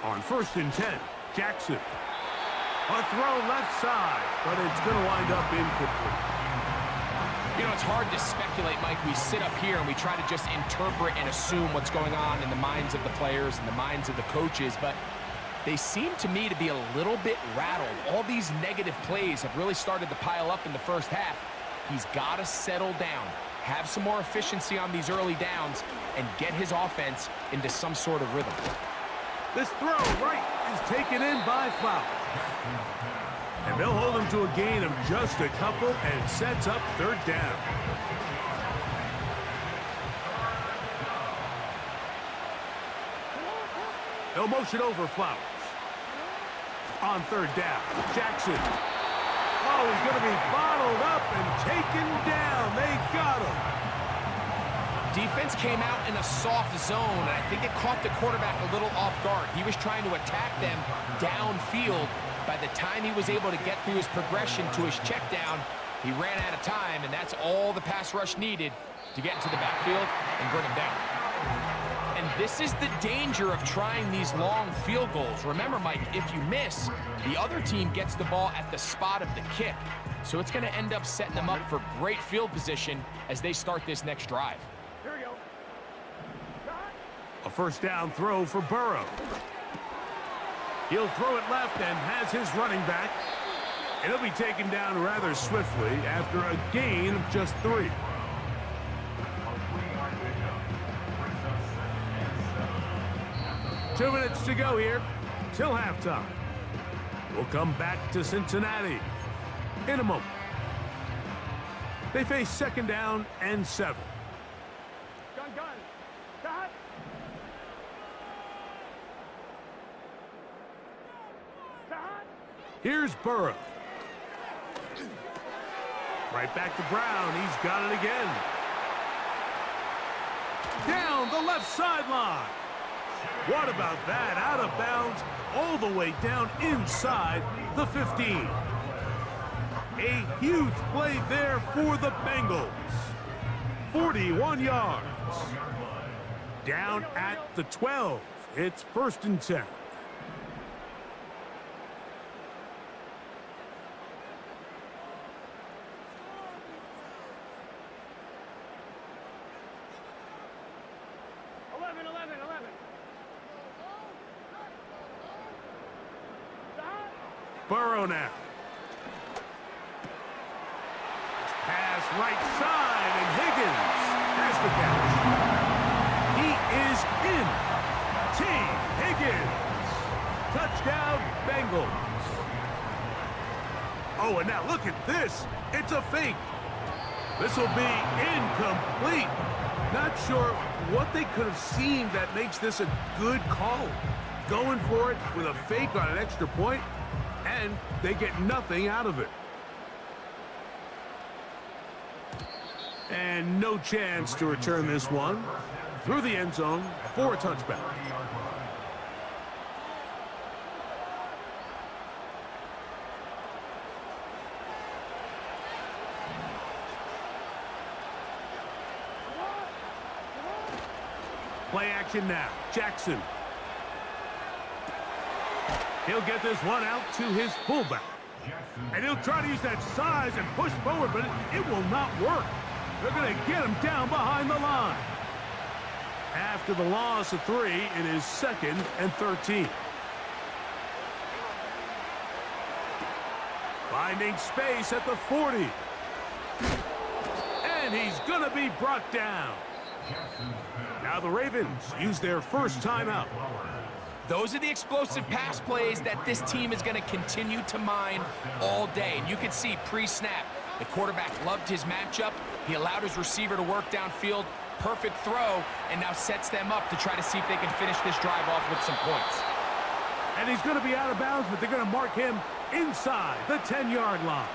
On 1st and 10, Jackson. A throw left side, but it's going to wind up incomplete. You know, it's hard to speculate, Mike. We sit up here and we try to just interpret and assume what's going on in the minds of the players and the minds of the coaches, but they seem to me to be a little bit rattled. All these negative plays have really started to pile up in the first half. He's got to settle down, have some more efficiency on these early downs, and get his offense into some sort of rhythm. This throw right is taken in by Flowers. And they'll hold him to a gain of just a couple and sets up 3rd down. They'll motion over Flowers. On 3rd down, Jackson. Oh, he's going to be bottled up and taken down. They got him. Defense came out in a soft zone, and I think it caught the quarterback a little off guard. He was trying to attack them downfield. By the time he was able to get through his progression to his check down, he ran out of time, and that's all the pass rush needed to get into the backfield and bring him down. And this is the danger of trying these long field goals. Remember, Mike, if you miss, the other team gets the ball at the spot of the kick. So it's going to end up setting them up for great field position as they start this next drive. A 1st down throw for Burrow. He'll throw it left and has his running back. And he'll be taken down rather swiftly after a gain of just 3. Two minutes to go here till halftime. We'll come back to Cincinnati in a moment. They face 2nd down and 7. Here's Burrow. Right back to Brown. He's got it again. Down the left sideline. What about that? Out of bounds all the way down inside the 15. A huge play there for the Bengals. 41 yards. Down at the 12. It's 1st and 10. Burrow now. Pass right side, and Higgins has the catch. He is in. Team Higgins. Touchdown, Bengals. Oh, and now look at this. It's a fake. This will be incomplete. Not sure what they could have seen that makes this a good call. Going for it with a fake on an extra point, and they get nothing out of it. And no chance to return this one through the end zone for a touchback. Play action now. Jackson. He'll get this one out to his fullback. And he'll try to use that size and push forward, but it will not work. They're going to get him down behind the line. After the loss of 3, it is 2nd and 13. Finding space at the 40. And he's going to be brought down. Now the Ravens use their first timeout. Those are the explosive pass plays that this team is going to continue to mine all day. And you can see pre-snap, the quarterback loved his matchup. He allowed his receiver to work downfield. Perfect throw, and now sets them up to try to see if they can finish this drive off with some points. And he's going to be out of bounds, but they're going to mark him inside the 10-yard line.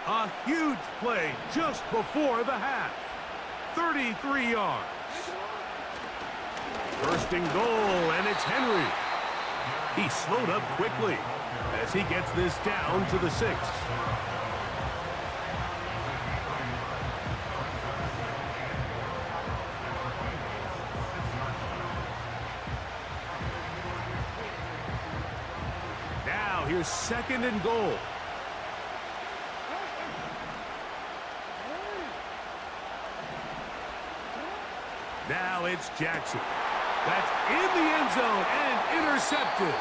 A huge play just before the half. 33 yards. First and goal, and it's Henry. He slowed up quickly as he gets this down to the 6. Now here's 2nd and goal. Now it's Jackson. That's in the end zone and intercepted.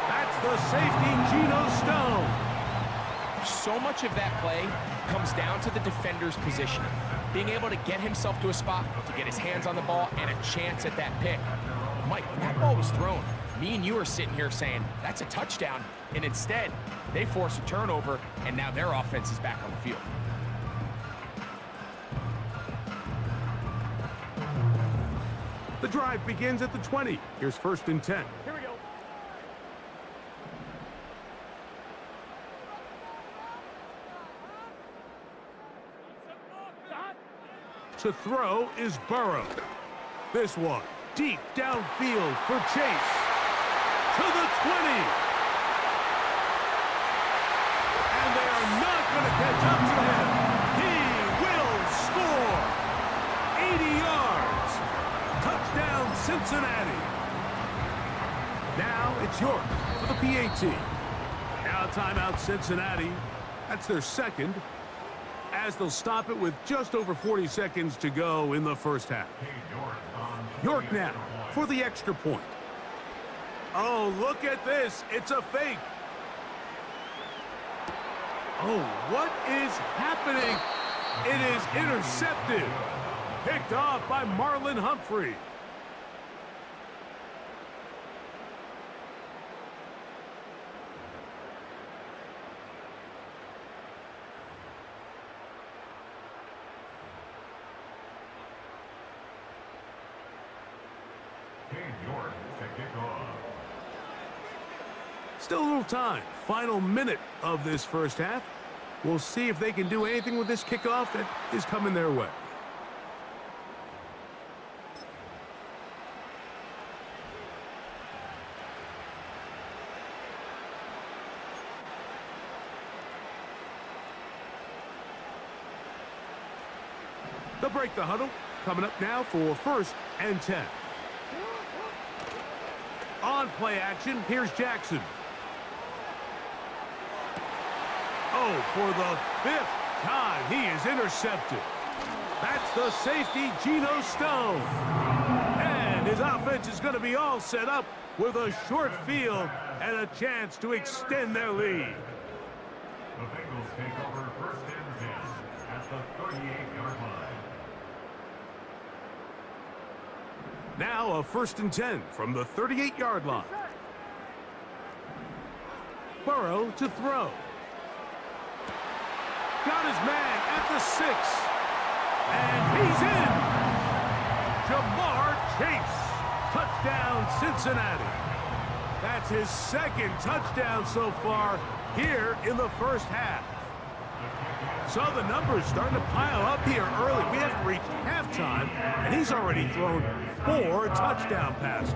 That's the safety, Geno Stone. So much of that play comes down to the defender's positioning. Being able to get himself to a spot, to get his hands on the ball, and a chance at that pick. Mike, when that ball was thrown, me and you are sitting here saying, that's a touchdown. And instead, they force a turnover, and now their offense is back on the field. The drive begins at the 20. Here's 1st and 10. Here we go. To throw is Burrow. This one deep downfield for Chase. To the 20. And they are not going to catch up to him. He will score. 80 yards. Touchdown, Cincinnati. Now it's York for the PAT. Now timeout, Cincinnati. That's their 2nd, as they'll stop it with just over 40 seconds to go in the first half. York now for the extra point. Oh, look at this. It's a fake. Oh, what is happening? It is intercepted. Picked off by Marlon Humphrey. Still a little time. Final minute of this first half. We'll see if they can do anything with this kickoff that is coming their way. They'll break the huddle. Coming up now for 1st and 10. On play action, here's Jackson. Oh, for the 5th time, he is intercepted. That's the safety, Geno Stone. And his offense is going to be all set up with a short field and a chance to extend their lead. The Bengals take over 1st and 10 at the 38-yard line. Now a 1st and 10 from the 38-yard line. Burrow to throw. Got his man at the 6. And he's in. Jamar Chase. Touchdown, Cincinnati. That's his 2nd touchdown so far here in the first half. So the numbers starting to pile up here early. We haven't reached halftime, and he's already thrown 4 touchdown passes.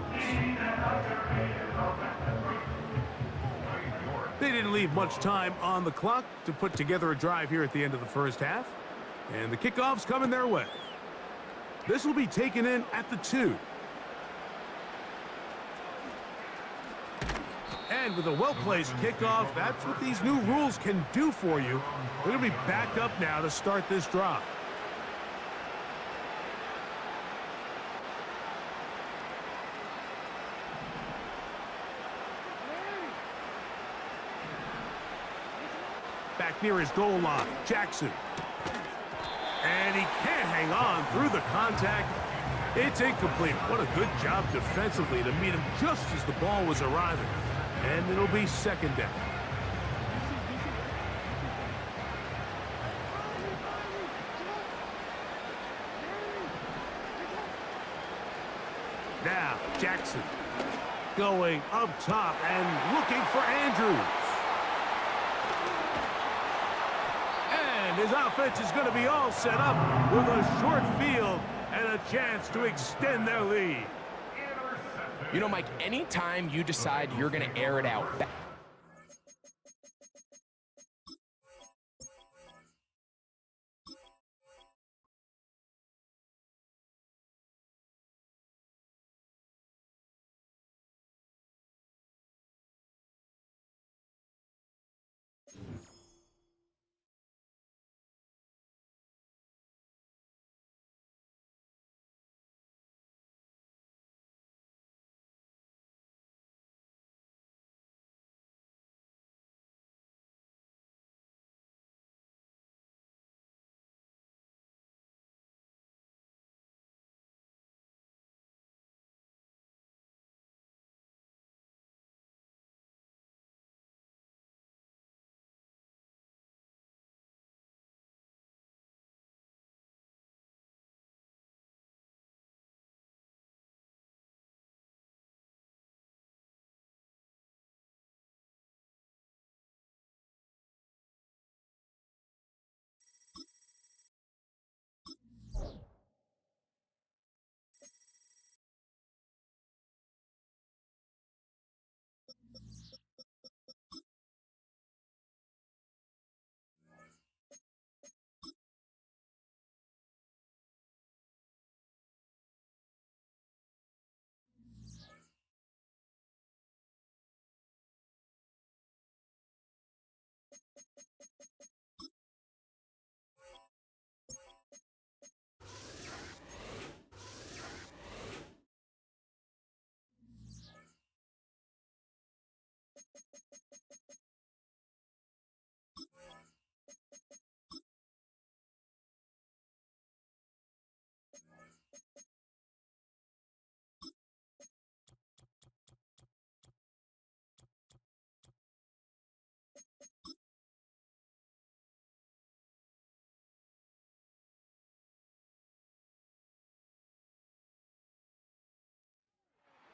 They didn't leave much time on the clock to put together a drive here at the end of the first half. And the kickoff's coming their way. This will be taken in at the 2. And with a well-placed kickoff, that's what these new rules can do for you. They're going to be back up now to start this drive. Back near his goal line, Jackson. And he can't hang on through the contact. It's incomplete. What a good job defensively to meet him just as the ball was arriving. And it'll be second down. Now, Jackson going up top and looking for Andrews. And his offense is going to be all set up with a short field and a chance to extend their lead. You know, Mike, anytime you decide you're going to air it out,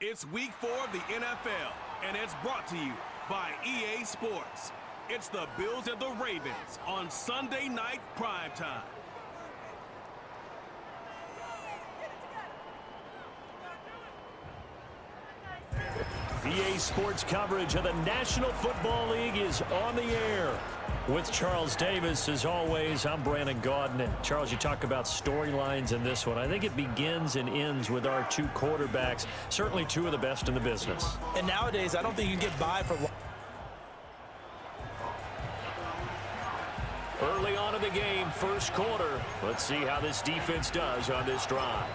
It's week 4 of the NFL, and it's brought to you by EA Sports. It's the Bills and the Ravens on Sunday night primetime. EA Sports coverage of the National Football League is on the air. With Charles Davis, as always, I'm Brandon Gaudin. And Charles, you talk about storylines in this one. I think it begins and ends with our two quarterbacks, certainly two of the best in the business. And nowadays, I don't think you can get by for long. Early on in the game, first quarter. Let's see how this defense does on this drive.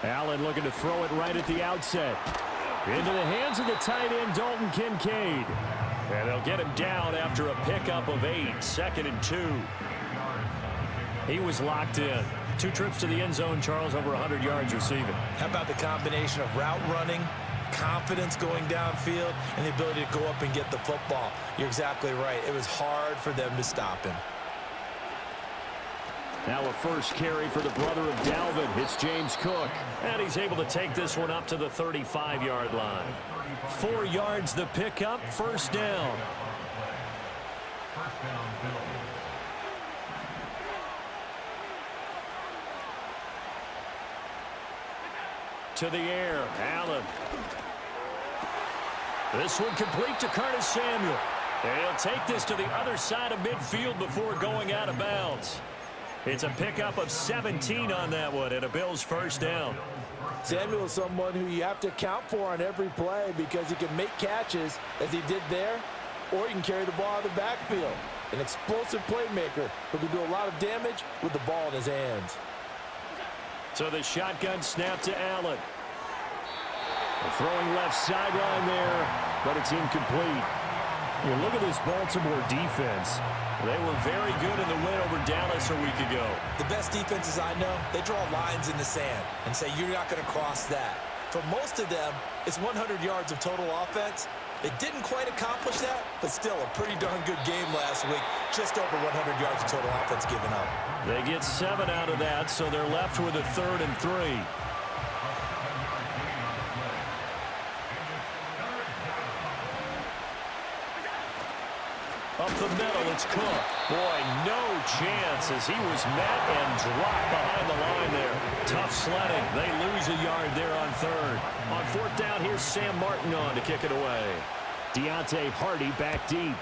Allen looking to throw it right at the outset. Into the hands of the tight end, Dalton Kincaid. And they'll get him down after a pickup of 8, 2nd and 2. He was locked in. 2 trips to the end zone, Charles, over 100 yards receiving. How about the combination of route running, confidence going downfield, and the ability to go up and get the football? You're exactly right. It was hard for them to stop him. Now a first carry for the brother of Dalvin. It's James Cook. And he's able to take this one up to the 35-yard line. 4 yards the pickup, first down. to the air. Allen. This one complete to Curtis Samuel. And he'll take this to the other side of midfield before going out of bounds. It's a pickup of 17 on that one and a Bills first down. Samuel is someone who you have to account for on every play because he can make catches as he did there, or he can carry the ball out of the backfield. An explosive playmaker who can do a lot of damage with the ball in his hands. So the shotgun snap to Allen. Throwing left sideline there, but it's incomplete. You look at this Baltimore defense. They were very good in the win over Dallas a week ago. The best defenses I know, they draw lines in the sand and say you're not going to cross that. For most of them, it's 100 yards of total offense. They didn't quite accomplish that, but still a pretty darn good game last week. Just over 100 yards of total offense given up. They get 7 out of that, so they're left with a 3rd and 3. Up the middle, it's Cook. Boy, no chance as he was met and dropped behind the line there. Tough sledding. They lose a yard there on 3rd. On 4th down, here's Sam Martin on to kick it away. Deontay Hardy back deep.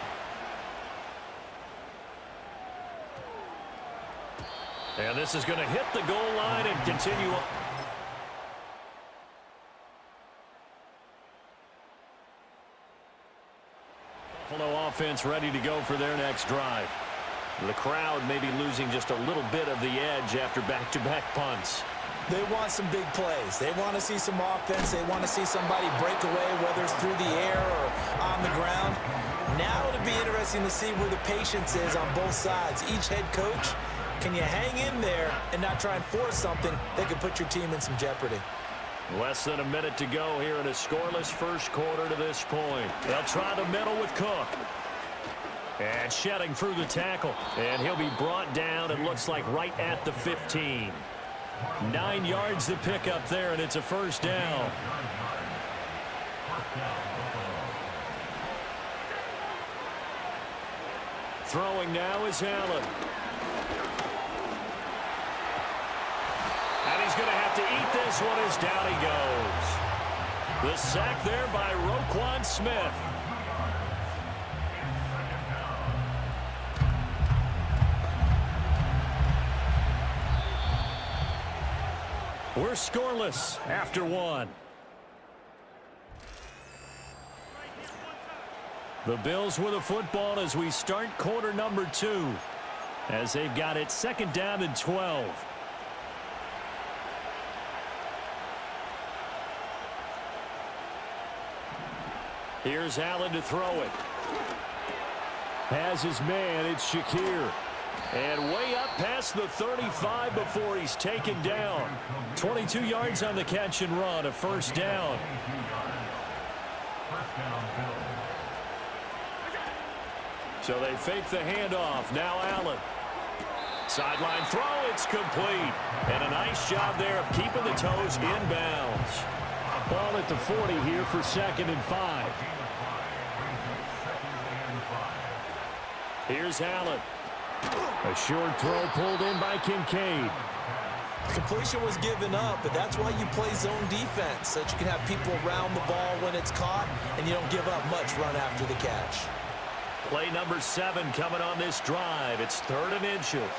And this is going to hit the goal line and continue on. Buffalo offense ready to go for their next drive. The crowd may be losing just a little bit of the edge after back-to-back punts. They want some big plays. They want to see some offense. They want to see somebody break away, whether it's through the air or on the ground. Now it'll be interesting to see where the patience is on both sides. Each head coach, can you hang in there and not try and force something that could put your team in some jeopardy? Less than a minute to go here in a scoreless first quarter to this point. They'll try the middle with Cook. And shedding through the tackle. And he'll be brought down, it looks like, right at the 15. 9 yards to pick up there, and it's a first down. Throwing now is Allen. And he's going to have to eat this one as down he goes. The sack there by Roquan Smith. We're scoreless after 1. The Bills with the football as we start quarter number 2. As they've got it 2nd down and 12. Here's Allen to throw it. Has his man, it's Shakir. And way up past the 35 before he's taken down. 22 yards on the catch and run, a first down. So they fake the handoff. Now Allen. Sideline throw, it's complete. And a nice job there of keeping the toes inbounds. Ball at the 40 here for 2nd and 5. Here's Allen. A short throw pulled in by Kincaid. Completion was given up, but that's why you play zone defense, so that you can have people around the ball when it's caught, and you don't give up much run after the catch. Play number 7 coming on this drive. It's 3rd and inches.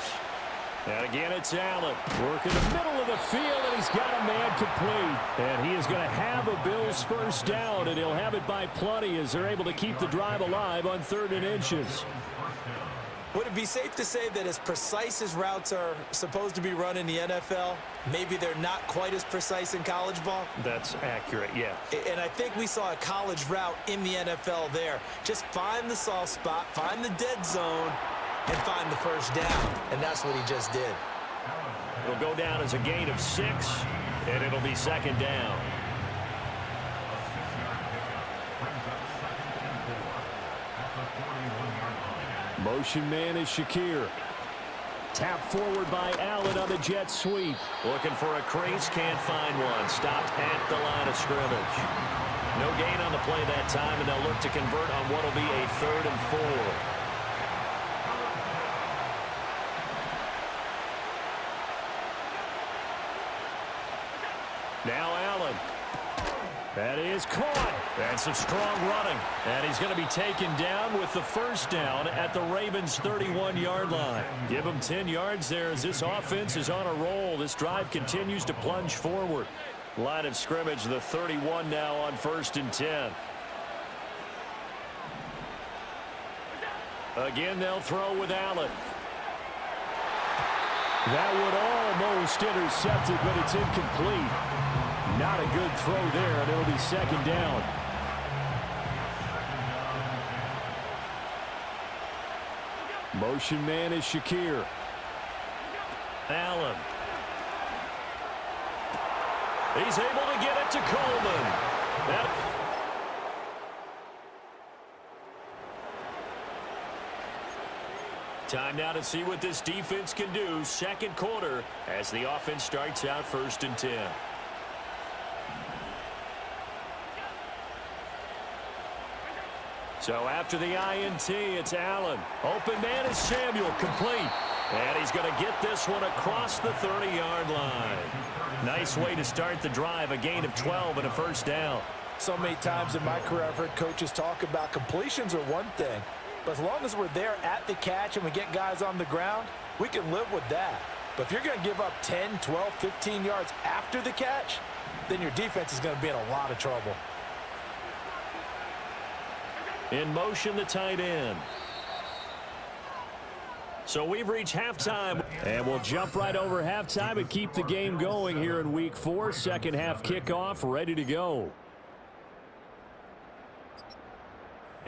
And again, it's Allen. Working the middle of the field, and he's got a man complete. And he is going to have a Bills first down, and he'll have it by plenty as they're able to keep the drive alive on 3rd and inches. Would it be safe to say that as precise as routes are supposed to be run in the NFL, maybe they're not quite as precise in college ball? That's accurate, yeah. And I think we saw a college route in the NFL there. Just find the soft spot, find the dead zone, and find the first down. And that's what he just did. It'll go down as a gain of 6, and it'll be 2nd down. Motion man is Shakir. Tap forward by Allen on the jet sweep. Looking for a crease, can't find one. Stopped at the line of scrimmage. No gain on the play that time, and they'll look to convert on what will be a 3rd and 4. Now Allen. That is caught. And some strong running. And he's going to be taken down with the first down at the Ravens' 31-yard line. Give him 10 yards there as this offense is on a roll. This drive continues to plunge forward. Line of scrimmage, the 31 now on 1st and 10. Again, they'll throw with Allen. That would almost intercept it, but it's incomplete. Not a good throw there, and it'll be 2nd down. Motion man is Shakir. Allen. He's able to get it to Coleman. Time now to see what this defense can do. 2nd quarter as the offense starts out 1st and 10. So after the INT, it's Allen. Open man is Samuel, complete. And he's going to get this one across the 30-yard line. Nice way to start the drive, a gain of 12 and a 1st down. So many times in my career I've heard coaches talk about completions are one thing, but as long as we're there at the catch and we get guys on the ground, we can live with that. But if you're going to give up 10, 12, 15 yards after the catch, then your defense is going to be in a lot of trouble. In motion, the tight end. So we've reached halftime. And we'll jump right over halftime and keep the game going here in Week 4. 2nd half kickoff, ready to go.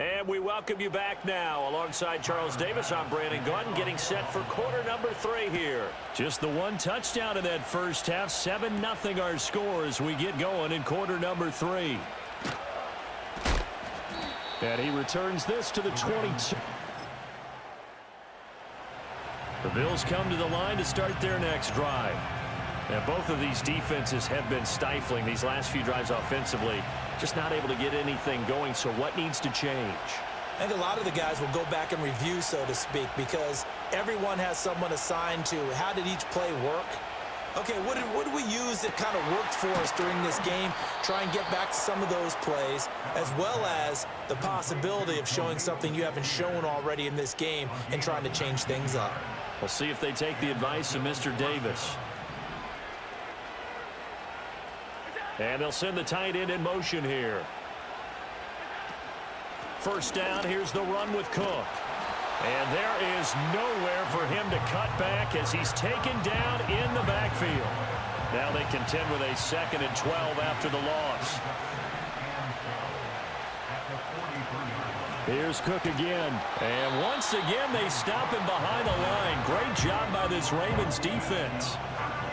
And we welcome you back now. Alongside Charles Davis, I'm Brandon Gunn, getting set for quarter number 3 here. Just the one touchdown in that first half. 7-0 our score as we get going in quarter number 3. And he returns this to the 22. The Bills come to the line to start their next drive. Now, both of these defenses have been stifling these last few drives offensively. Just not able to get anything going, so what needs to change? I think a lot of the guys will go back and review, so to speak, because everyone has someone assigned to how did each play work. Okay, what did we use that kind of worked for us during this game? Try and get back to some of those plays, as well as the possibility of showing something you haven't shown already in this game and trying to change things up. We'll see if they take the advice of Mr. Davis. And they'll send the tight end in motion here. First down, here's the run with Cook. And there is nowhere for him to cut back as he's taken down in the backfield. Now they contend with a 2nd and 12 after the loss. Here's Cook again. And once again, they stop him behind the line. Great job by this Ravens defense.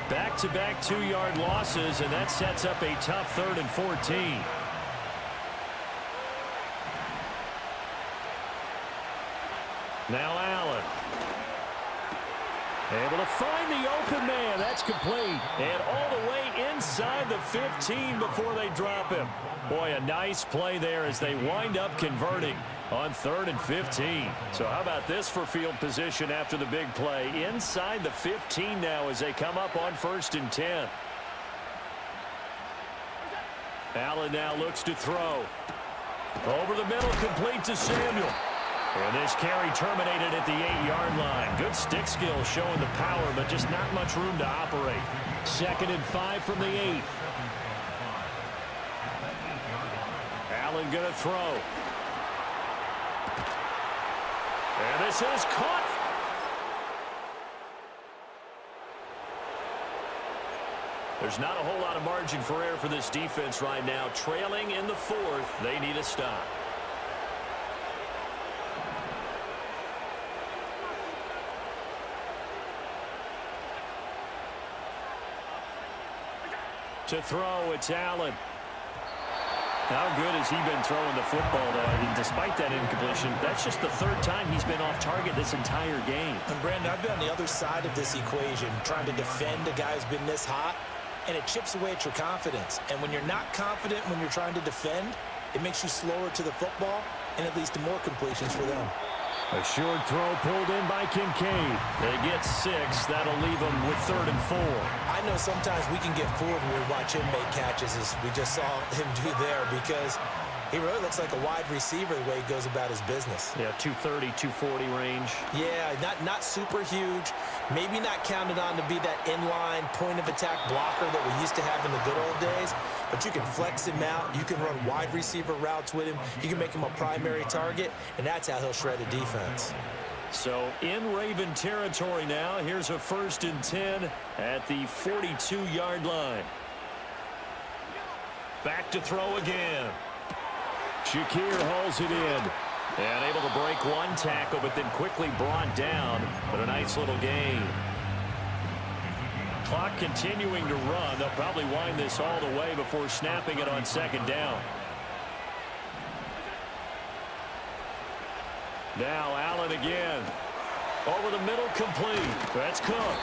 Back-to-back 2-yard losses, and that sets up a tough 3rd and 14. Now Allen. Able to find the open man. That's complete. And all the way inside the 15 before they drop him. Boy, a nice play there as they wind up converting on 3rd and 15. So how about this for field position after the big play? Inside the 15 now as they come up on 1st and 10. Allen now looks to throw. Over the middle, complete to Samuel. And this carry terminated at the 8-yard line. Good stick skill showing the power, but just not much room to operate. 2nd and 5 from the 8. Allen going to throw. And this is caught. There's not a whole lot of margin for error for this defense right now. Trailing in the 4th, they need a stop. To throw, it's Allen. How good has he been throwing the football, though? I mean, despite that incompletion, that's just the 3rd time he's been off target this entire game. And, Brandon, I've been on the other side of this equation, trying to defend a guy who's been this hot, and it chips away at your confidence. And when you're not confident when you're trying to defend, it makes you slower to the football, and it leads to more completions for them. A short throw pulled in by Kincaid. They get 6. That'll leave them with 3rd and 4. I know sometimes we can get fooled when we watch him make catches, as we just saw him do there, because he really looks like a wide receiver the way he goes about his business. Yeah, 230, 240 range. Yeah, not super huge. Maybe not counted on to be that inline point-of-attack blocker that we used to have in the good old days, but you can flex him out. You can run wide receiver routes with him. You can make him a primary target, and that's how he'll shred a defense. So in Raven territory now. Here's a 1st and 10 at the 42-yard line. Back to throw again. Shakir hauls it in. And able to break one tackle, but then quickly brought down. But a nice little gain. Clock continuing to run. They'll probably wind this all the way before snapping it on 2nd down. Now Allen again. Over the middle, complete. That's Cook.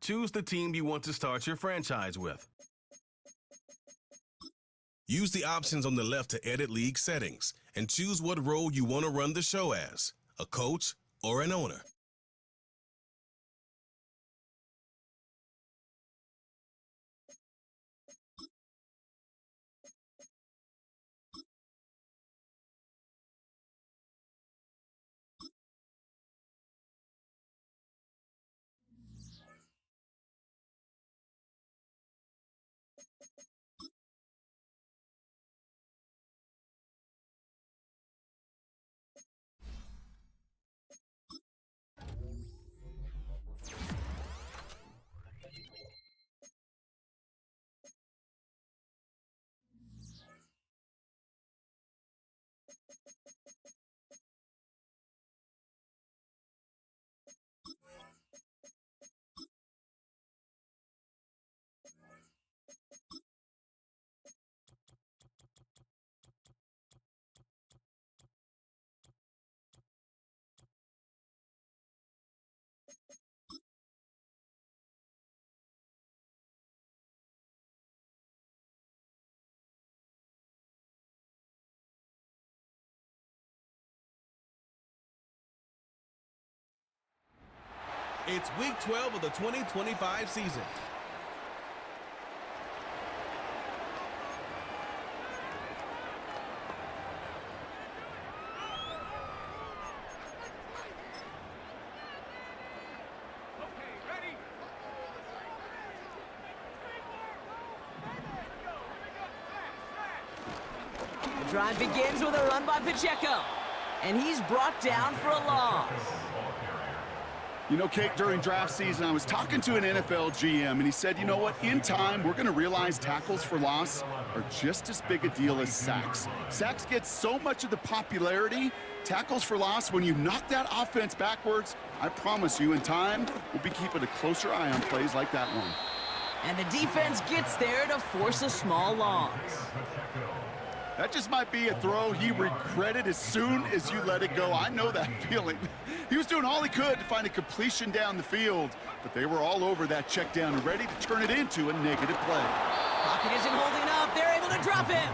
choose the team you want to start your franchise with. Use the options on the left to edit league settings and choose what role you want to run the show as, a coach or an owner. It's week 12 of the 2025 season. The drive begins with a run by Pacheco, and he's brought down for a loss. You know, Kate, during draft season, I was talking to an NFL GM, and he said, you know what, in time, we're going to realize tackles for loss are just as big a deal as sacks. Sacks get so much of the popularity. Tackles for loss, when you knock that offense backwards, I promise you, in time, we'll be keeping a closer eye on plays like that one. And the defense gets there to force a small loss. That just might be a throw he regretted as soon as you let it go. I know that feeling. He was doing all he could to find a completion down the field, but they were all over that check down and ready to turn it into a negative play. Pocket isn't holding up. They're able to drop him.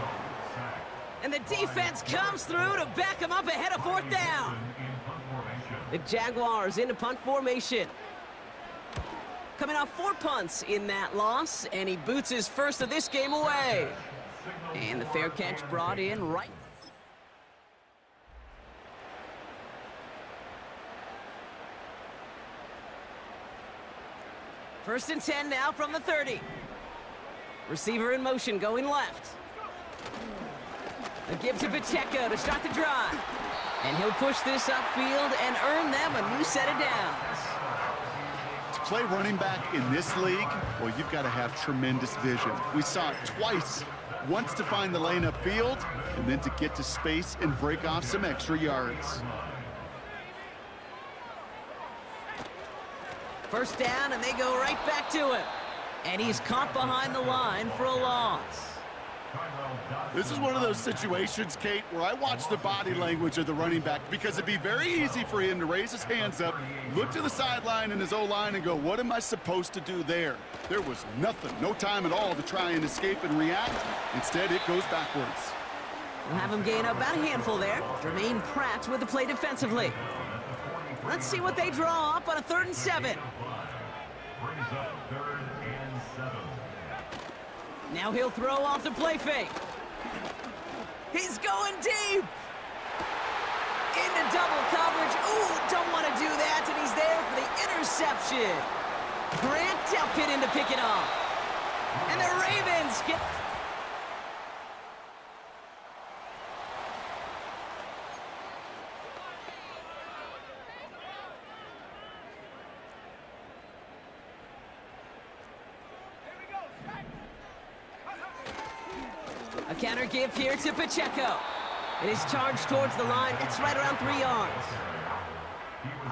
And the defense comes through to back him up ahead of fourth down. The Jaguars into punt formation. Coming off 4 punts in that loss, and he boots his first of this game away. And the fair catch brought in right. First and 10 now from the 30. Receiver in motion going left. A give to Pacheco to start the drive. And he'll push this upfield and earn them a new set of downs. To play running back in this league, well, you've got to have tremendous vision. We saw it twice. Once to find the lane upfield, and then to get to space and break off some extra yards. First down, and they go right back to him. And he's caught behind the line for a loss. This is one of those situations, Kate, where I watch the body language of the running back, because it'd be very easy for him to raise his hands up, look to the sideline in his O-line and go, what am I supposed to do there? There was nothing, no time at all to try and escape and react. Instead, it goes backwards. We'll have him gain about a handful there. Jermaine Pratt with the play defensively. Let's see what they draw up on a 3rd and 7. Now he'll throw off the play fake. He's going deep. Into double coverage. Ooh, don't want to do that, and he's there for the interception. Grant Delpit in to pick it off. And the Ravens get... A counter give here to Pacheco. It is charged towards the line. It's right around 3 yards.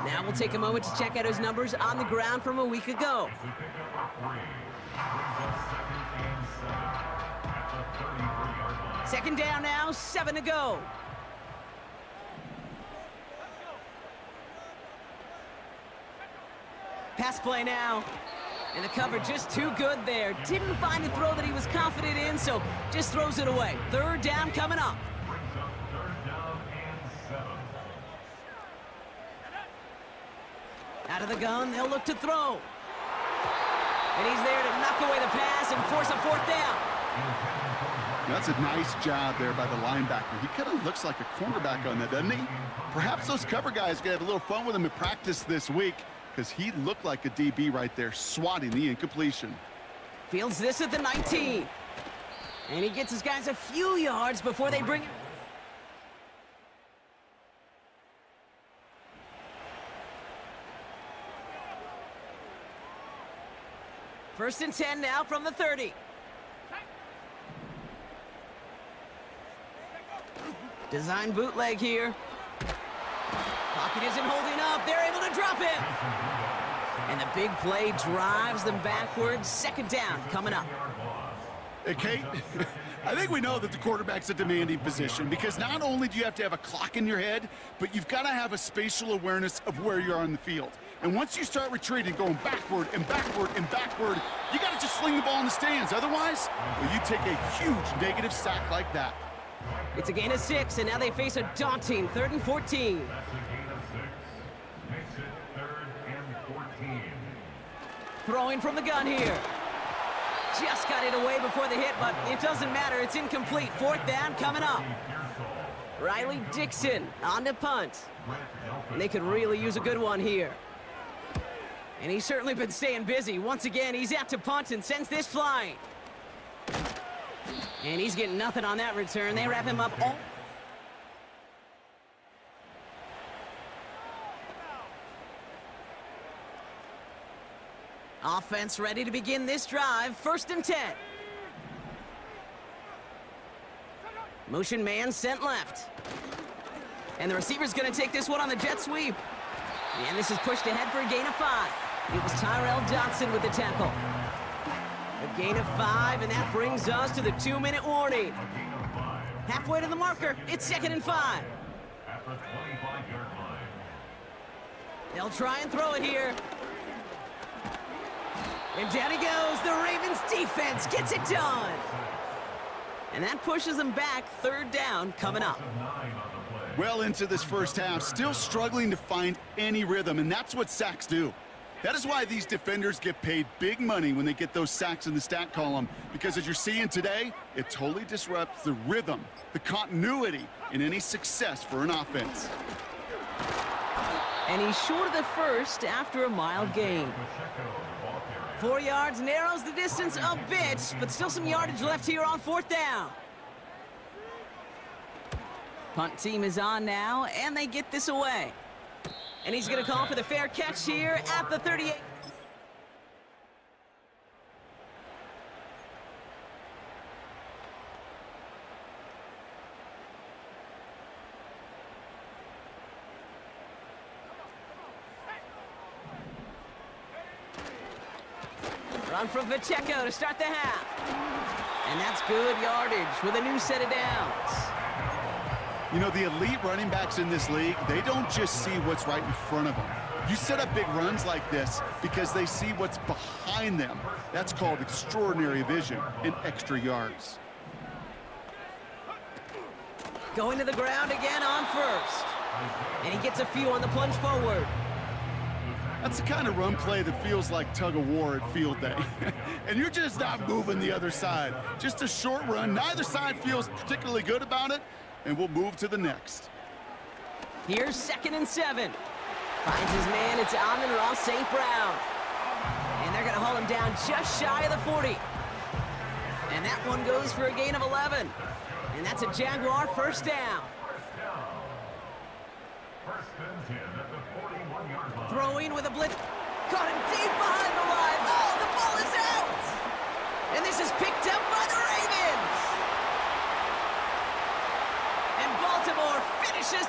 Now we'll take a moment to check out his numbers on the ground from a week ago. Second down now, 7 to go. Pass play now. And the cover just too good there. Didn't find a throw that he was confident in, so just throws it away. Third down coming up. Brings up 3rd down and 7. Out of the gun, they'll look to throw. And he's there to knock away the pass and force a 4th down. That's a nice job there by the linebacker. He kind of looks like a cornerback on that, doesn't he? Perhaps those cover guys are going to have a little fun with him in practice this week, because he looked like a DB right there, swatting the incompletion. Fields this at the 19. And he gets his guys a few yards before they bring it. First and 10 now from the 30. Design bootleg here. Pocket isn't holding up. They're able to drop it. And the big play drives them backwards. 2nd down coming up. Hey, Kate, I think we know that the quarterback's a demanding position, because not only do you have to have a clock in your head, but you've got to have a spatial awareness of where you are on the field. And once you start retreating, going backward and backward and backward, you got to just sling the ball in the stands. Otherwise, well, you take a huge negative sack like that. It's a gain of 6, and now they face a daunting 3rd and 14. That's a gain of 6. Makes it 3rd and 14. Throwing from the gun here. Just got it away before the hit, but it doesn't matter. It's incomplete. 4th down coming up. Riley Dixon on the punt. And they could really use a good one here. And he's certainly been staying busy. Once again, he's out to punt and sends this flying. And he's getting nothing on that return. They wrap him up all. Offense ready to begin this drive. 1st and 10. Motion man sent left. And the receiver's going to take this one on the jet sweep. And this is pushed ahead for a gain of 5. It was Tyrell Dotson with the tackle. A gain of 5, and that brings us to the 2-minute warning. Halfway to the marker, it's 2nd and 5. At the 25-yard line. They'll try and throw it here. And down he goes. The Ravens defense gets it done. And that pushes them back. 3rd down coming up. Well into this first half, still struggling to find any rhythm, and that's what sacks do. That is why these defenders get paid big money when they get those sacks in the stat column, because as you're seeing today, it totally disrupts the rhythm, the continuity in any success for an offense. And he's short of the first after a mild gain. 4 yards narrows the distance a bit, but still some yardage left here on 4th down. Punt team is on now, and they get this away. And he's going to call for the fair catch here at the 38. Run from Pacheco to start the half. And that's good yardage with a new set of downs. You know, the elite running backs in this league, they don't just see what's right in front of them. You set up big runs like this because they see what's behind them. That's called extraordinary vision and extra yards. Going to the ground again on 1st. And he gets a few on the plunge forward. That's the kind of run play that feels like tug of war at field day. And you're just not moving the other side. Just a short run. Neither side feels particularly good about it. And we'll move to the next. Here's 2nd and 7. Finds his man. It's Amon-Ra St. Brown. And they're going to haul him down just shy of the 40. And that one goes for a gain of 11. And that's a Jaguar 1st down. First and 10 at the 41-yard line. Throwing with a blitz. Caught him deep behind the line. Oh, the ball is out. And this is picked up by the Ravens. And Baltimore finishes.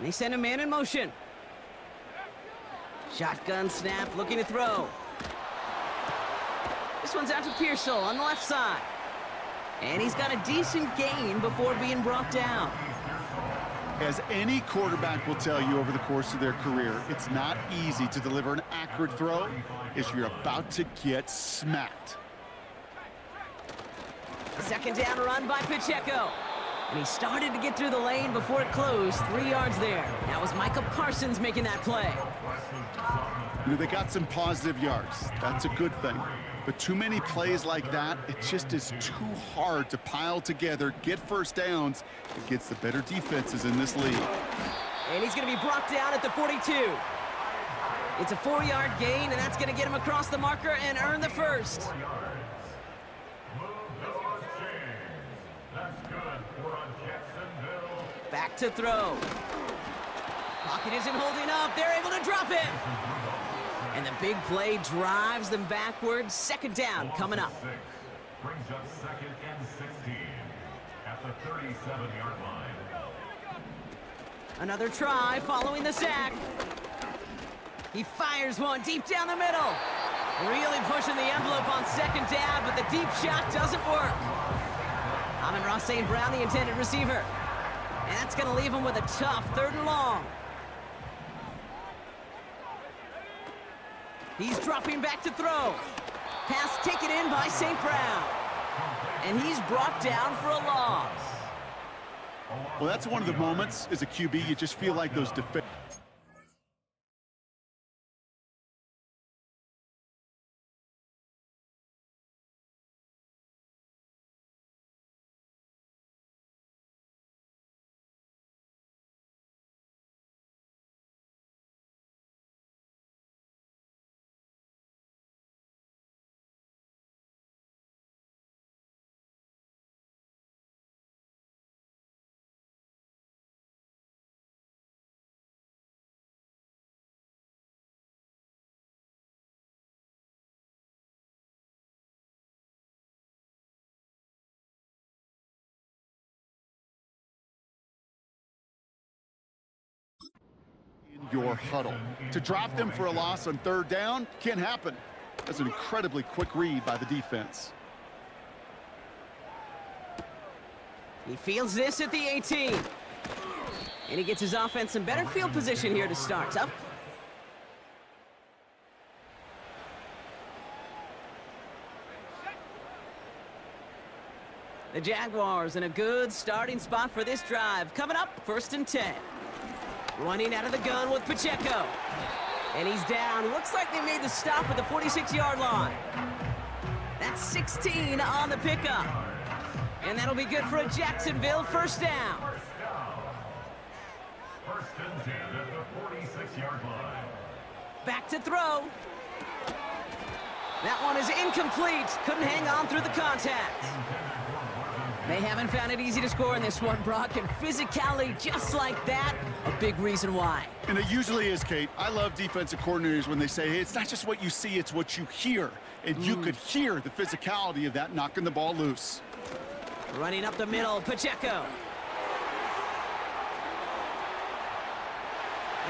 They send a man in motion. Shotgun snap, looking to throw. This one's out to Pearsall on the left side. And he's got a decent gain before being brought down. As any quarterback will tell you over the course of their career, it's not easy to deliver an accurate throw as you're about to get smacked. Second down run by Pacheco. And he started to get through the lane before it closed. 3 yards there. That was Micah Parsons making that play. You know, they got some positive yards. That's a good thing. But too many plays like that, it just is too hard to pile together, get first downs against the better defenses in this league. And he's going to be brought down at the 42. It's a 4-yard gain, and that's going to get him across the marker and earn the first. Back to throw. Pocket isn't holding up. They're able to drop it. And the big play drives them backwards. Second down coming up. Brings up 2nd and 16 at the 37-yard line. Another try following the sack. He fires one deep down the middle. Really pushing the envelope on second down, but the deep shot doesn't work. Amon-Ra St. Brown, the intended receiver. And that's going to leave him with a tough 3rd and long. He's dropping back to throw. Pass taken in by St. Brown. And he's brought down for a loss. Well, that's one of the moments as a QB, you just feel like those defenders. Your huddle. To drop them for a loss on 3rd down can't happen. That's an incredibly quick read by the defense. He fields this at the 18. And he gets his offense in better field position here to start. Up. The Jaguars in a good starting spot for this drive. Coming up, 1st and 10. Running out of the gun with Pacheco. And he's down. Looks like they made the stop at the 46-yard line. That's 16 on the pickup. And that'll be good for a Jacksonville 1st down. 1st and 10 at the 46-yard line. Back to throw. That one is incomplete. Couldn't hang on through the contact. They haven't found it easy to score in this one, Brock, and physicality just like that, a big reason why. And it usually is, Kate. I love defensive coordinators when they say, hey, it's not just what you see, it's what you hear. And you could hear the physicality of that knocking the ball loose. Running up the middle, Pacheco.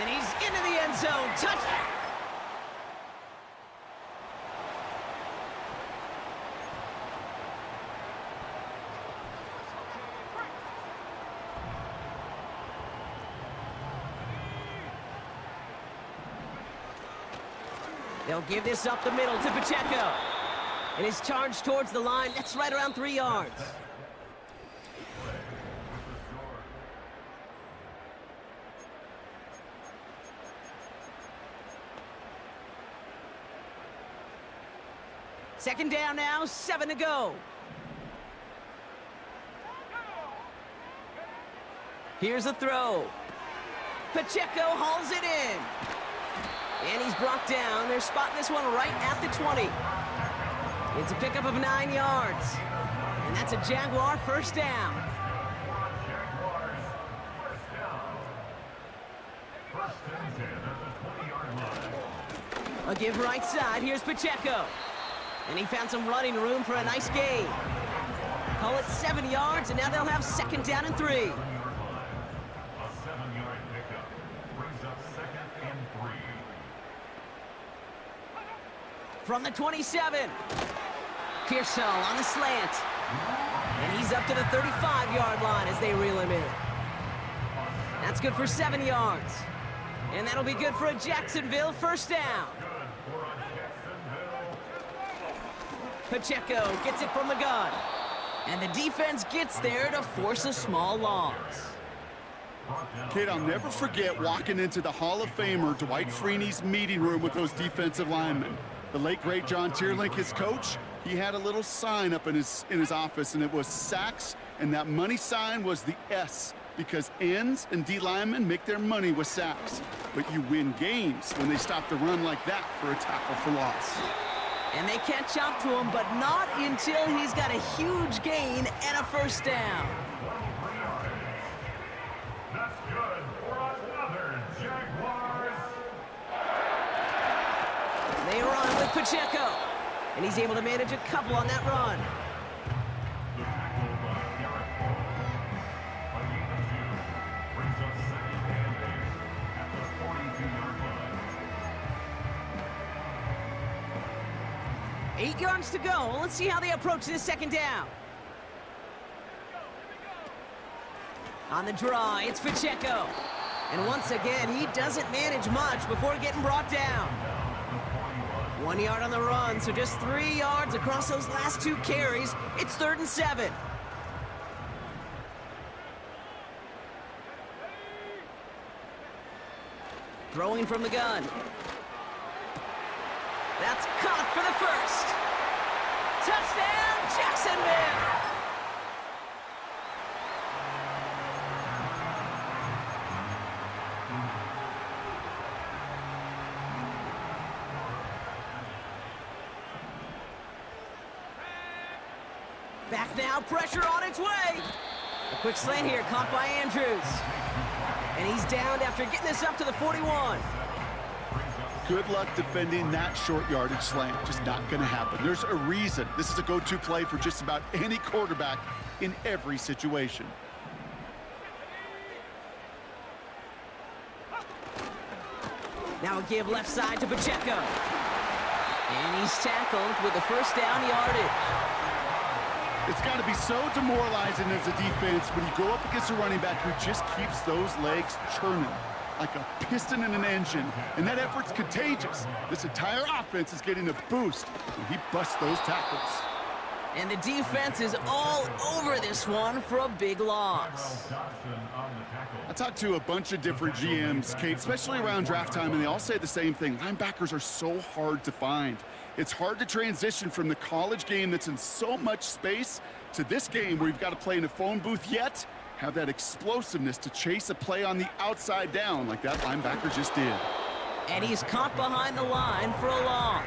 And he's into the end zone. Touchdown! They'll give this up the middle to Pacheco. And his charge towards the line, that's right around 3 yards. Second down now, 7 to go. Here's a throw. Pacheco hauls it in. And he's brought down. They're spotting this one right at the 20. It's a pickup of 9 yards. And that's a Jaguar 1st down. Jaguars 1st down. 1st and 10 at the 20-yard line. A give right side. Here's Pacheco. And he found some running room for a nice gain. Call it 7 yards, and now they'll have 2nd down and 3. A 7-yard pickup brings up 2nd and 3. From the 27. Pearsall on the slant. And he's up to the 35-yard line as they reel him in. That's good for 7 yards. And that'll be good for a Jacksonville first down. Pacheco gets it from the gun. And the defense gets there to force a small loss. Kid, I'll never forget walking into the Hall of Famer Dwight Freeney's meeting room with those defensive linemen. The late, great John Tierlink, his coach, he had a little sign up in his office, and it was sacks, and that money sign was the S, because ends and D linemen make their money with sacks. But you win games when they stop the run like that for a tackle for loss. And they catch up to him, but not until he's got a huge gain and a first down. That's good for another Jaguars. They run with Pacheco, and he's able to manage a couple on that run. Brings up second and 8 at the 42-yard line. 8 yards to go. Let's see how they approach this second down. On the draw, it's Pacheco. And once again, he doesn't manage much before getting brought down. 1 yard on the run, so just 3 yards across those last 2 carries. It's 3rd and 7. Throwing from the gun. That's caught for the first. Touchdown, Jacksonville! Back now, pressure on its way. A quick slant here, caught by Andrews. And he's down after getting this up to the 41. Good luck defending that short yardage slant. Just not going to happen. There's a reason. This is a go-to play for just about any quarterback in every situation. Now a give left side to Pacheco. And he's tackled with the first down yardage. It's got to be so demoralizing as a defense when you go up against a running back who just keeps those legs churning like a piston in an engine, and that effort's contagious. This entire offense is getting a boost when he busts those tackles. And the defense is all over this one for a big loss. I talked to a bunch of different GMs, Kate, especially around draft time, and they all say the same thing. Linebackers are so hard to find. It's hard to transition from the college game that's in so much space to this game where you've got to play in a phone booth, yet have that explosiveness to chase a play on the outside down like that linebacker just did. And he's caught behind the line for a loss.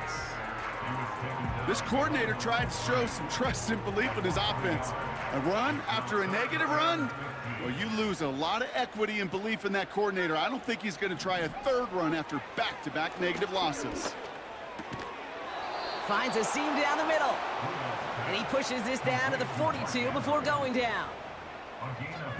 This coordinator tried to show some trust and belief in his offense. A run after a negative run? Well, you lose a lot of equity and belief in that coordinator. I don't think he's going to try a third run after back-to-back negative losses. Finds a seam down the middle. And he pushes this down to the 42 before going down.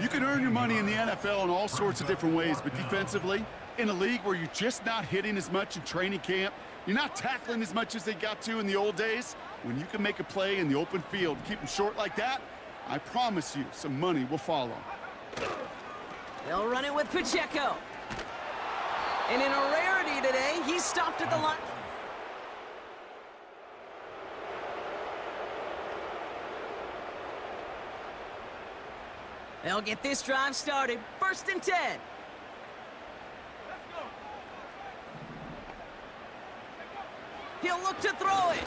You can earn your money in the NFL in all sorts of different ways, but defensively, in a league where you're just not hitting as much in training camp, you're not tackling as much as they got to in the old days, when you can make a play in the open field, keep them short like that, I promise you some money will follow. They'll run it with Pacheco. And in a rarity today, he's stopped at the line. They'll get this drive started. 1st and 10. He'll look to throw it.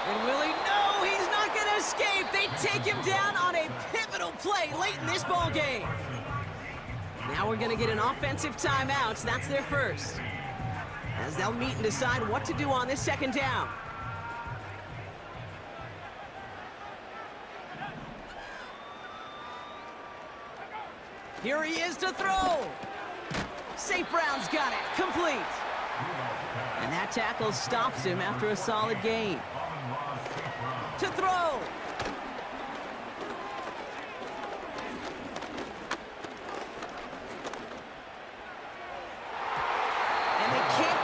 And will he? No, he's not going to escape. They take him down on a pivotal play late in this ball game. Now we're going to get an offensive timeout. So that's their first. As they'll meet and decide what to do on this second down. Here he is to throw. St. Brown's got it. Complete. And that tackle stops him after a solid gain. To throw. And they can't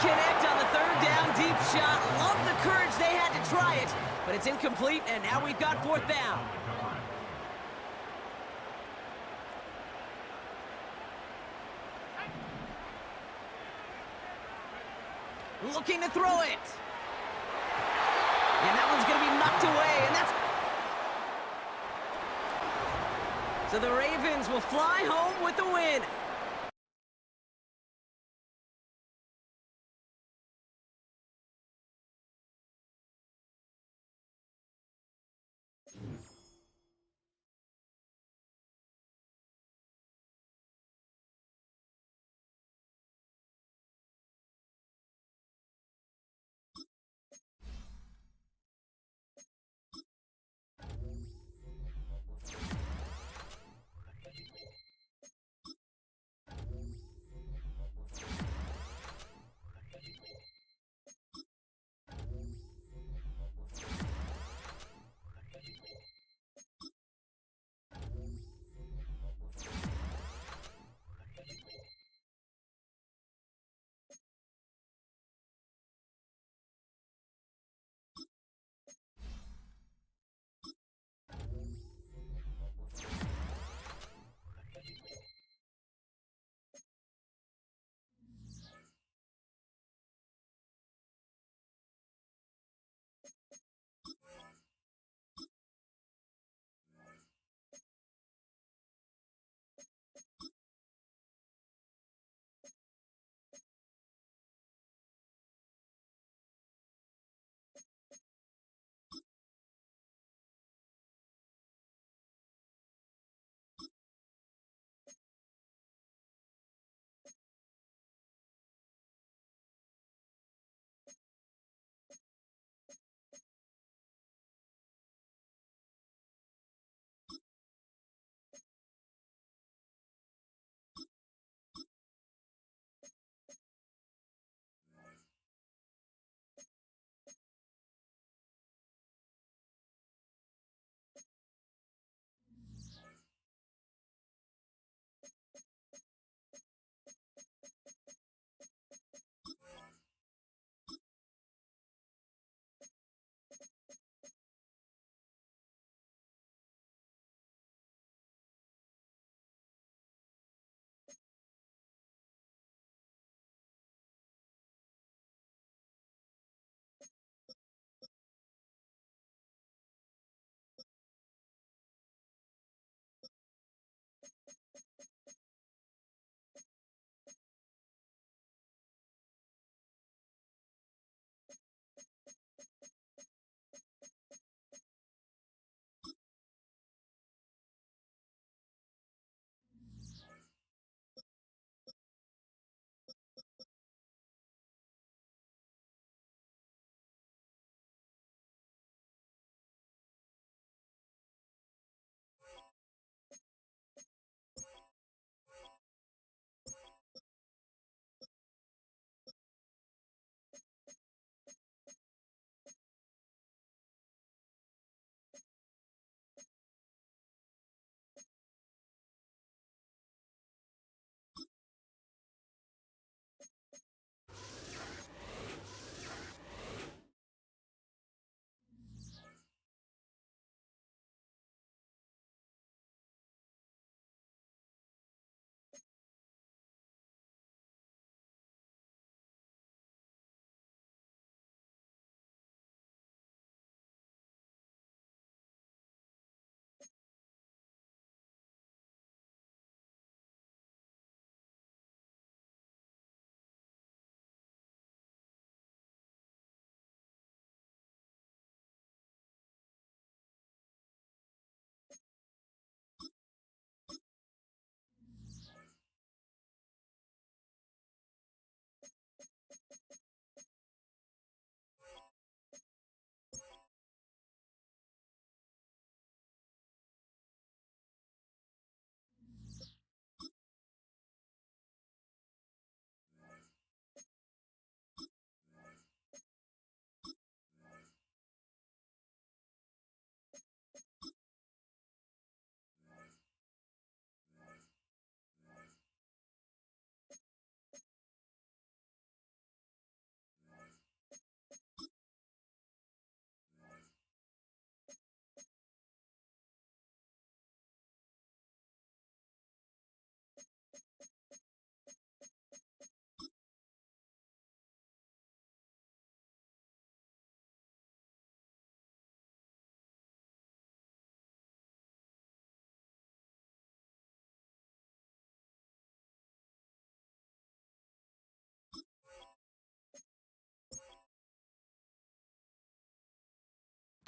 but it's incomplete, and now we've got fourth down. Looking to throw it. And that one's going to be knocked away, and that's... So the Ravens will fly home with the win.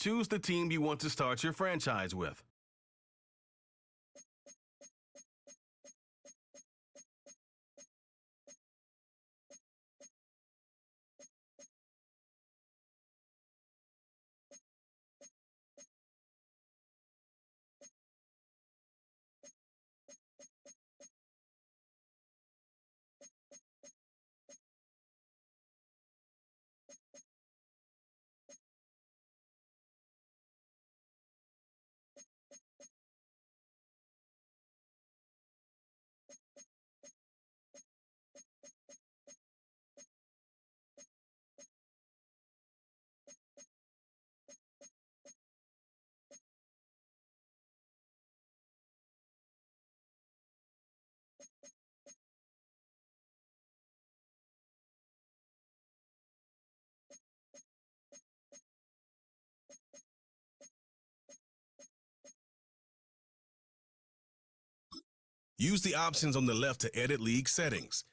Choose the team you want to start your franchise with. Use the options on the left to edit league settings.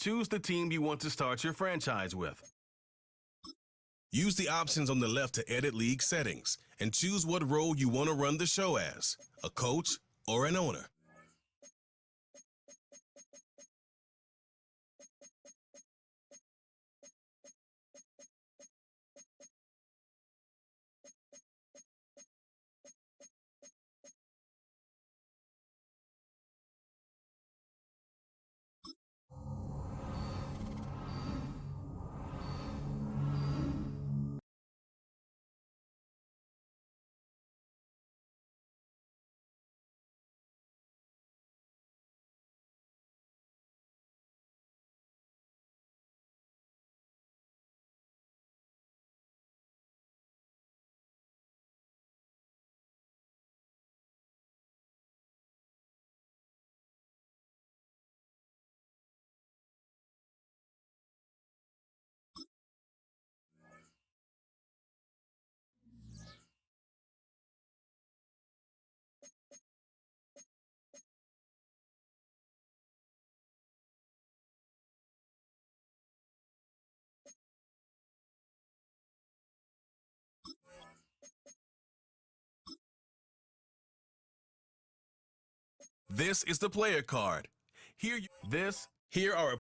Choose the team you want to start your franchise with. Use the options on the left to edit league settings and choose what role you want to run the show as, a coach or an owner. This is the player card. Here are